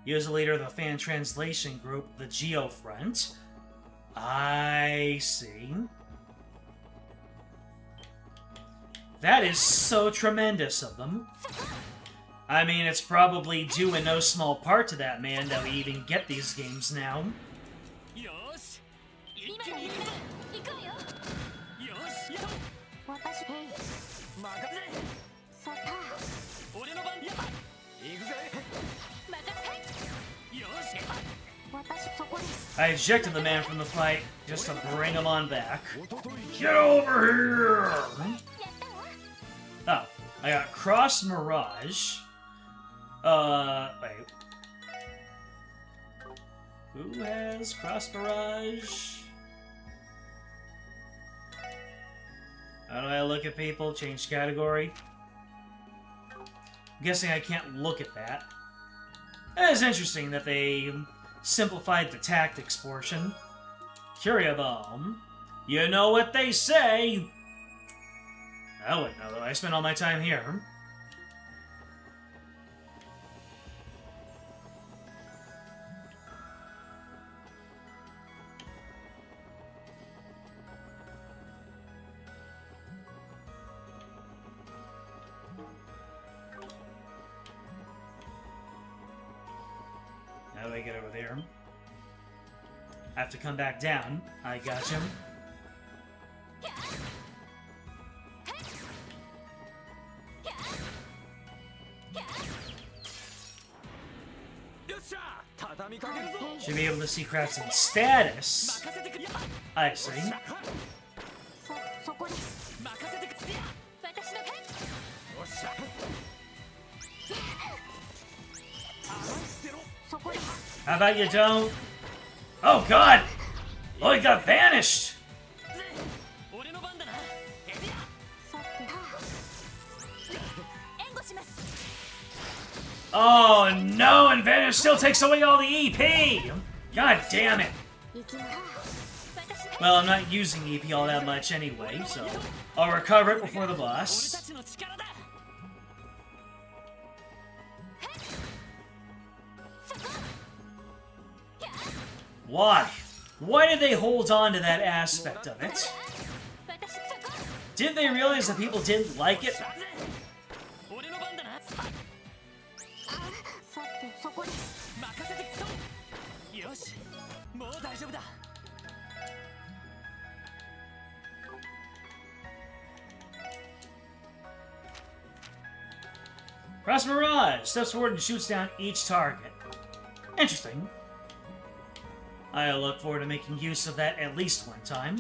Use the leader of the fan translation group, the Geofront. I see. That is so tremendous of them. I mean, it's probably due in no small part to that man that we even get these games now. I ejected the man from the fight just to bring him on back. Get over here! Oh, I got Cross Mirage. Wait. Who has Cross Mirage? How do I look at people? Change category? I'm guessing I can't look at that. That is interesting that they simplified the tactics portion. Curia Bomb. You know what they say! I wouldn't know though. I spent all my time here. How do I get over there? I have to come back down. I got him. Should be able to see Kratz's status. I see. How about you don't? Oh god! Lloyd got vanished! Oh no, and Vanish still takes away all the EP! God damn it! Well, I'm not using EP all that much anyway, so I'll recover it before the boss. Why? Why did they hold on to that aspect of it? Didn't they realize that people didn't like it? Cross Mirage steps forward and shoots down each target. Interesting. I look forward to making use of that at least one time.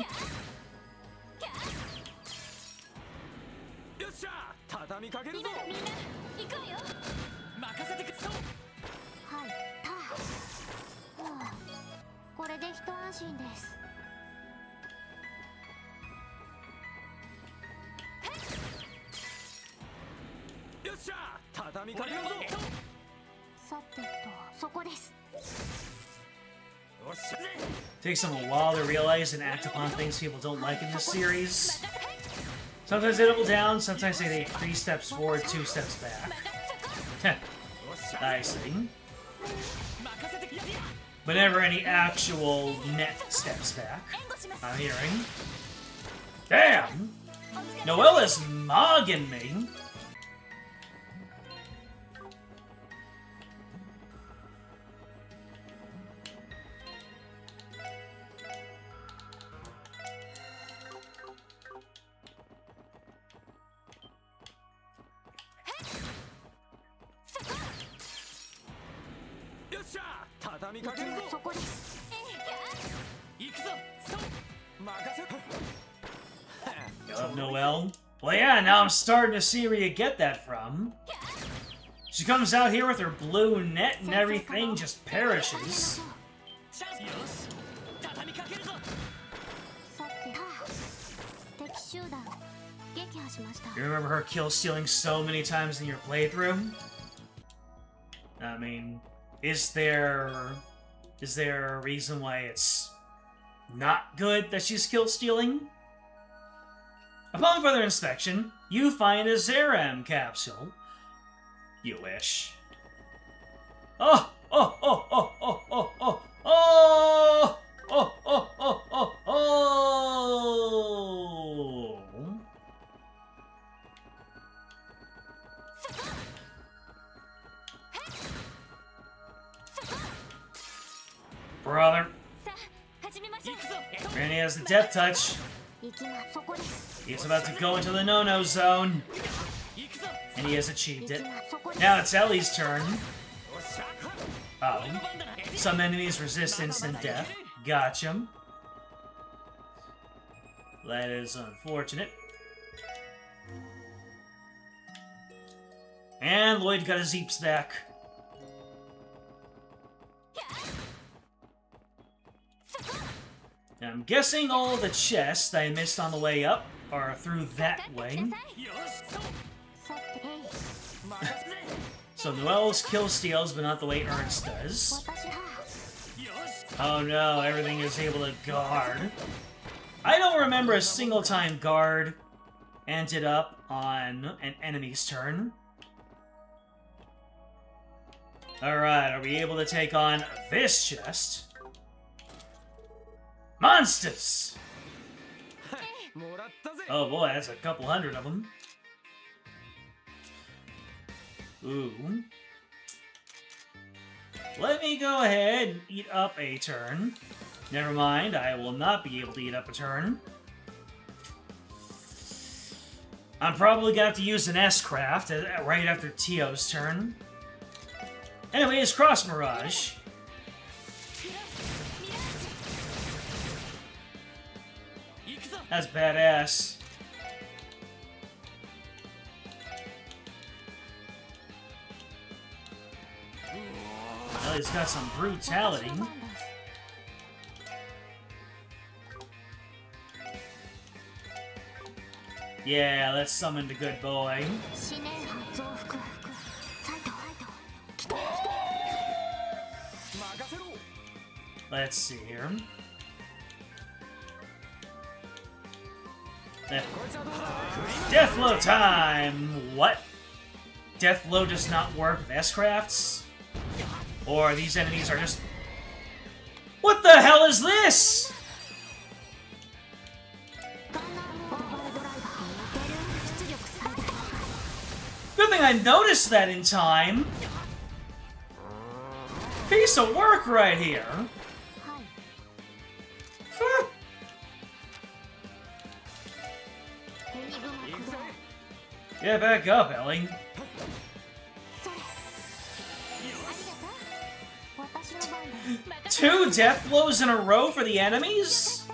Takes them a while to realize and act upon things people don't like in this series. Sometimes they double down, sometimes they take 3 steps forward, 2 steps back. I see. But never any actual net steps back. I'm hearing. Damn! Noelle is mogging me. Noelle. Well, yeah, now I'm starting to see where you get that from. She comes out here with her blue net and everything just perishes. You remember her kill stealing so many times in your playthrough? I mean, is there a reason why it's not good that she's kill stealing? Upon further inspection, you find a Zeram capsule. You wish. Oh! Oh! Oh! Oh! Oh! Oh! Oh! Oh! Oh! Oh! Oh! Oh! Oh! Brother. Randy has the death touch. He's about to go into the no-no zone. And he has achieved it. Now it's Ellie's turn. Oh. Some enemies resist instant death. Gotcha. That is unfortunate. And Lloyd got his Zeeps back. Now, I'm guessing all the chests I missed on the way up are through that way. So Noelle's kill steals, but not the way Ernst does. Oh no, everything is able to guard. I don't remember a single time guard ended up on an enemy's turn. Alright, are we able to take on this chest? Monsters! Oh boy, that's a couple hundred of them. Ooh. Let me go ahead and eat up a turn. Never mind, I will not be able to eat up a turn. I'm probably gonna have to use an S-Craft right after Tio's turn. Anyways, Cross Mirage. That's badass. Well, he's got some brutality. Yeah, let's summon the good boy. Let's see here. Deathlow time! What? Deathlow does not work with S-Crafts? Or these enemies are just... What the hell is this? Good thing I noticed that in time. Piece of work right here. Yeah, back up, Ellie. Two death blows in a row for the enemies?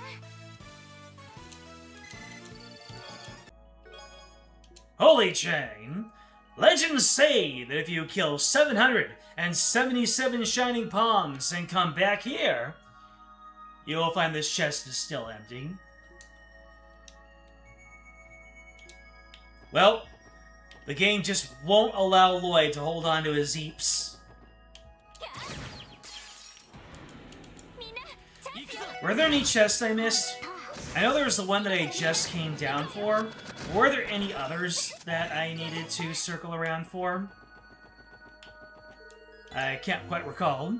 Holy chain! Legends say that if you kill 777 shining palms and come back here, you will find this chest is still empty. Well, the game just won't allow Lloyd to hold on to his heaps. Were there any chests I missed? I know there was the one that I just came down for. Were there any others that I needed to circle around for? I can't quite recall.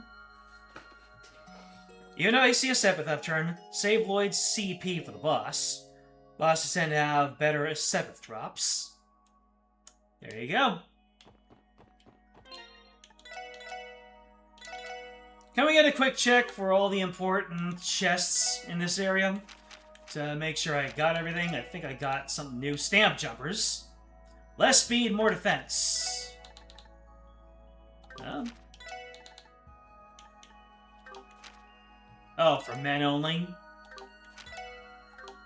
Even though I see a Sepith upturn, save Lloyd's CP for the boss. Bosses tend to have better Sepith drops. There you go. Can we get a quick check for all the important chests in this area? To make sure I got everything. I think I got something new. Stamp jumpers. Less speed, more defense. Oh. Oh, for men only?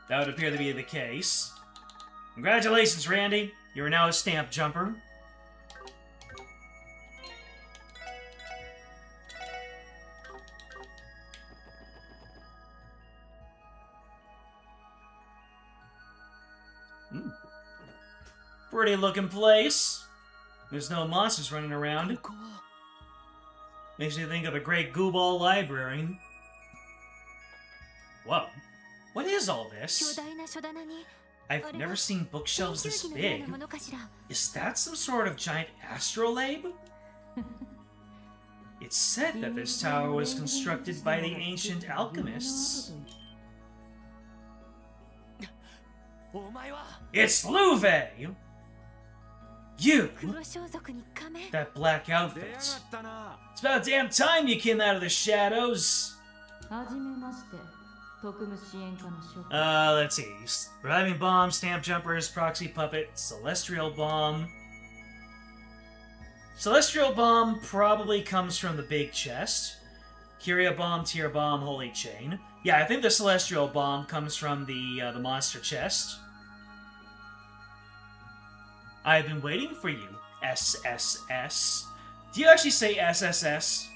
That would appear to be the case. Congratulations, Randy. You are now a stamp jumper. Pretty looking place. There's no monsters running around. Makes me think of the Great Gooball Library. Whoa. What is all this? I've never seen bookshelves this big. Is that some sort of giant astrolabe? It's said that this tower was constructed by the ancient alchemists. It's Louve! You! That black outfit. It's about damn time you came out of the shadows! Let's see. Reviving Bomb, Stamp Jumpers, Proxy Puppet, Celestial Bomb. Celestial Bomb probably comes from the big chest. Curia Bomb, Tear Bomb, Holy Chain. Yeah, I think the Celestial Bomb comes from the monster chest. I've been waiting for you, SSS. Do you actually say SSS?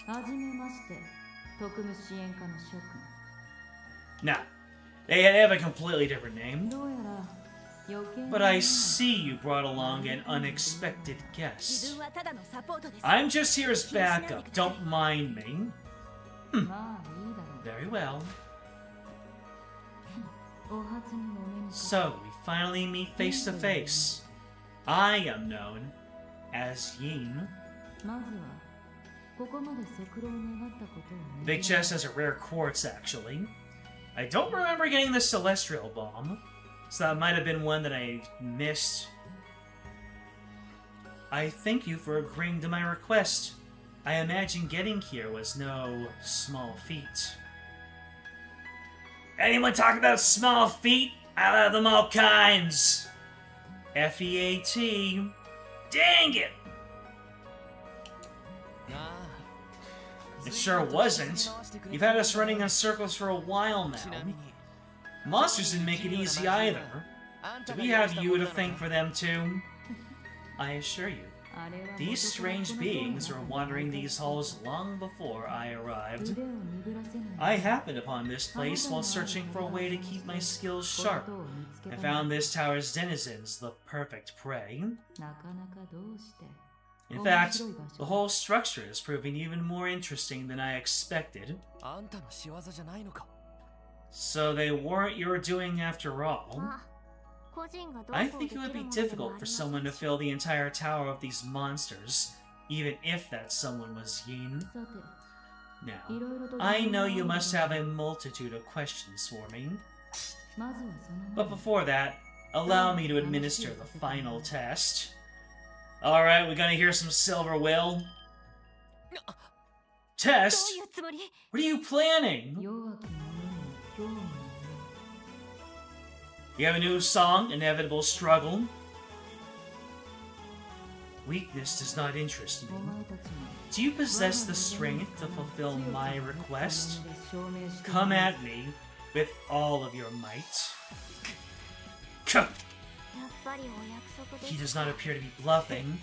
Nah, they have a completely different name. But I see you brought along an unexpected guest. I'm just here as backup, don't mind me. Very well. So, we finally meet face to face. I am known as Yin. Big chest has a rare quartz, actually. I don't remember getting the Celestial Bomb, so that might have been one that I missed. I thank you for agreeing to my request. I imagine getting here was no small feat. Anyone talk about small feet? I'll have them all kinds. F-E-A-T. Dang it! It sure wasn't. You've had us running in circles for a while now. Monsters didn't make it easy either. Do we have you to thank for them too? I assure you, these strange beings were wandering these halls long before I arrived. I happened upon this place while searching for a way to keep my skills sharp, and found this tower's denizens the perfect prey. In fact, the whole structure is proving even more interesting than I expected. So they weren't your doing after all? I think it would be difficult for someone to fill the entire tower of these monsters, even if that someone was Yin. Now, I know you must have a multitude of questions for me. But before that, allow me to administer the final test. Alright, we're gonna hear some Silver Will. Test? What are you planning? You have a new song, Inevitable Struggle. Weakness does not interest me. Do you possess the strength to fulfill my request? Come at me with all of your might. He does not appear to be bluffing.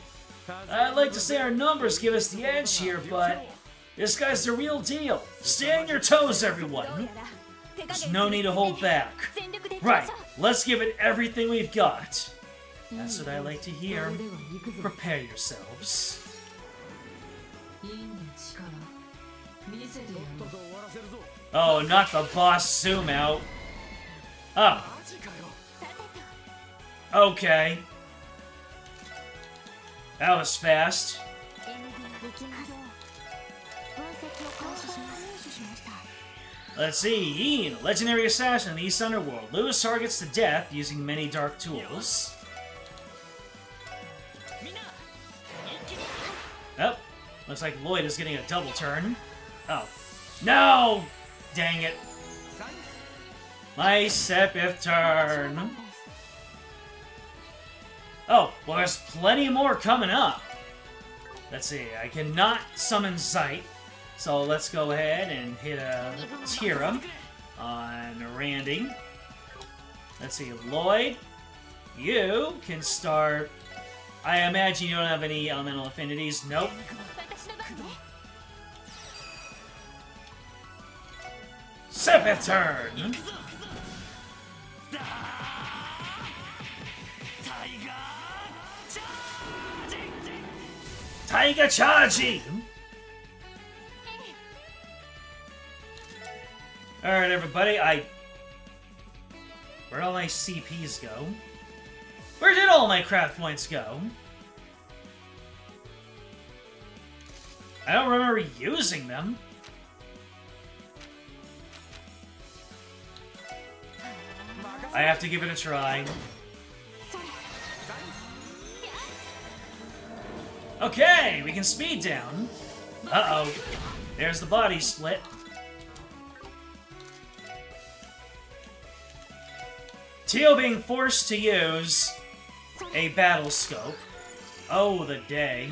I'd like to say our numbers give us the edge here, but this guy's the real deal. Stay on your toes, everyone. There's no need to hold back. Right, let's give it everything we've got. That's what I like to hear. Prepare yourselves. Oh, not the boss zoom out. Oh. Okay. That was fast. Let's see. Ian, legendary assassin in the East Underworld. Lures targets to death using many dark tools. Oh, looks like Lloyd is getting a double turn. Oh. No! Dang it. My Sepith turn. Oh, well there's plenty more coming up. Let's see, I cannot summon Sight. So let's go ahead and hit a Tira on Randy. Let's see, Lloyd, you can start... I imagine you don't have any elemental affinities. Nope. Sepith turn! Taiga Charging! Alright, everybody, where'd all my CPs go? Where did all my craft points go? I don't remember using them. I have to give it a try. Okay, we can speed down. Uh-oh. There's the body split. Teal being forced to use a battle scope. Oh, the day.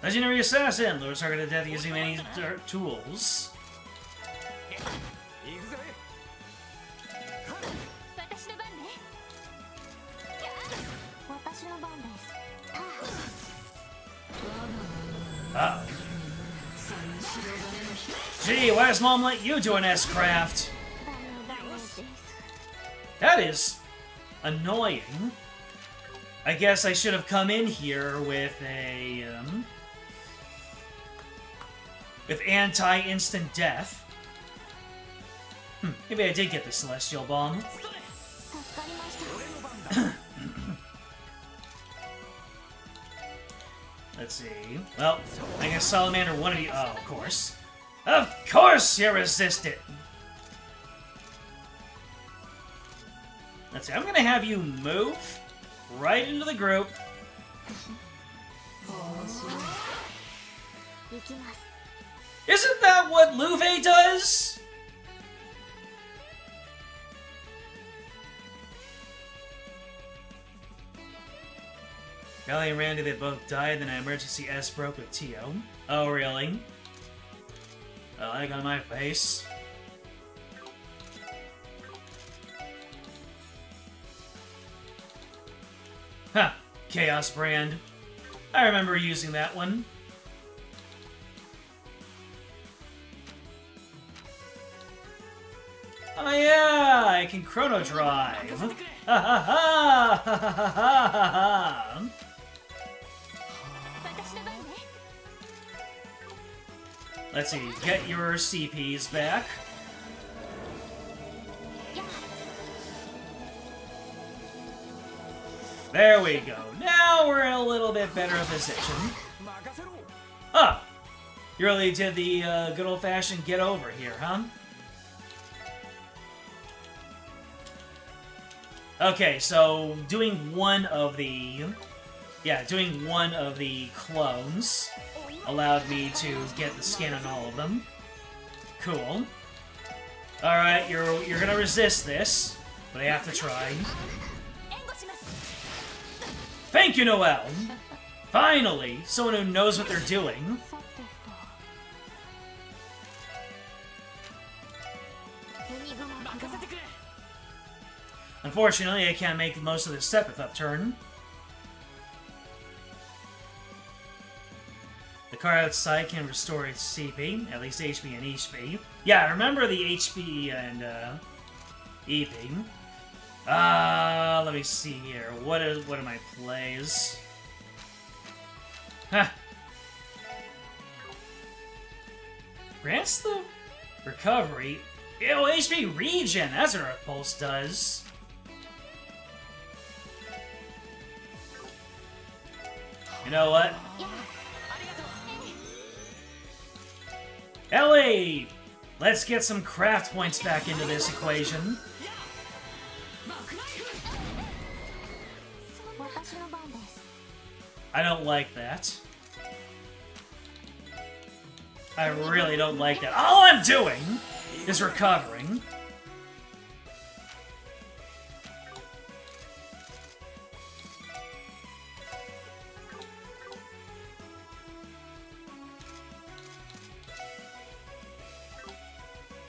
Legendary Assassin! Lures target to death using many dark tools. Uh-oh. Gee, why does Mom let you do an S-craft? That is annoying. I guess I should have come in here with a, with anti-instant death. Maybe I did get the Celestial Bomb. Let's see. Well, I guess Salamander wanted you. Oh, of course. Of course you resist it! Let's see. I'm gonna have you move right into the group. Isn't that what Luve does? Ellie and Randy, they both died, then an emergency S broke with Tio. Oh, really? A leg on my face. Huh. Chaos Brand. I remember using that one. Oh yeah, I can Chrono Drive. Ha ha ha ha ha ha ha. Let's see, get your CPs back. There we go. Now we're in a little bit better position. Ah! You really did the good old-fashioned get over here, huh? Okay, so doing one of the clones allowed me to get the skin on all of them. Cool. Alright, you're gonna resist this, but I have to try. Thank you, Noelle! Finally, someone who knows what they're doing. Unfortunately, I can't make most of this step upturn. The car outside can restore its CP, at least HP and HP. Yeah, I remember the HP and EP. Let me see here. What are my plays? Huh. Grants the recovery. Ew, HP regen. That's what our pulse does. You know what? Ellie! Let's get some craft points back into this equation. I don't like that. I really don't like that. All I'm doing is recovering.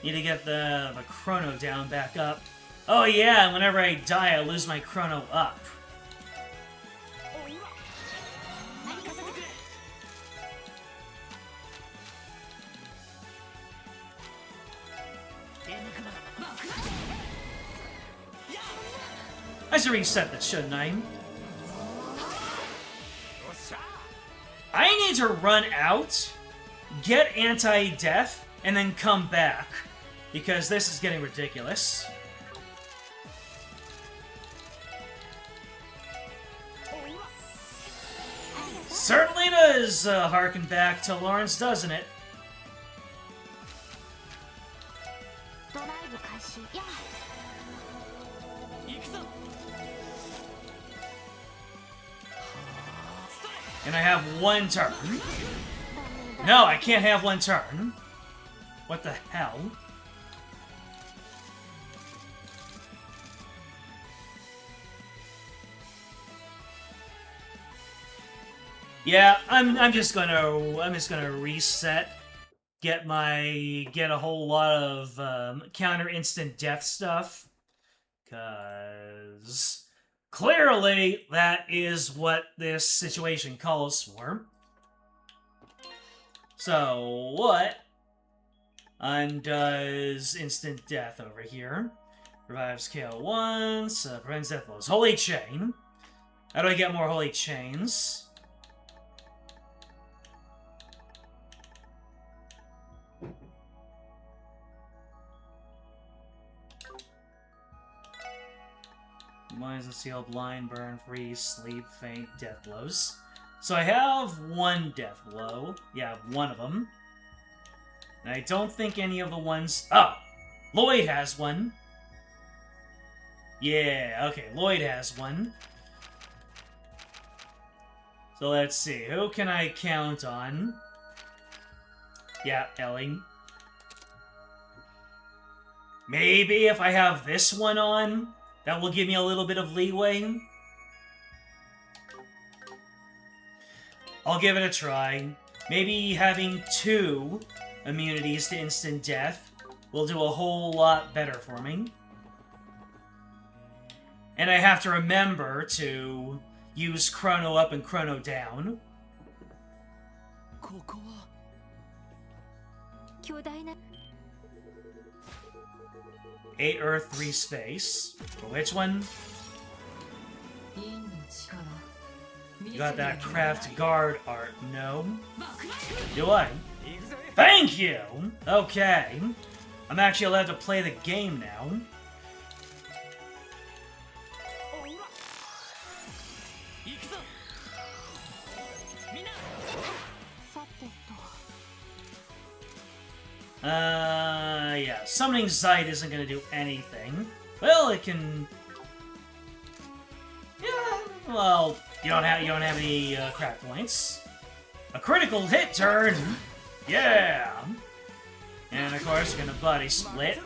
Need to get the chrono down back up. Oh yeah, whenever I die, I lose my chrono up. I should reset this, shouldn't I? I need to run out, get anti-death, and then come back. Because this is getting ridiculous. Certainly does harken back to Lawrence, doesn't it? And I have one turn. No, I can't have one turn. What the hell? Yeah, I'm just gonna reset, get a whole lot of counter instant death stuff, cause clearly that is what this situation calls for. So what undoes instant death over here? Revives KO once, prevents death blows. Holy chain. How do I get more holy chains? Minds of Seal, Blind, Burn, Freeze, Sleep, Faint, Death Blows. So I have one Death Blow. Yeah, one of them. And I don't think any of the ones... Oh! Lloyd has one. Yeah, okay, Lloyd has one. So let's see, who can I count on? Yeah, Ellie. Maybe if I have this one on... That will give me a little bit of leeway. I'll give it a try. Maybe having 2 immunities to instant death will do a whole lot better for me. And I have to remember to use chrono up and chrono down. 8 Earth, 3 Space. For which one? You got that craft guard art, no? Do I? Thank you! Okay. I'm actually allowed to play the game now. Yeah. Summoning Zite isn't gonna do anything. Well, it can... Yeah, well, you don't have any craft points. A critical hit turn! Yeah! And of course, we're gonna body split.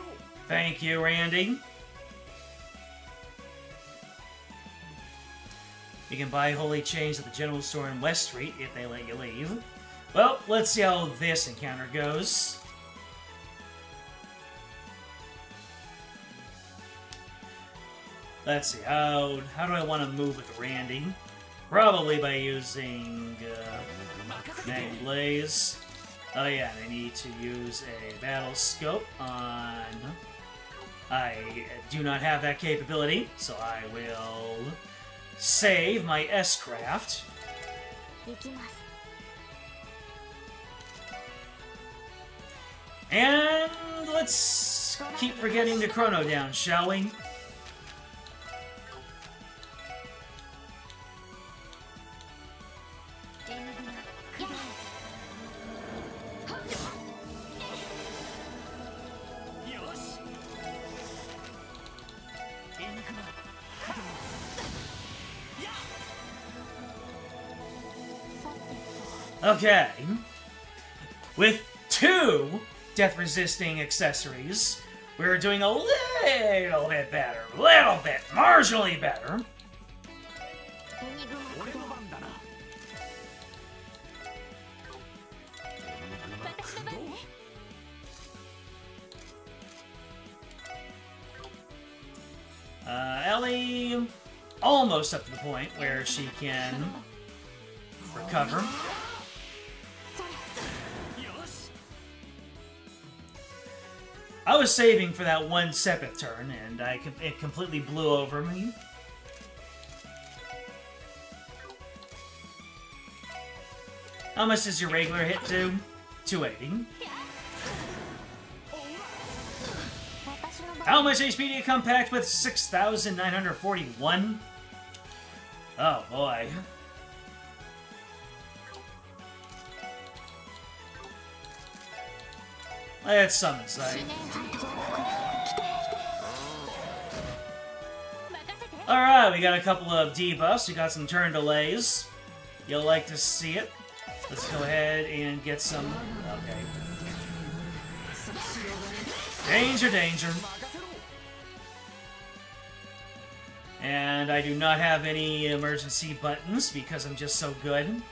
Thank you, Randy. You can buy holy chains at the general store in West Street if they let you leave. Well, let's see how this encounter goes. Let's see, how do I want to move with Randy? Probably by using Mag Blaze. Oh yeah, I need to use a battle scope on... I do not have that capability, so I will save my S-Craft. And let's keep forgetting the chrono down, shall we? Okay. With 2 death-resisting accessories, we're doing a little bit better. Little bit. Marginally better. Ellie, almost up to the point where she can recover. I was saving for that one Sepith turn, and it completely blew over me. How much does your regular hit do? 280. How much HP do you come packed with? 6,941? Oh boy. Let's summon sight. Alright, we got a couple of debuffs. We got some turn delays. You'll like to see it. Let's go ahead and get some... Okay. Danger, danger. And I do not have any emergency buttons because I'm just so good.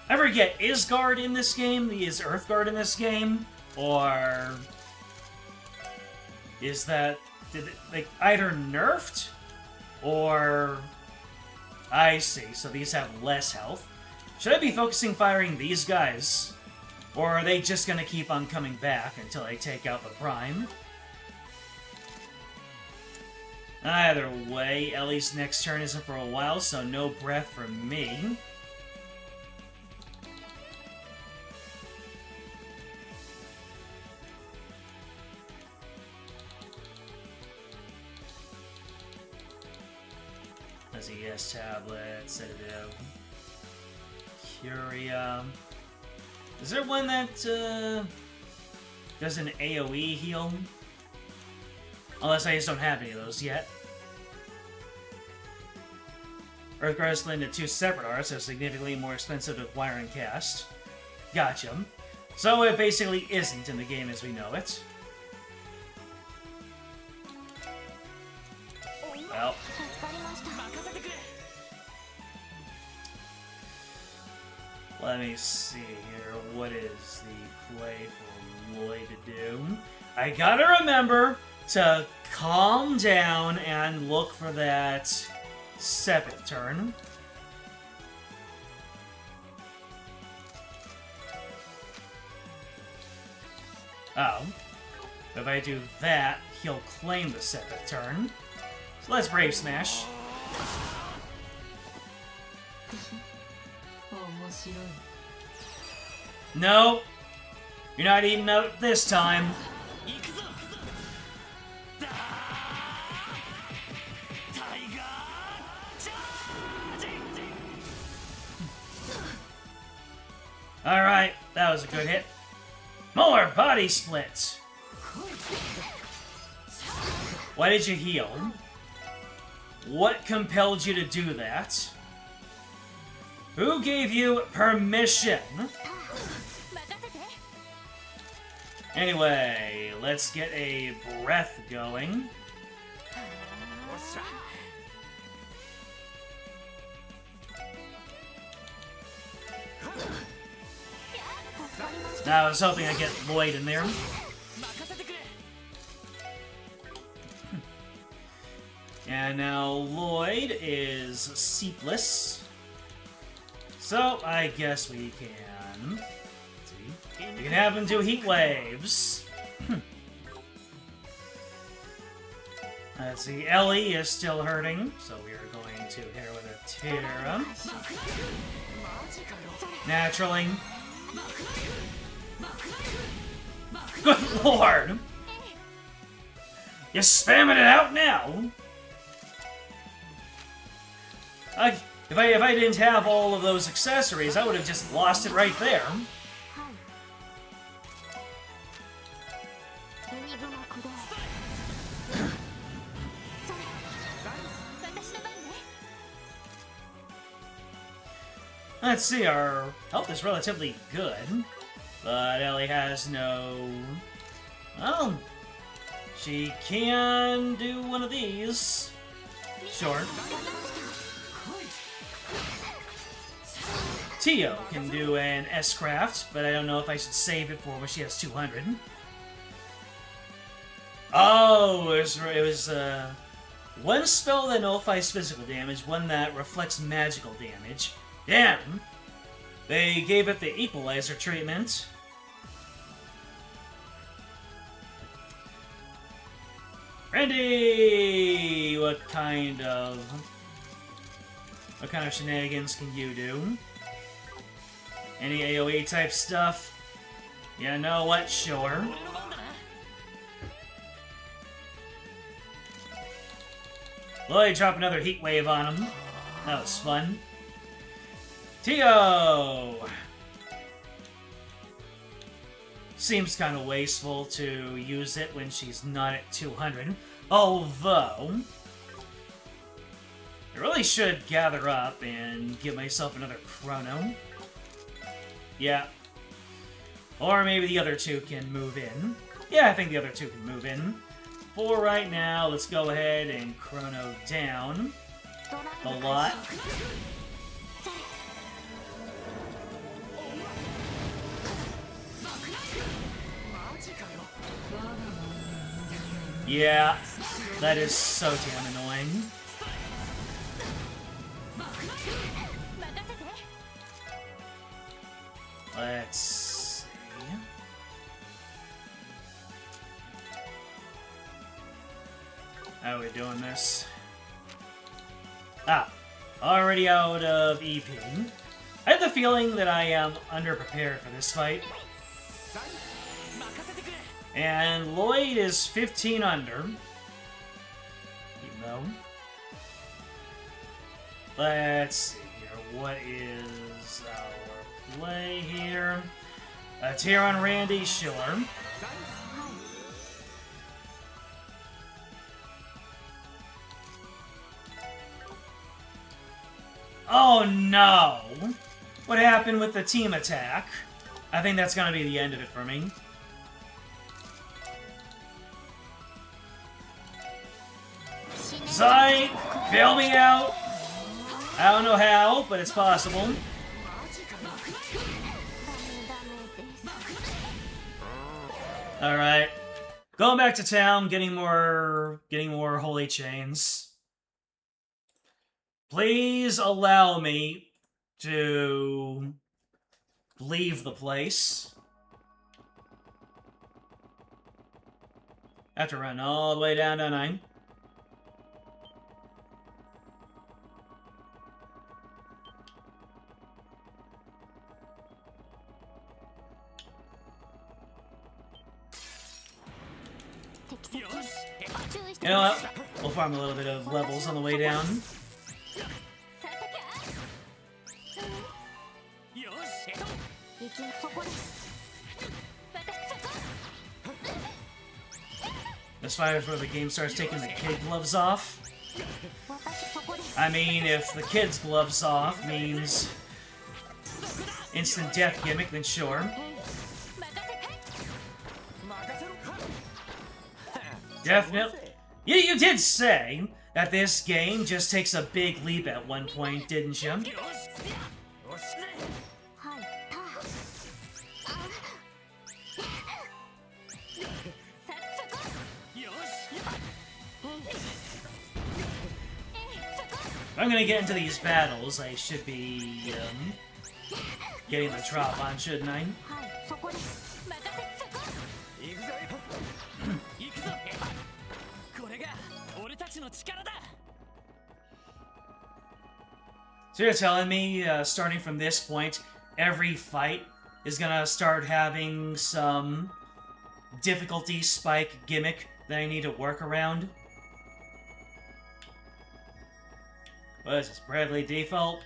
I forget, is Guard in this game? Is Earth Guard in this game? Or... is that... like, either nerfed? Or... I see, so these have less health. Should I be focusing firing these guys? Or are they just gonna keep on coming back until I take out the Prime? Either way, Ellie's next turn isn't for a while, so no breath for me. ZS tablet, sedative, Curia. Is there one that does an AoE heal? Unless I just don't have any of those yet. Earthguard is split into 2 separate arts, so significantly more expensive to acquire and cast. Gotcha. So it basically isn't in the game as we know it. Well. Let me see here. What is the play for Lloyd to do? I gotta remember to calm down and look for that Sepith turn. Oh. If I do that, he'll claim the Sepith turn. So let's Brave Smash. No! You're not eating out this time. Alright, that was a good hit. More body splits! Why did you heal? What compelled you to do that? Who gave you permission? Anyway, let's get a breath going. Now, I was hoping I'd get Lloyd in there. And now Lloyd is seatless. So, I guess we can... Let's see. We can have him do heat waves. Let's see, Ellie is still hurting, so we are going to hit her with a Tira. Naturally. Good lord! You're spamming it out now? If I didn't have all of those accessories, I would have just lost it right there. Let's see, our health is relatively good, but Ellie has no... Well, she can do one of these. Sure. Tio can do an S-Craft, but I don't know if I should save it for when she has 200. Oh, it was one spell that nullifies physical damage, one that reflects magical damage. Damn! They gave it the equalizer treatment. Randy! What kind of shenanigans can you do? Any AoE type stuff? You know what? Sure. Lloyd dropped another heat wave on him. That was fun. Tio! Seems kind of wasteful to use it when she's not at 200. Although, I really should gather up and give myself another chrono. Yeah. Or maybe the other two can move in. Yeah, I think the other two can move in. For right now, let's go ahead and chrono down a lot. Yeah, that is so damn annoying. Let's see. How are we doing this? Ah, already out of EP. I have the feeling that I am underprepared for this fight. And Lloyd is 15 under. Even though. Let's see here. What is our play here? A tier on Randy, sure. Oh no! What happened with the team attack? I think that's gonna be the end of it for me. Zai, bail me out. I don't know how, but it's possible. Alright. Going back to town, getting more holy chains. Please allow me to leave the place. I have to run all the way down, don't I? You know what? We'll farm a little bit of levels on the way down. This fire is where the game starts taking the kid gloves off. I mean, if the kid's gloves off means instant death gimmick, then sure. Definitely. You did say that this game just takes a big leap at one point, didn't you? If I'm gonna get into these battles, I should be, getting the drop on, shouldn't I? So you're telling me, starting from this point, every fight is gonna start having some difficulty spike gimmick that I need to work around? What is this, Bradley default?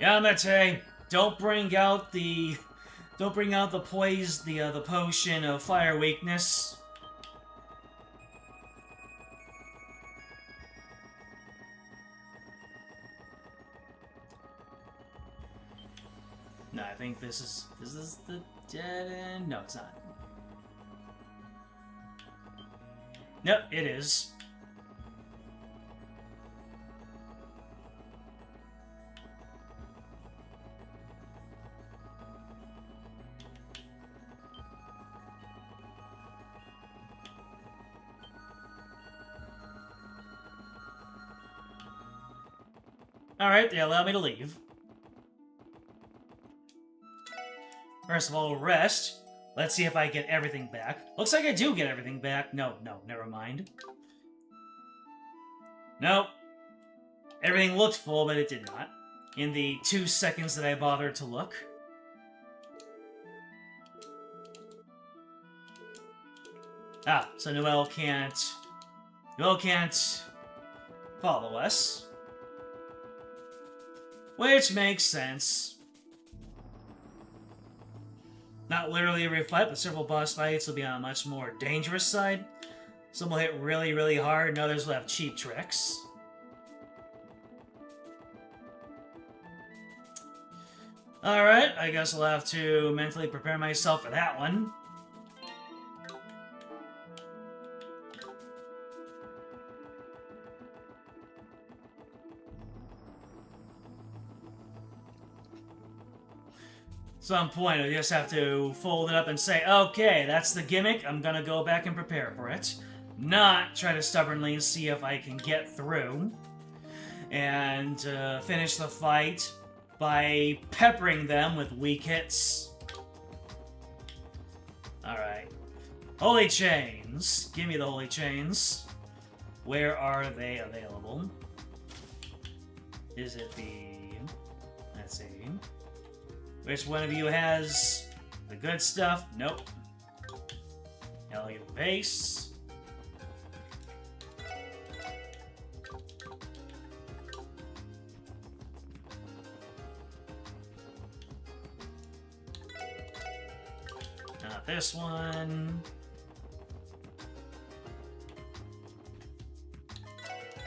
Yamete, don't bring out the the potion of fire weakness. No, I think this is the dead end. No, it's not. Nope, it is. Alright, they allow me to leave. First of all, rest. Let's see if I get everything back. Looks like I do get everything back. No, never mind. Nope. Everything looked full, but it did not. In the 2 seconds that I bothered to look. Ah, so Noelle can't follow us. Which makes sense. Not literally every fight, but several boss fights will be on a much more dangerous side. Some will hit really, really hard, and others will have cheap tricks. Alright, I guess I'll have to mentally prepare myself for that one. Some point, I just have to fold it up and say, okay, that's the gimmick, I'm gonna go back and prepare for it. Not try to stubbornly see if I can get through. And finish the fight by peppering them with weak hits. Alright. Holy Chains. Give me the Holy Chains. Where are they available? Is it the... Let's see. Which one of you has the good stuff? Nope. Elegant Base. Not this one.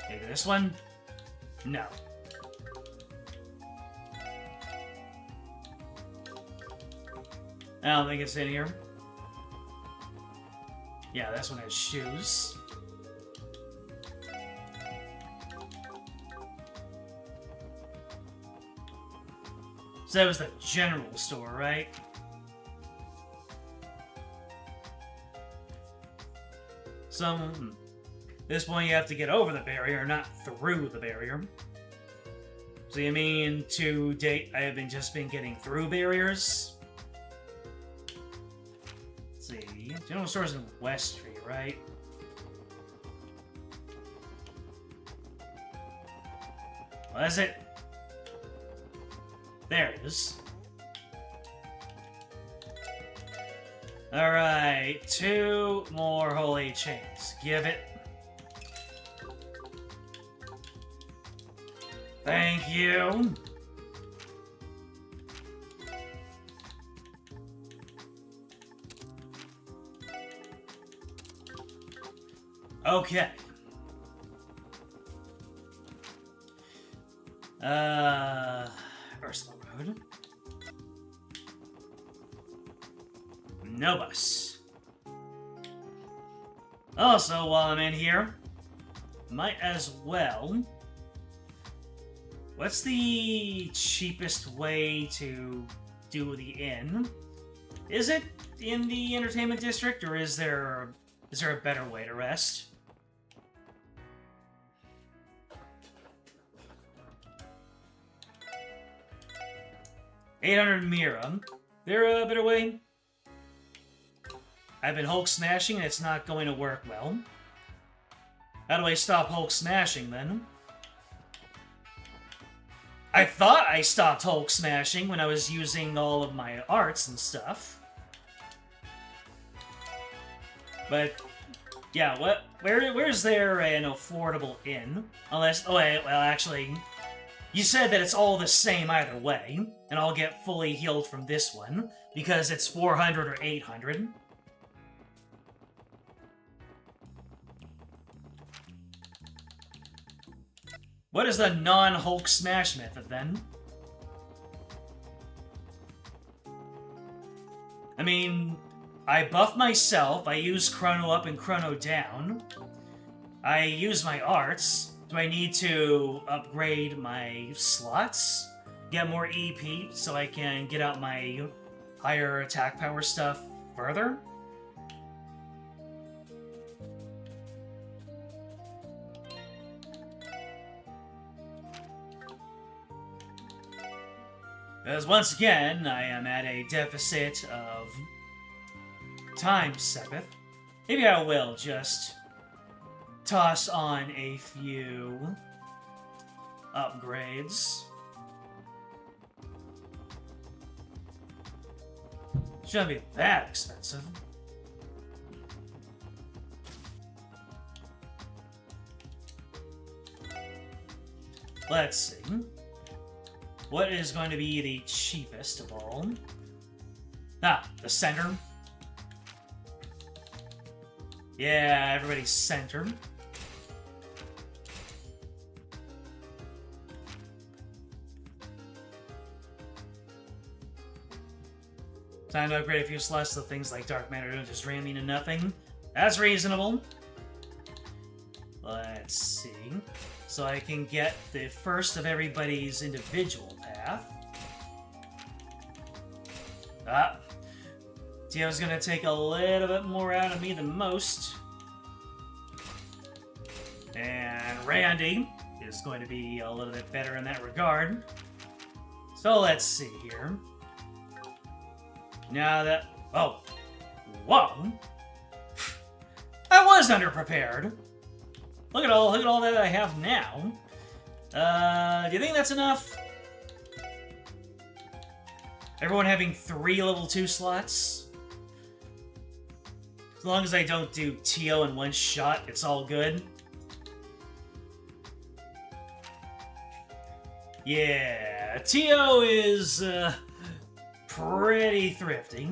Maybe this one? No. I don't think it's in here. Yeah, this one has shoes. So that was the general store, right? This point you have to get over the barrier, not through the barrier. So you mean to date I have just been getting through barriers? General store's in West Street, right? What is it? There it is. Alright, 2 more Holy Chains. Give it. Thank you. Okay. Ursula Road. No bus. Also, while I'm in here, might as well... What's the cheapest way to do the inn? Is it in the entertainment district, or is there a better way to rest? $800 Mira. There a better way? I've been Hulk smashing and it's not going to work well. How do I stop Hulk smashing then? I thought I stopped Hulk smashing when I was using all of my arts and stuff. But yeah, where's there an affordable inn? Unless, oh wait, well actually, you said that it's all the same either way, and I'll get fully healed from this one, because it's 400 or 800. What is the non-Hulk smash method, then? I mean, I buff myself, I use Chrono up and Chrono down. I use my arts. Do I need to upgrade my slots? Get more EP so I can get out my higher attack power stuff further? Because once again, I am at a deficit of time, Sepith. Maybe I will just toss on a few upgrades. Shouldn't be that expensive. Let's see. What is going to be the cheapest of all? Ah, the center. Yeah, everybody's centered. Time to upgrade a few slots so things like Dark Matter don't just ram me to nothing. That's reasonable. Let's see. So I can get the first of everybody's individual path. Ah. Tio's gonna take a little bit more out of me than most. And Randy is going to be a little bit better in that regard. So let's see here. Now that... Oh. Whoa. I was underprepared. Look at all that I have now. Do you think that's enough? Everyone having 3 level 2 slots? As long as I don't do Tio in one shot, it's all good. Yeah, Tio is pretty thrifty.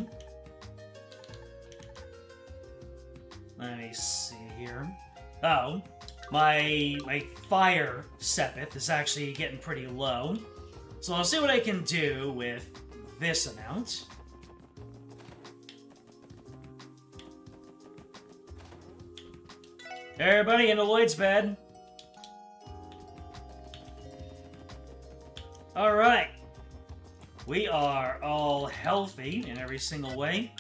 Let me see here. Oh, my fire Sepith is actually getting pretty low. So I'll see what I can do with this amount. Everybody into Lloyd's bed. Alright. We are all healthy in every single way.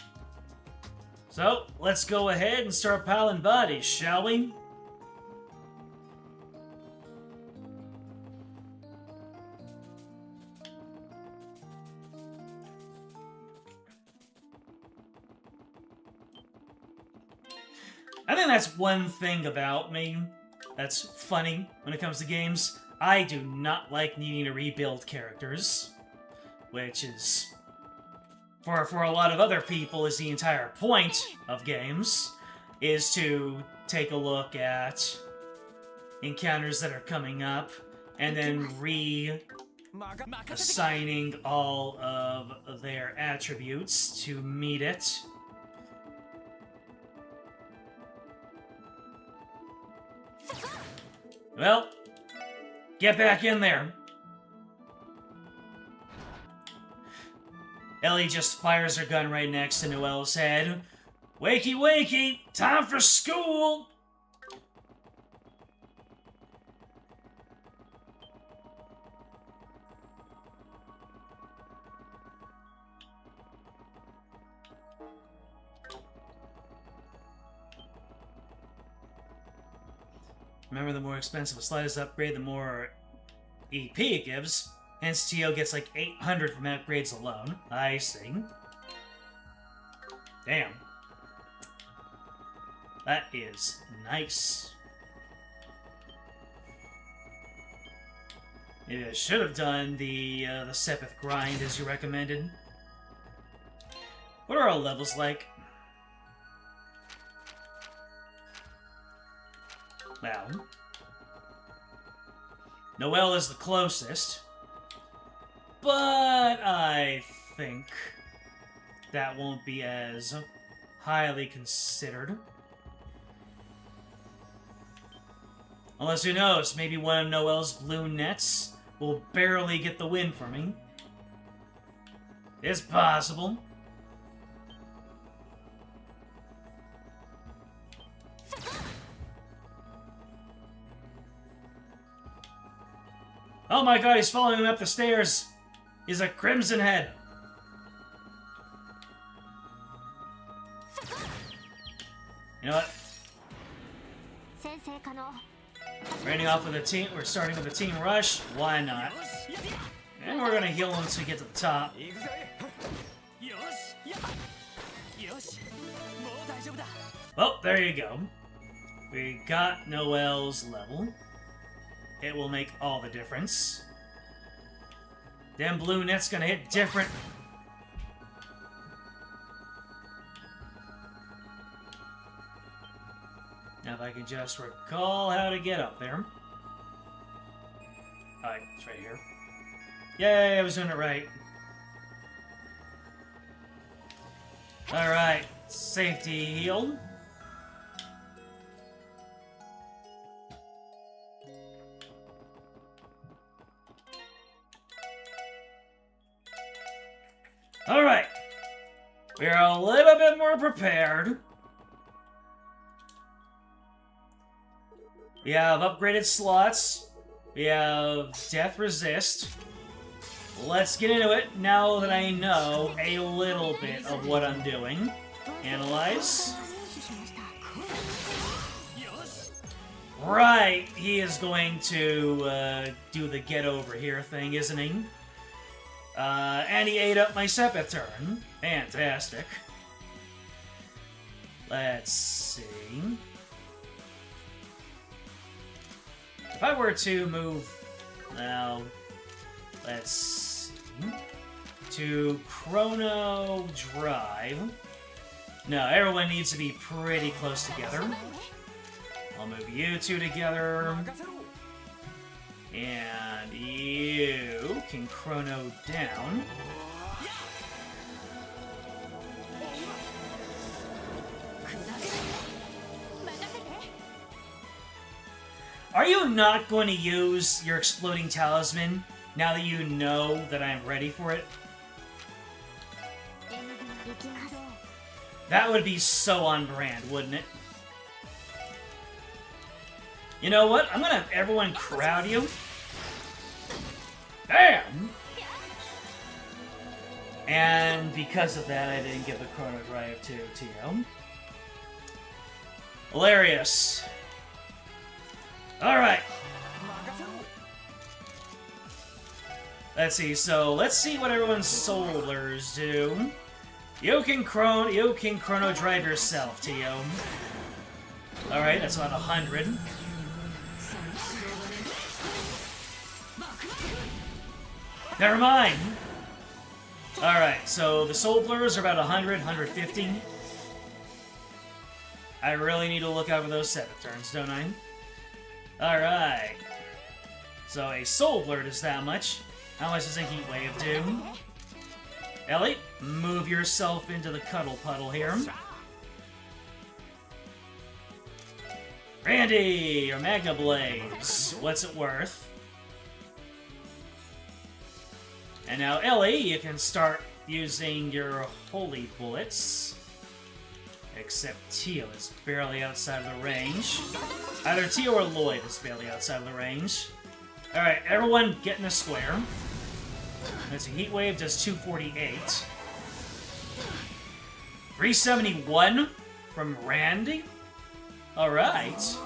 So, let's go ahead and start piling bodies, shall we? I think that's one thing about me that's funny when it comes to games. I do not like needing to rebuild characters, which is, for a lot of other people, is the entire point of games, is to take a look at encounters that are coming up, and then reassigning all of their attributes to meet it. Well, get back in there. Ellie just fires her gun right next to Noelle's head. Wakey, wakey! Time for school! Remember, the more expensive a slide is to upgrade, the more EP it gives. Hence, Tio gets like 800 from upgrades alone. I see. Damn. That is nice. Maybe I should have done the Sepith grind as you recommended. What are our levels like? Well, Noelle is the closest, but I think that won't be as highly considered. Unless, who knows, maybe one of Noelle's blue nets will barely get the win for me. It's possible. Oh my god, he's following him up the stairs! He's a Crimson Head! You know what? Starting off with a team, we're starting with a team rush. Why not? And we're gonna heal once we get to the top. Oh, there you go. We got Noelle's level. It will make all the difference. Damn blue net's gonna hit different. Now if I can just recall how to get up there. Alright, it's right here. Yay, I was doing it right. Alright, safety heal. Alright. We are a little bit more prepared. We have upgraded slots. We have death resist. Let's get into it now that I know a little bit of what I'm doing. Analyze. Right, he is going to do the get over here thing, isn't he? And he ate up my Sepith turn. Fantastic. Let's see. If I were to move... Now... Let's see... To Chrono Drive... No, everyone needs to be pretty close together. I'll move you two together. And you can chrono down. Are you not going to use your exploding talisman now that you know that I'm ready for it? That would be so on brand, wouldn't it? You know what? I'm gonna have everyone crowd you. Bam! And because of that, I didn't give the Chrono Drive to Tio. Hilarious. Alright. Let's see, so let's see what everyone's solars do. You can Chrono Drive yourself, Tio. Alright, that's about 100. Never mind! Alright, so the soul blurs are about 100, 150. I really need to look out for those Sepith turns, don't I? Alright. So a soul blur does that much. How much does a heat wave do? Ellie, move yourself into the cuddle puddle here. Randy, your Magna Blaze. What's it worth? And now, Ellie, you can start using your Holy Bullets. Except Tio is barely outside of the range. Either Tio or Lloyd is barely outside of the range. Alright, everyone get in a square. That's a Heat Wave, does 248. 371 from Randy? Alright.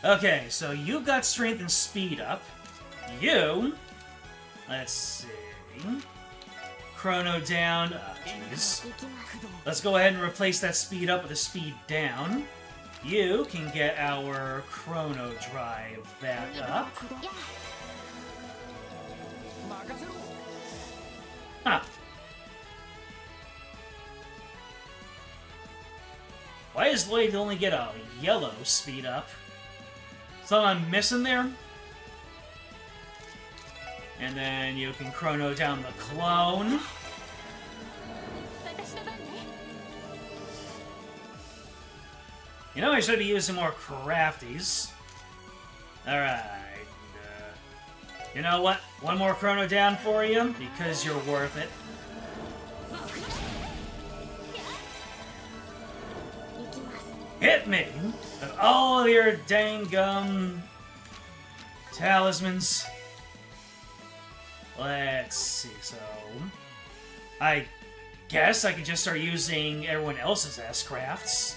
Okay, so you've got strength and speed up. You... Let's see... Chrono down. Jeez. Let's go ahead and replace that speed up with a speed down. You can get our Chrono Drive back up. Huh. Why does Lloyd only get a yellow speed up? Something I'm missing there? And then you can Chrono down the clone. You know, I should be using more crafties. Alright. You know what? One more Chrono down for you, because you're worth it. Hit me with all your dang talismans. Let's see, so... I guess I could just start using everyone else's S-Crafts.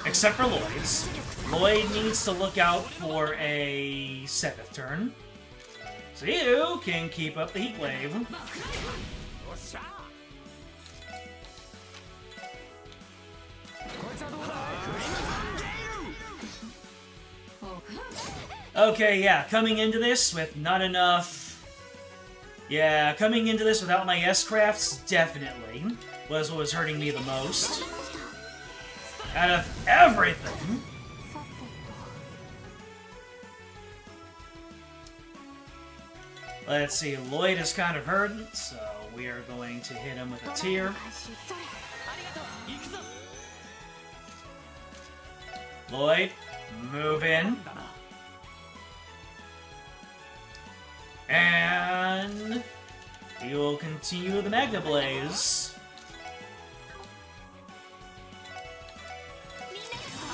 Except for Lloyd's. Lloyd needs to look out for a 7th turn. So you can keep up the Heat Wave. Okay, yeah, coming into this with not enough... Yeah, coming into this without my S-Crafts, definitely, was what was hurting me the most. Out of everything... Let's see, Lloyd is kind of hurting, so we are going to hit him with a tear. Lloyd, move in. And he will continue the Magna Blaze.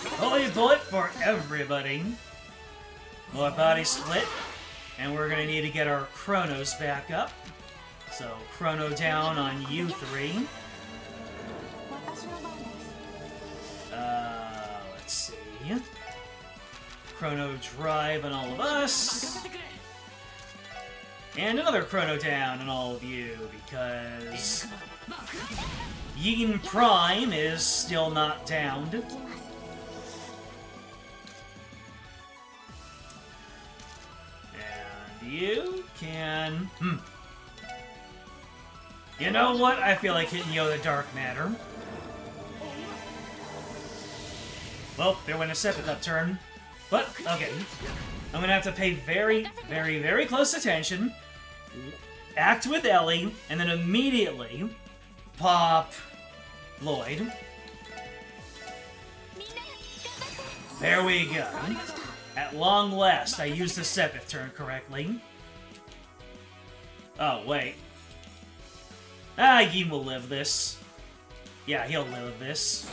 Holy bullet for everybody. More body split. And we're gonna need to get our Chronos back up. So, Chrono down on you three. Let's see. Chrono Drive on all of us. And another Chrono down on all of you, because Yin Prime is still not downed. And you can... You know what? I feel like hitting you with a Dark Matter. Well, there went a 7th up turn. But, okay. I'm gonna have to pay very, very, very close attention. Act with Ellie, and then immediately pop Lloyd. There we go. At long last, I used the 7th turn correctly. Oh, wait. Yin will live this. Yeah, he'll live this.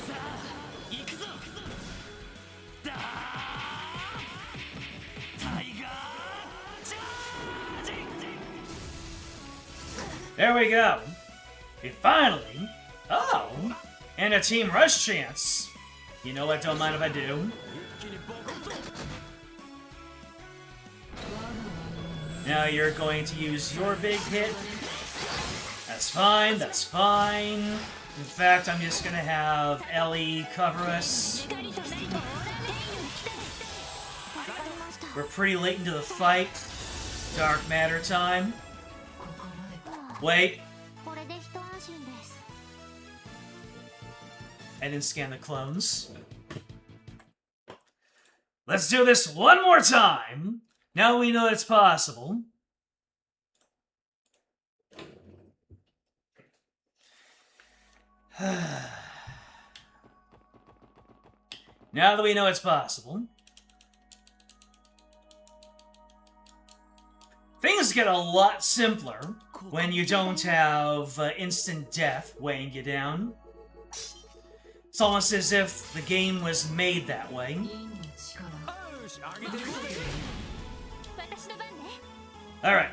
There we go. We finally... Oh! And a Team Rush chance. You know what? Don't mind if I do. Now you're going to use your big hit. That's fine, that's fine. In fact, I'm just gonna have Ellie cover us. We're pretty late into the fight. Dark Matter time. Wait. I didn't scan the clones. Let's do this one more time. Now we know it's possible. Now that we know it's possible, things get a lot simpler when you don't have instant death weighing you down. It's almost as if the game was made that way. Alright,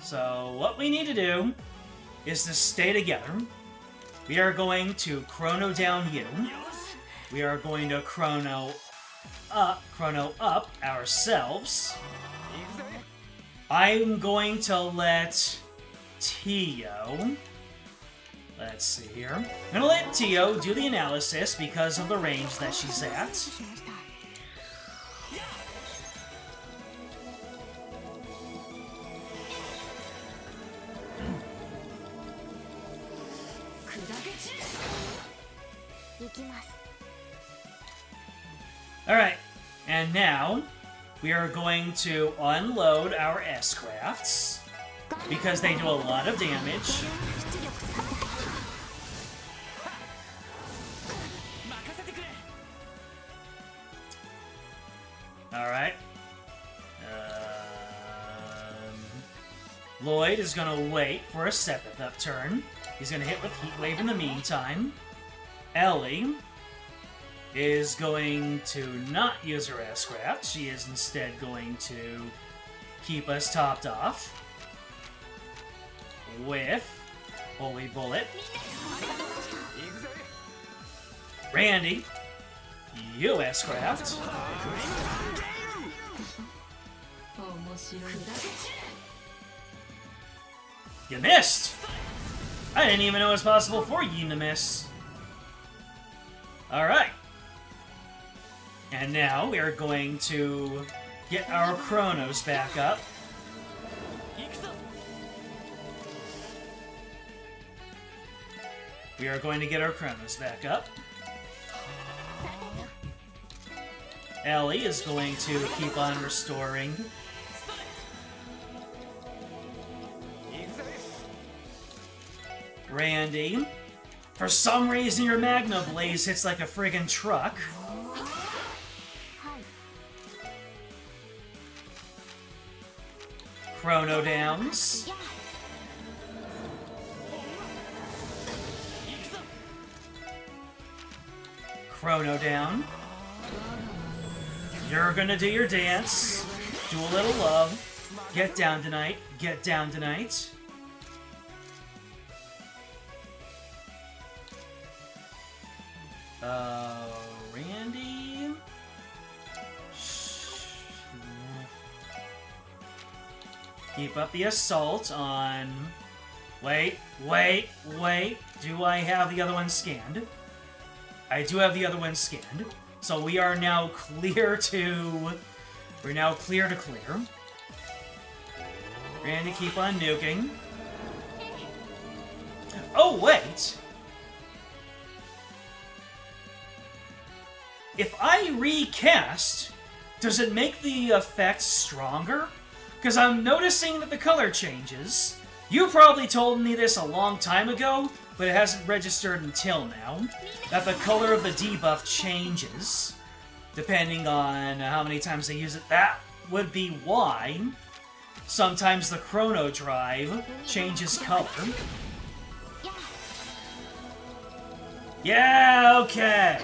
so what we need to do is to stay together. We are going to chrono down you. We are going to chrono up ourselves. I'm going to let Tio... Let's see here. I'm going to let Tio do the analysis because of the range that she's at. Alright, and now we are going to unload our S-crafts because they do a lot of damage. Alright. Lloyd is going to wait for a Sepith upturn. He's going to hit with Heat Wave in the meantime. Ellie is going to not use her S-craft. She is instead going to keep us topped off with Holy Bullet. Randy, you S-craft. You missed! I didn't even know it was possible for you to miss. Alright. And now we are going to get our chronos back up. We are going to get our chronos back up. Ellie is going to keep on restoring. Randy, for some reason your Magna Blaze hits like a friggin' truck. Chrono downs. Chrono down. You're gonna do your dance. Do a little love. Get down tonight. Get down tonight. Randy? Keep up the assault on... Wait. Do I have the other one scanned? I do have the other one scanned. So we are now clear to... We're now clear to clear. Randy, keep on nuking. Oh, wait! If I recast, does it make the effect stronger? Because I'm noticing that the color changes. You probably told me this a long time ago, but it hasn't registered until now, that the color of the debuff changes, depending on how many times they use it. That would be why sometimes the Chrono Drive changes color. Yeah, okay.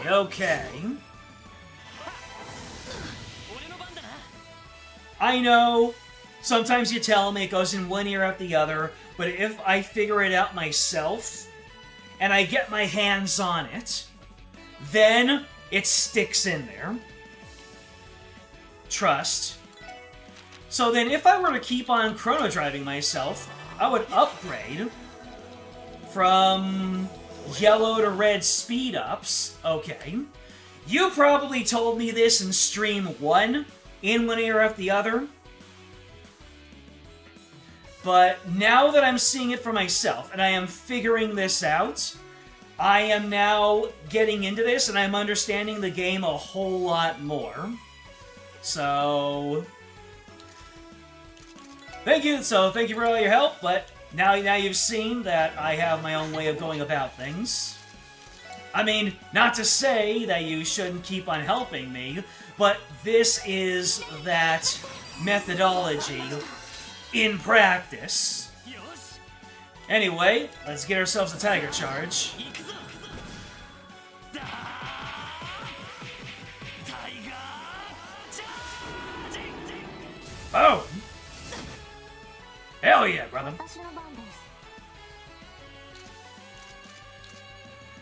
I know, sometimes you tell me it goes in one ear out the other, but if I figure it out myself, and I get my hands on it, then it sticks in there. Trust. So then if I were to keep on chrono driving myself, I would upgrade from yellow to red speed ups. Okay. You probably told me this in stream 1, in one ear out the other. But now that I'm seeing it for myself, and I am figuring this out, I am now getting into this, and I'm understanding the game a whole lot more. So... Thank you for all your help, but now you've seen that I have my own way of going about things. I mean, not to say that you shouldn't keep on helping me, but this is that methodology in practice. Anyway, let's get ourselves a tiger charge. Oh! Hell yeah, brother.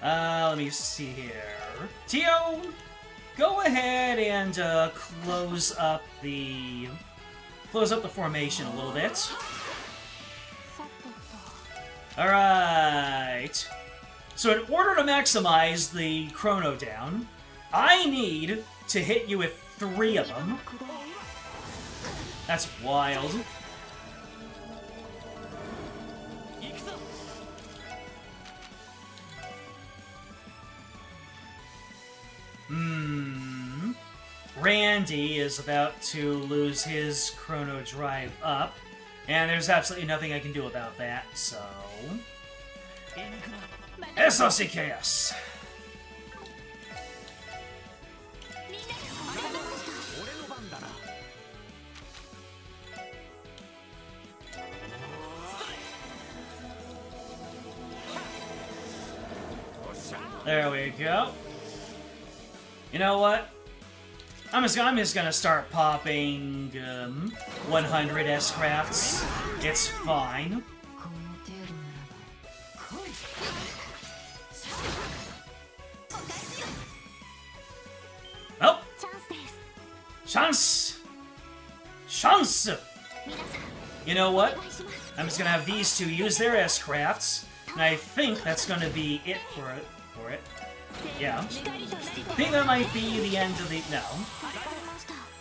Let me see here. Tio, go ahead and close up the formation a little bit. All right. So in order to maximize the chrono down, I need to hit you with 3 of them. That's wild. Randy is about to lose his chrono drive up, and there's absolutely nothing I can do about that, so... SOC Chaos! There we go. You know what? I'm just gonna start popping 100 S-Crafts. It's fine. Oh! Chance! Chance! You know what? I'm just gonna have these two use their S-Crafts, and I think that's gonna be it for it. Yeah. I think that might be the end of the... No.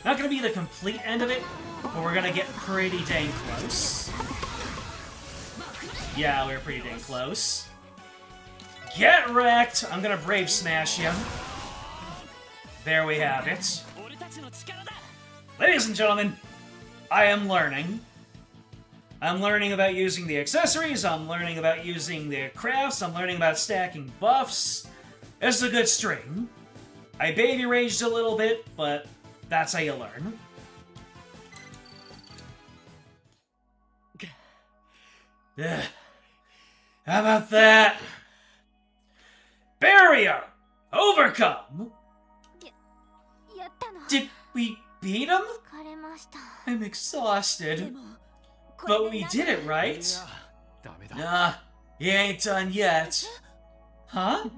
Not gonna be the complete end of it, but we're gonna get pretty dang close. Yeah, we're pretty dang close. Get wrecked! I'm gonna Brave Smash you. There we have it. Ladies and gentlemen, I am learning. I'm learning about using the accessories, I'm learning about using the crafts, I'm learning about stacking buffs. This is a good stream. I baby raged a little bit, but that's how you learn. Ugh. How about that? Barrier! Overcome! Did we beat him? I'm exhausted. But we did it, right? Nah, he ain't done yet. Huh?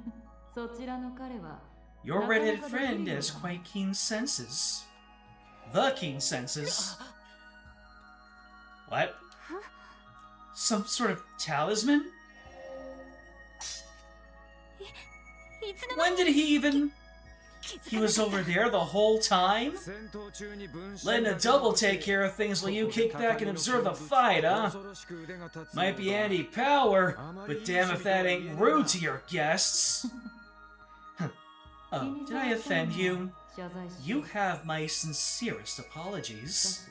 Your red-headed friend has quite keen senses. The keen senses. What? Some sort of talisman? When did he even... He was over there the whole time? Letting a double take care of things while you kick back and observe the fight, huh? Might be anti-power, but damn if that ain't rude to your guests. Oh, did I offend you? You have my sincerest apologies.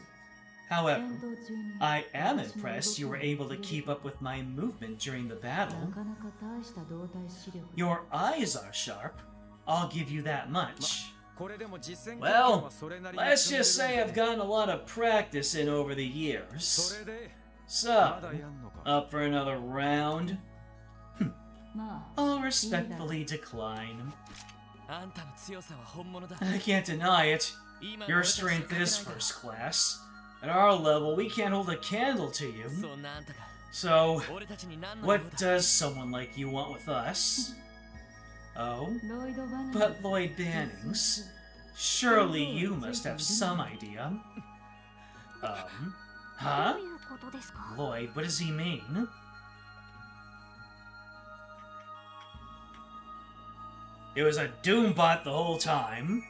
However, I am impressed you were able to keep up with my movement during the battle. Your eyes are sharp. I'll give you that much. Well, let's just say I've gotten a lot of practice in over the years. So, up for another round? I'll respectfully decline. I can't deny it. Your strength is first class. At our level, we can't hold a candle to you. So, what does someone like you want with us? Oh? But Lloyd Bannings, surely you must have some idea. Huh? Lloyd, what does he mean? It was a Doombot the whole time.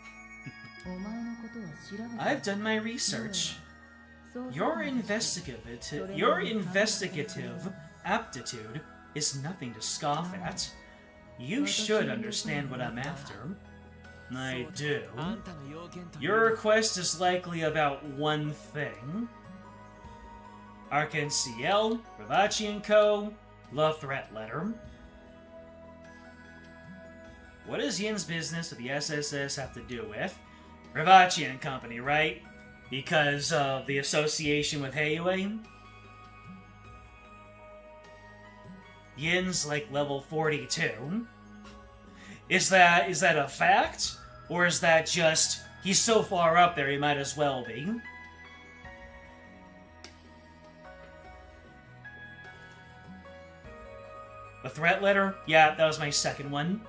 I've done my research. Your investigative aptitude is nothing to scoff at. You should understand what I'm after. I do. Your request is likely about one thing. Arcan CL, Ravachi & Co., Love Threat Letter. What does Yin's business with the SSS have to do with Ravachi and company, right? Because of the association with Heiyue? Yin's like level 42. Is that a fact? Or is that just, he's so far up there he might as well be? The threat letter? Yeah, that was my second one.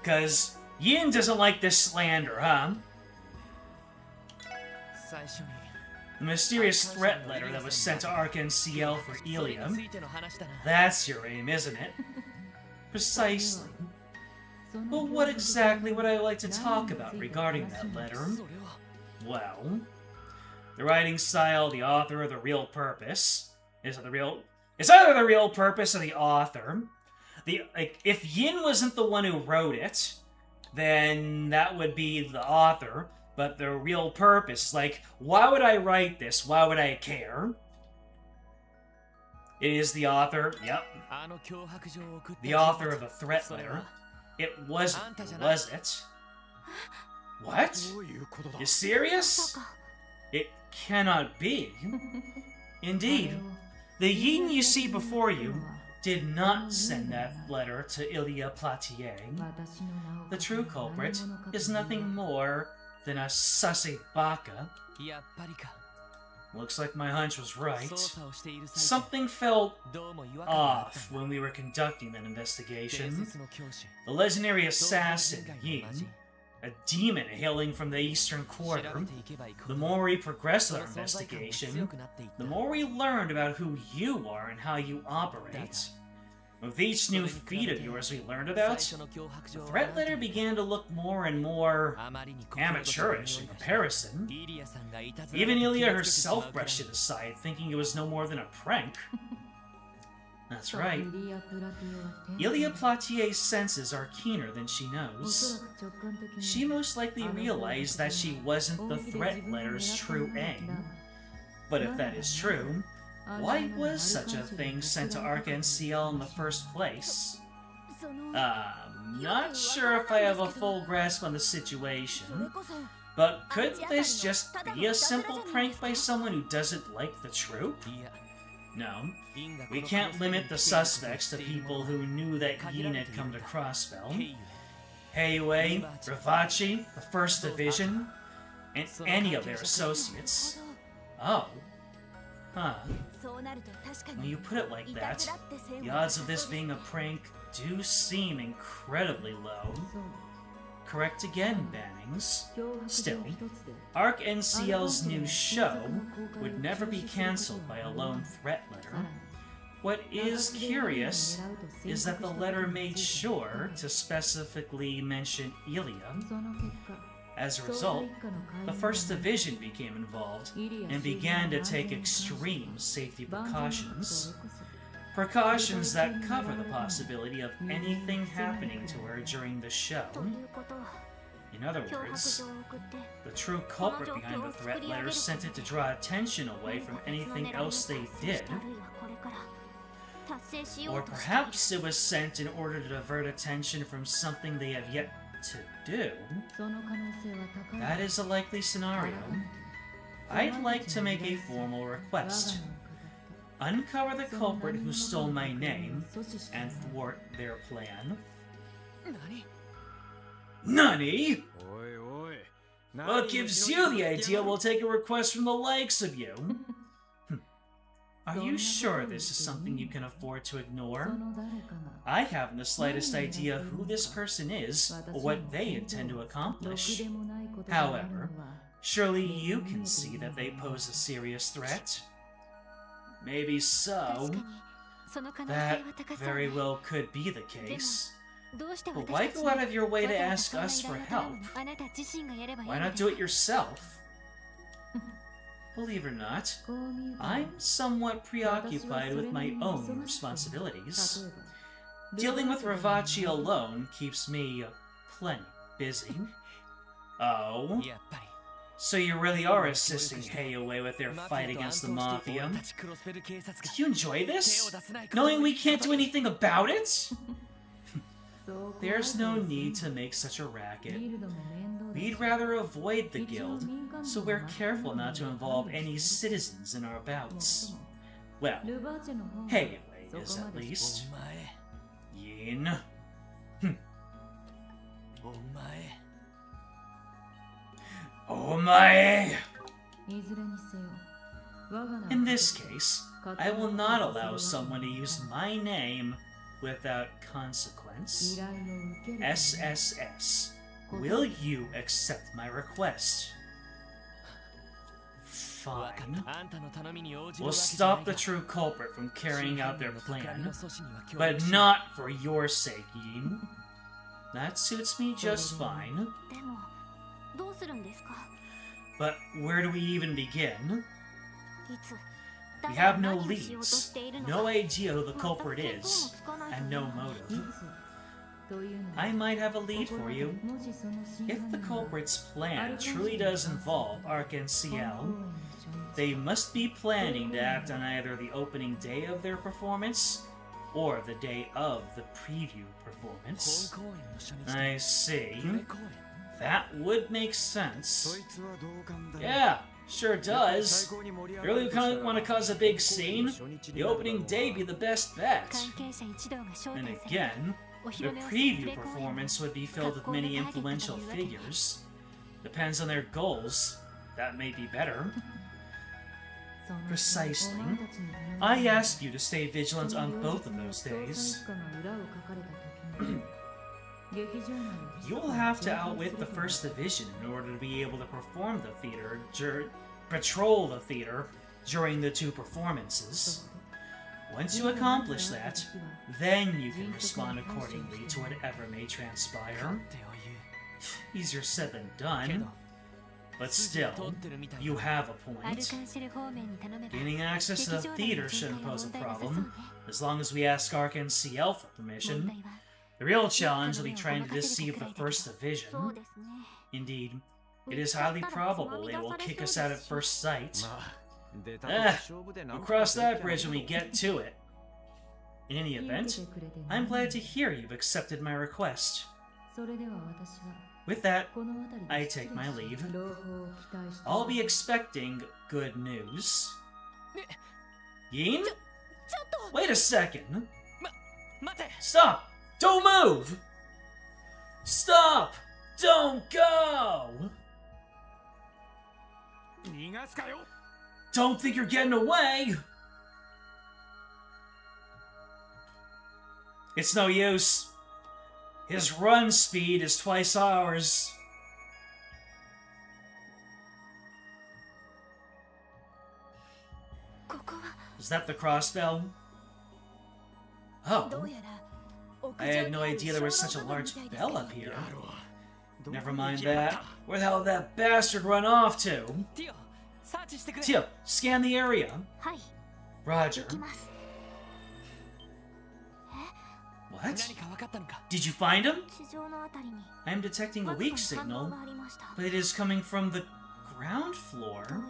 Because Yin doesn't like this slander, huh? The mysterious threat letter that was sent to ArcNCL for Elia. That's your aim, isn't it? Precisely. But what exactly would I like to talk about regarding that letter? Well, the writing style, the author, the real purpose. It's either the real purpose or the author. If Yin wasn't the one who wrote it, then that would be the author. But the real purpose, like, why would I write this? Why would I care? It is the author, yep. The author of the threat letter. It wasn't, was it? What? You serious? It cannot be. Indeed, the Yin you see before you did not send that letter to Ilya Platier. The true culprit is nothing more than a sussy baka. Looks like my hunch was right. Something felt off when we were conducting that investigation. The legendary assassin, Yin, a demon hailing from the Eastern Quarter, the more we progressed with our investigation, the more we learned about who you are and how you operate. With each new feat of yours we learned about, the threat letter began to look more and more amateurish in comparison. Even Ilya herself brushed it aside, thinking it was no more than a prank. That's right. Ilya Platier's senses are keener than she knows. She most likely realized that she wasn't the threat letter's true aim. But if that is true, why was such a thing sent to ArcNCL in the first place? Not sure if I have a full grasp on the situation, but could this just be a simple prank by someone who doesn't like the troop? No, we can't limit the suspects to people who knew that Yin had come to Crossbell. Heiyue, Ravachi, the First Division, and any of their associates. Oh. Huh. When you put it like that, the odds of this being a prank do seem incredibly low. Correct again, Bannings. Still, ArcNCL's new show would never be cancelled by a lone threat letter. What is curious is that the letter made sure to specifically mention Ilya. As a result, the First Division became involved and began to take extreme safety precautions. Precautions that cover the possibility of anything happening to her during the show. In other words, the true culprit behind the threat letter sent it to draw attention away from anything else they did. Or perhaps it was sent in order to divert attention from something they have yet to do. That is a likely scenario. I'd like to make a formal request. Uncover the culprit who stole my name and thwart their plan. Nani? What gives you the idea we'll take a request from the likes of you? Are you sure this is something you can afford to ignore? I haven't the slightest idea who this person is or what they intend to accomplish. However, surely you can see that they pose a serious threat. Maybe so. That very well could be the case. But why go out of your way to ask us for help? Why not do it yourself? Believe it or not, I'm somewhat preoccupied with my own responsibilities. Dealing with Ravachi alone keeps me plenty busy. Oh? So you really are assisting Heiyue with their fight against the Mafia? Do you enjoy this? Knowing we can't do anything about it? There's no need to make such a racket. We'd rather avoid the guild, so we're careful not to involve any citizens in our bouts. Well, Heiwei is at least. Yin. Omae! In this case, I will not allow someone to use my name without consequence. SSS, will you accept my request? Fine. We'll stop the true culprit from carrying out their plan, but not for your sake, Yin. That suits me just fine. But where do we even begin? We have no leads, no idea who the culprit is, and no motive. I might have a lead for you. If the culprit's plan truly does involve Arc-en-Ciel, they must be planning to act on either the opening day of their performance or the day of the preview performance. I see. That would make sense. Yeah, sure does. You really want to cause a big scene? The opening day be the best bet. And again, the preview performance would be filled with many influential figures. Depends on their goals. That may be better. Precisely. I ask you to stay vigilant on both of those days. You'll have to outwit the First Division in order to be able to perform the theater, patrol the theater during the two performances. Once you accomplish that, then you can respond accordingly to whatever may transpire. Easier said than done. But still, you have a point. Gaining access to the theater shouldn't pose a problem, as long as we ask Arc-en-Ciel for permission. The real challenge will be trying to deceive the First Division. Indeed, it is highly probable they will kick us out at first sight. We'll cross that bridge when we get to it. In any event, I'm glad to hear you've accepted my request. With that, I take my leave. I'll be expecting good news. Yin? Wait a second! Stop! Don't move! Stop! Don't go! Don't think you're getting away! It's no use. His run speed is twice ours. Is that the crossbell? Oh. I had no idea there was such a large bell up here. Never mind that. Where the hell did that bastard run off to? Tio, scan the area. Roger. What? Did you find him? I am detecting a weak signal, but it is coming from the ground floor.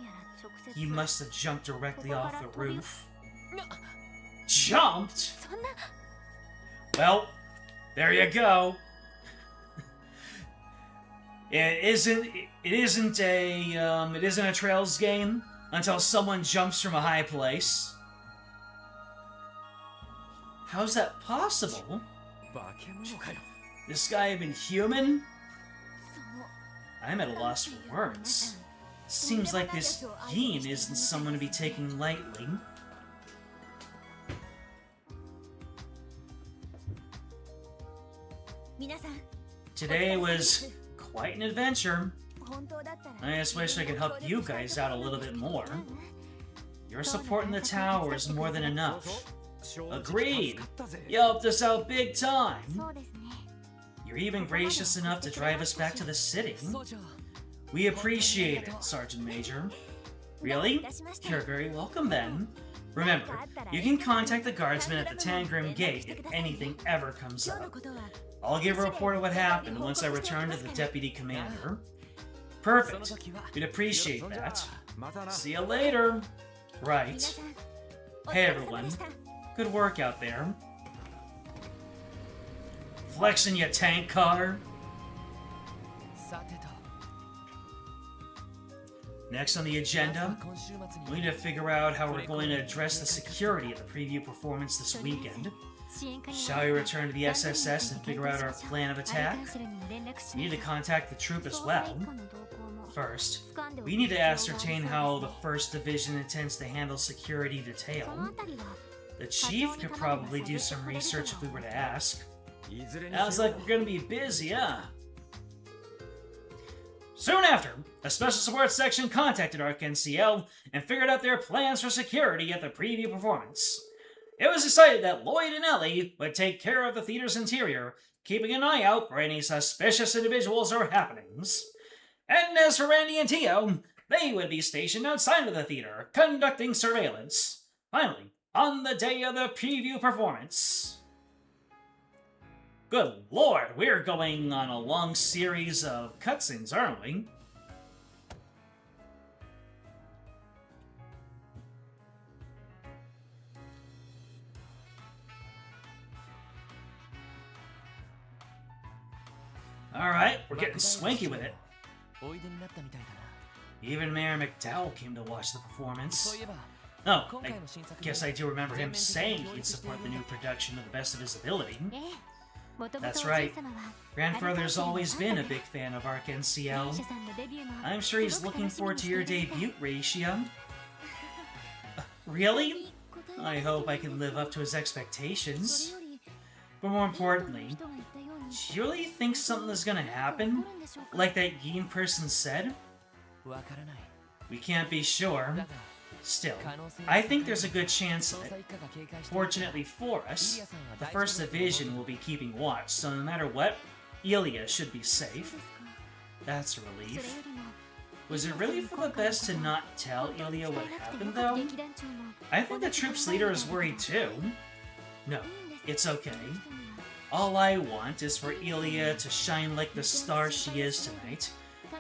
He must have jumped directly off the roof. Jumped? Well, there you go. It isn't a Trails game until someone jumps from a high place. How's that possible? This guy even human? I'm at a loss for words. Seems like this Yin isn't someone to be taken lightly. Today was quite an adventure. I just wish I could help you guys out a little bit more. Your support in the tower is more than enough. Agreed! You helped us out big time! You're even gracious enough to drive us back to the city. We appreciate it, Sergeant Major. Really? You're very welcome then. Remember, you can contact the guardsman at the Tangram Gate if anything ever comes up. I'll give a report of what happened once I return to the Deputy Commander. Perfect. We'd appreciate that. See you later. Right. Hey everyone. Good work out there. Flexing your tank car. Next on the agenda, we need to figure out how we're going to address the security of the preview performance this weekend. Shall we return to the SSS and figure out our plan of attack? We need to contact the troop as well. First, we need to ascertain how the 1st Division intends to handle security detail. The Chief could probably do some research if we were to ask. Sounds like we're gonna be busy, huh? Soon after, a special support section contacted ArcNCL and figured out their plans for security at the preview performance. It was decided that Lloyd and Ellie would take care of the theater's interior, keeping an eye out for any suspicious individuals or happenings. And as for Randy and Tio, they would be stationed outside of the theater, conducting surveillance. Finally, on the day of the preview performance. Good lord, we're going on a long series of cutscenes, aren't we? Alright, we're getting swanky with it. Even Mayor McDowell came to watch the performance. Oh, I guess I do remember him saying he'd support the new production to the best of his ability. That's right. Grandfather's always been a big fan of ArcNCL. I'm sure he's looking forward to your debut, Ratio. Really? I hope I can live up to his expectations. But more importantly, do you really think something is gonna happen? Like that Yin person said? We can't be sure. Still, I think there's a good chance of it. Fortunately for us, the 1st Division will be keeping watch, so no matter what, Ilya should be safe. That's a relief. Was it really for the best to not tell Ilya what happened, though? I think the troop's leader is worried too. No, it's okay. All I want is for Ilya to shine like the star she is tonight,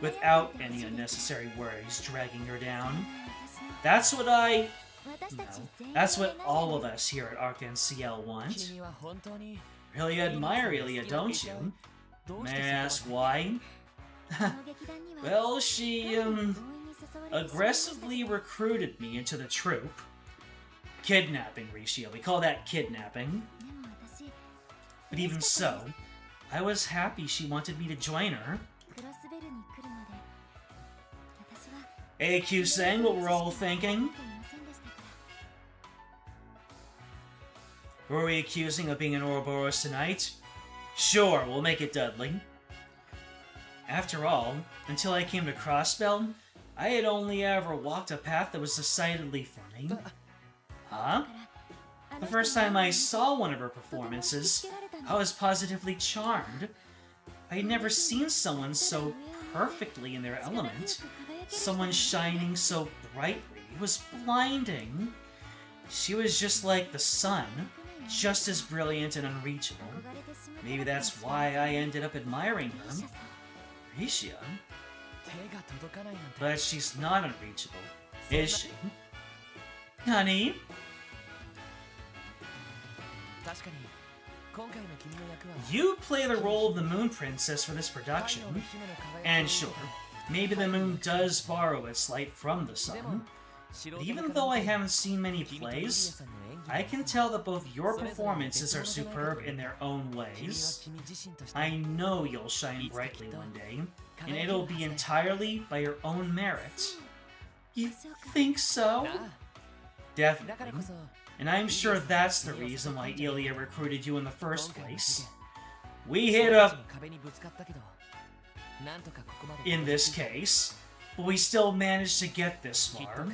without any unnecessary worries dragging her down. That's what that's what all of us here at ArcNCL want. Really admire Ilya, don't you? May I ask why? Well, she, aggressively recruited me into the troop. Kidnapping, Rishi. We call that kidnapping. But even so, I was happy she wanted me to join her. AQ saying what we're all thinking? Who are we accusing of being an Ouroboros tonight? Sure, we'll make it Dudley. After all, until I came to Crossbell, I had only ever walked a path that was decidedly for me. Huh? The first time I saw one of her performances, I was positively charmed. I had never seen someone so perfectly in their element. Someone shining so brightly. It was blinding. She was just like the sun, just as brilliant and unreachable. Maybe that's why I ended up admiring her. Risha? But she's not unreachable, is she? Honey? You play the role of the Moon Princess for this production, and sure, maybe the moon does borrow its light from the sun, but even though I haven't seen many plays, I can tell that both your performances are superb in their own ways. I know you'll shine brightly one day, and it'll be entirely by your own merit. You think so? Definitely. And I'm sure that's the reason why Ilya recruited you in the first place. We hit up in this case, but we still managed to get this far.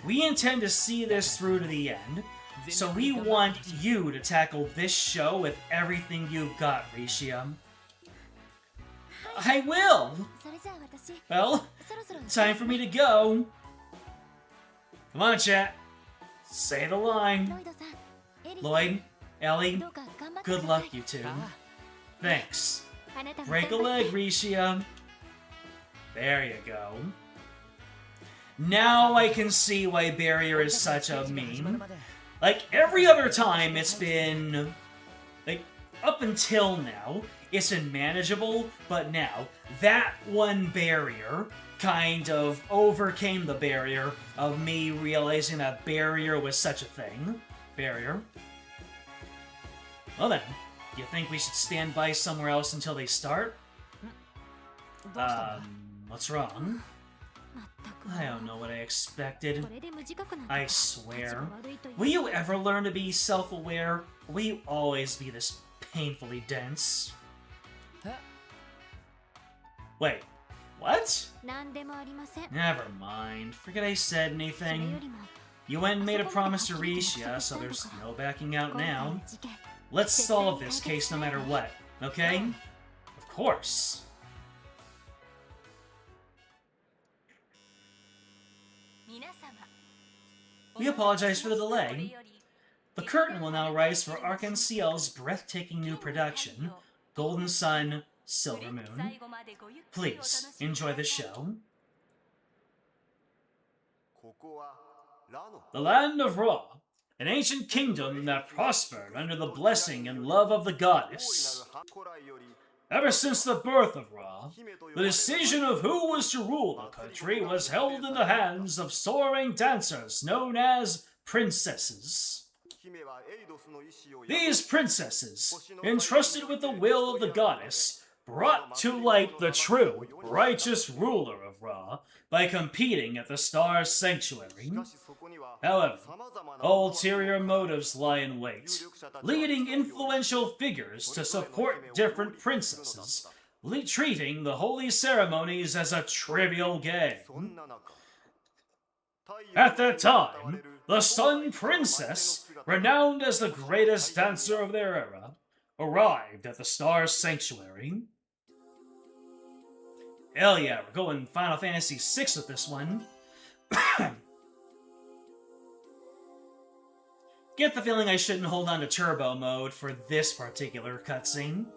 We intend to see this through to the end, so we want you to tackle this show with everything you've got, Risha. I will! Well, time for me to go. Come on, chat. Say the line. Lloyd, Ellie, good luck, you two. Thanks. Break a leg, Risha. There you go. Now I can see why Barrier is such a meme. Like, every other time it's been... like, up until now, it's been manageable, but now, that one barrier kind of overcame the barrier of me realizing that barrier was such a thing. Barrier. Well then, you think we should stand by somewhere else until they start? What's wrong? I don't know what I expected. I swear. Will you ever learn to be self-aware? Will you always be this painfully dense? Wait, what? Never mind. Forget I said anything. You went and made a promise to Risha, so there's no backing out now. Let's solve this case no matter what, okay? Of course. We apologize for the delay. The curtain will now rise for Arc-en-Ciel's breathtaking new production, Golden Sun, Silver Moon. Please, enjoy the show. The land of Ra, an ancient kingdom that prospered under the blessing and love of the goddess. Ever since the birth of Ra, the decision of who was to rule the country was held in the hands of soaring dancers known as princesses. These princesses, entrusted with the will of the goddess, brought to light the true, righteous ruler of Ra by competing at the Star's Sanctuary. However, ulterior motives lie in wait, leading influential figures to support different princesses, treating the holy ceremonies as a trivial game. At that time, the Sun Princess, renowned as the greatest dancer of their era, arrived at the Star's Sanctuary. Hell yeah, we're going Final Fantasy VI with this one. Get the feeling I shouldn't hold on to turbo mode for this particular cutscene.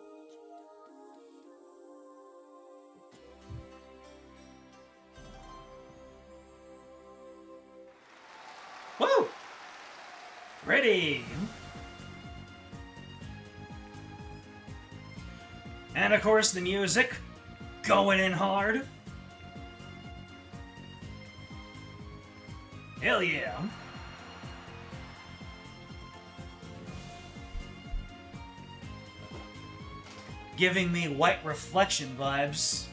Woo! Pretty! And of course the music, going in hard. Hell yeah! Giving me White Reflection vibes.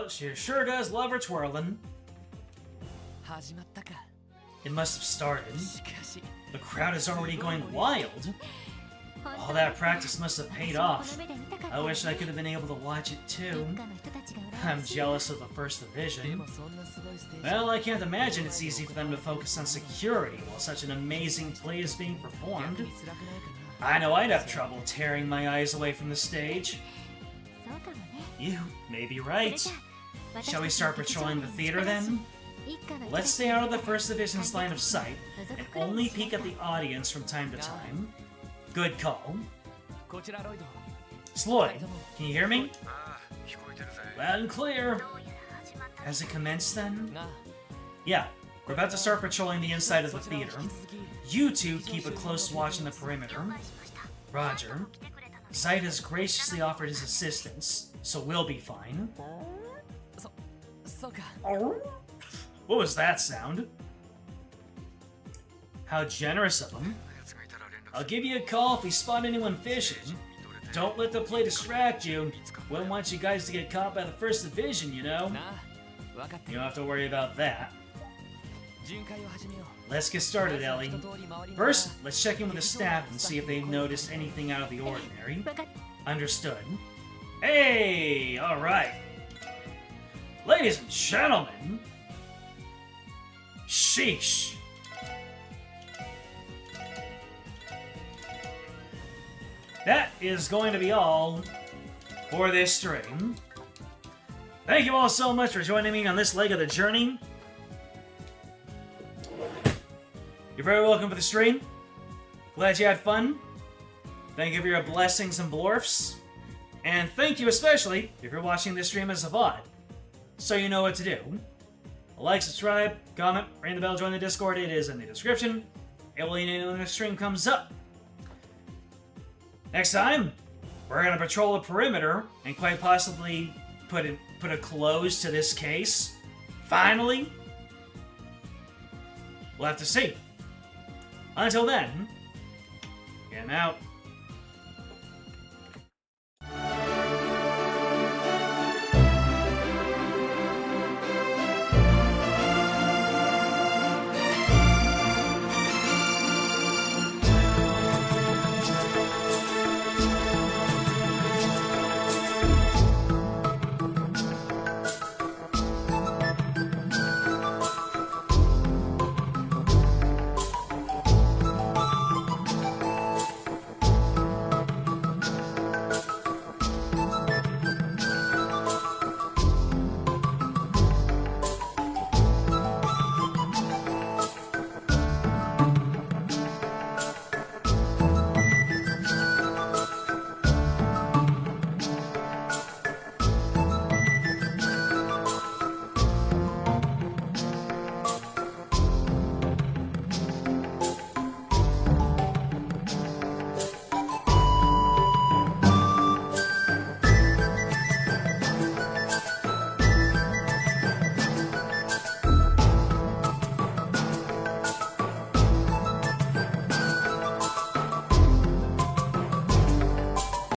She sure does love her twirling. It must have started. The crowd is already going wild. All that practice must have paid off. I wish I could have been able to watch it too. I'm jealous of the First Division. Well, I can't imagine it's easy for them to focus on security while such an amazing play is being performed. I know I'd have trouble tearing my eyes away from the stage. You may be right. Shall we start patrolling the theater then? Let's stay out of the First Division's line of sight and only peek at the audience from time to time. Good call. Sloyd, can you hear me? Loud and clear. Has it commenced then? Yeah, we're about to start patrolling the inside of the theater. You two keep a close watch on the perimeter. Roger. Zayt has graciously offered his assistance, so we'll be fine. What was that sound? How generous of him. I'll give you a call if we spot anyone fishing. Don't let the play distract you. Wouldn't want you guys to get caught by the First Division, you know? You don't have to worry about that. Let's get started, Ellie. First, let's check in with the staff and see if they've noticed anything out of the ordinary. Understood. Hey! Alright. Ladies and gentlemen! Sheesh! That is going to be all for this stream. Thank you all so much for joining me on this leg of the journey. You're very welcome for the stream. Glad you had fun. Thank you for your blessings and blorfs. And thank you especially if you're watching this stream as a VOD. So you know what to do. Like, subscribe, comment, ring the bell, join the Discord. It is in the description. It will let you know when the stream comes up. Next time, we're going to patrol the perimeter and quite possibly put a close to this case. Finally. We'll have to see. Until then, I'm out.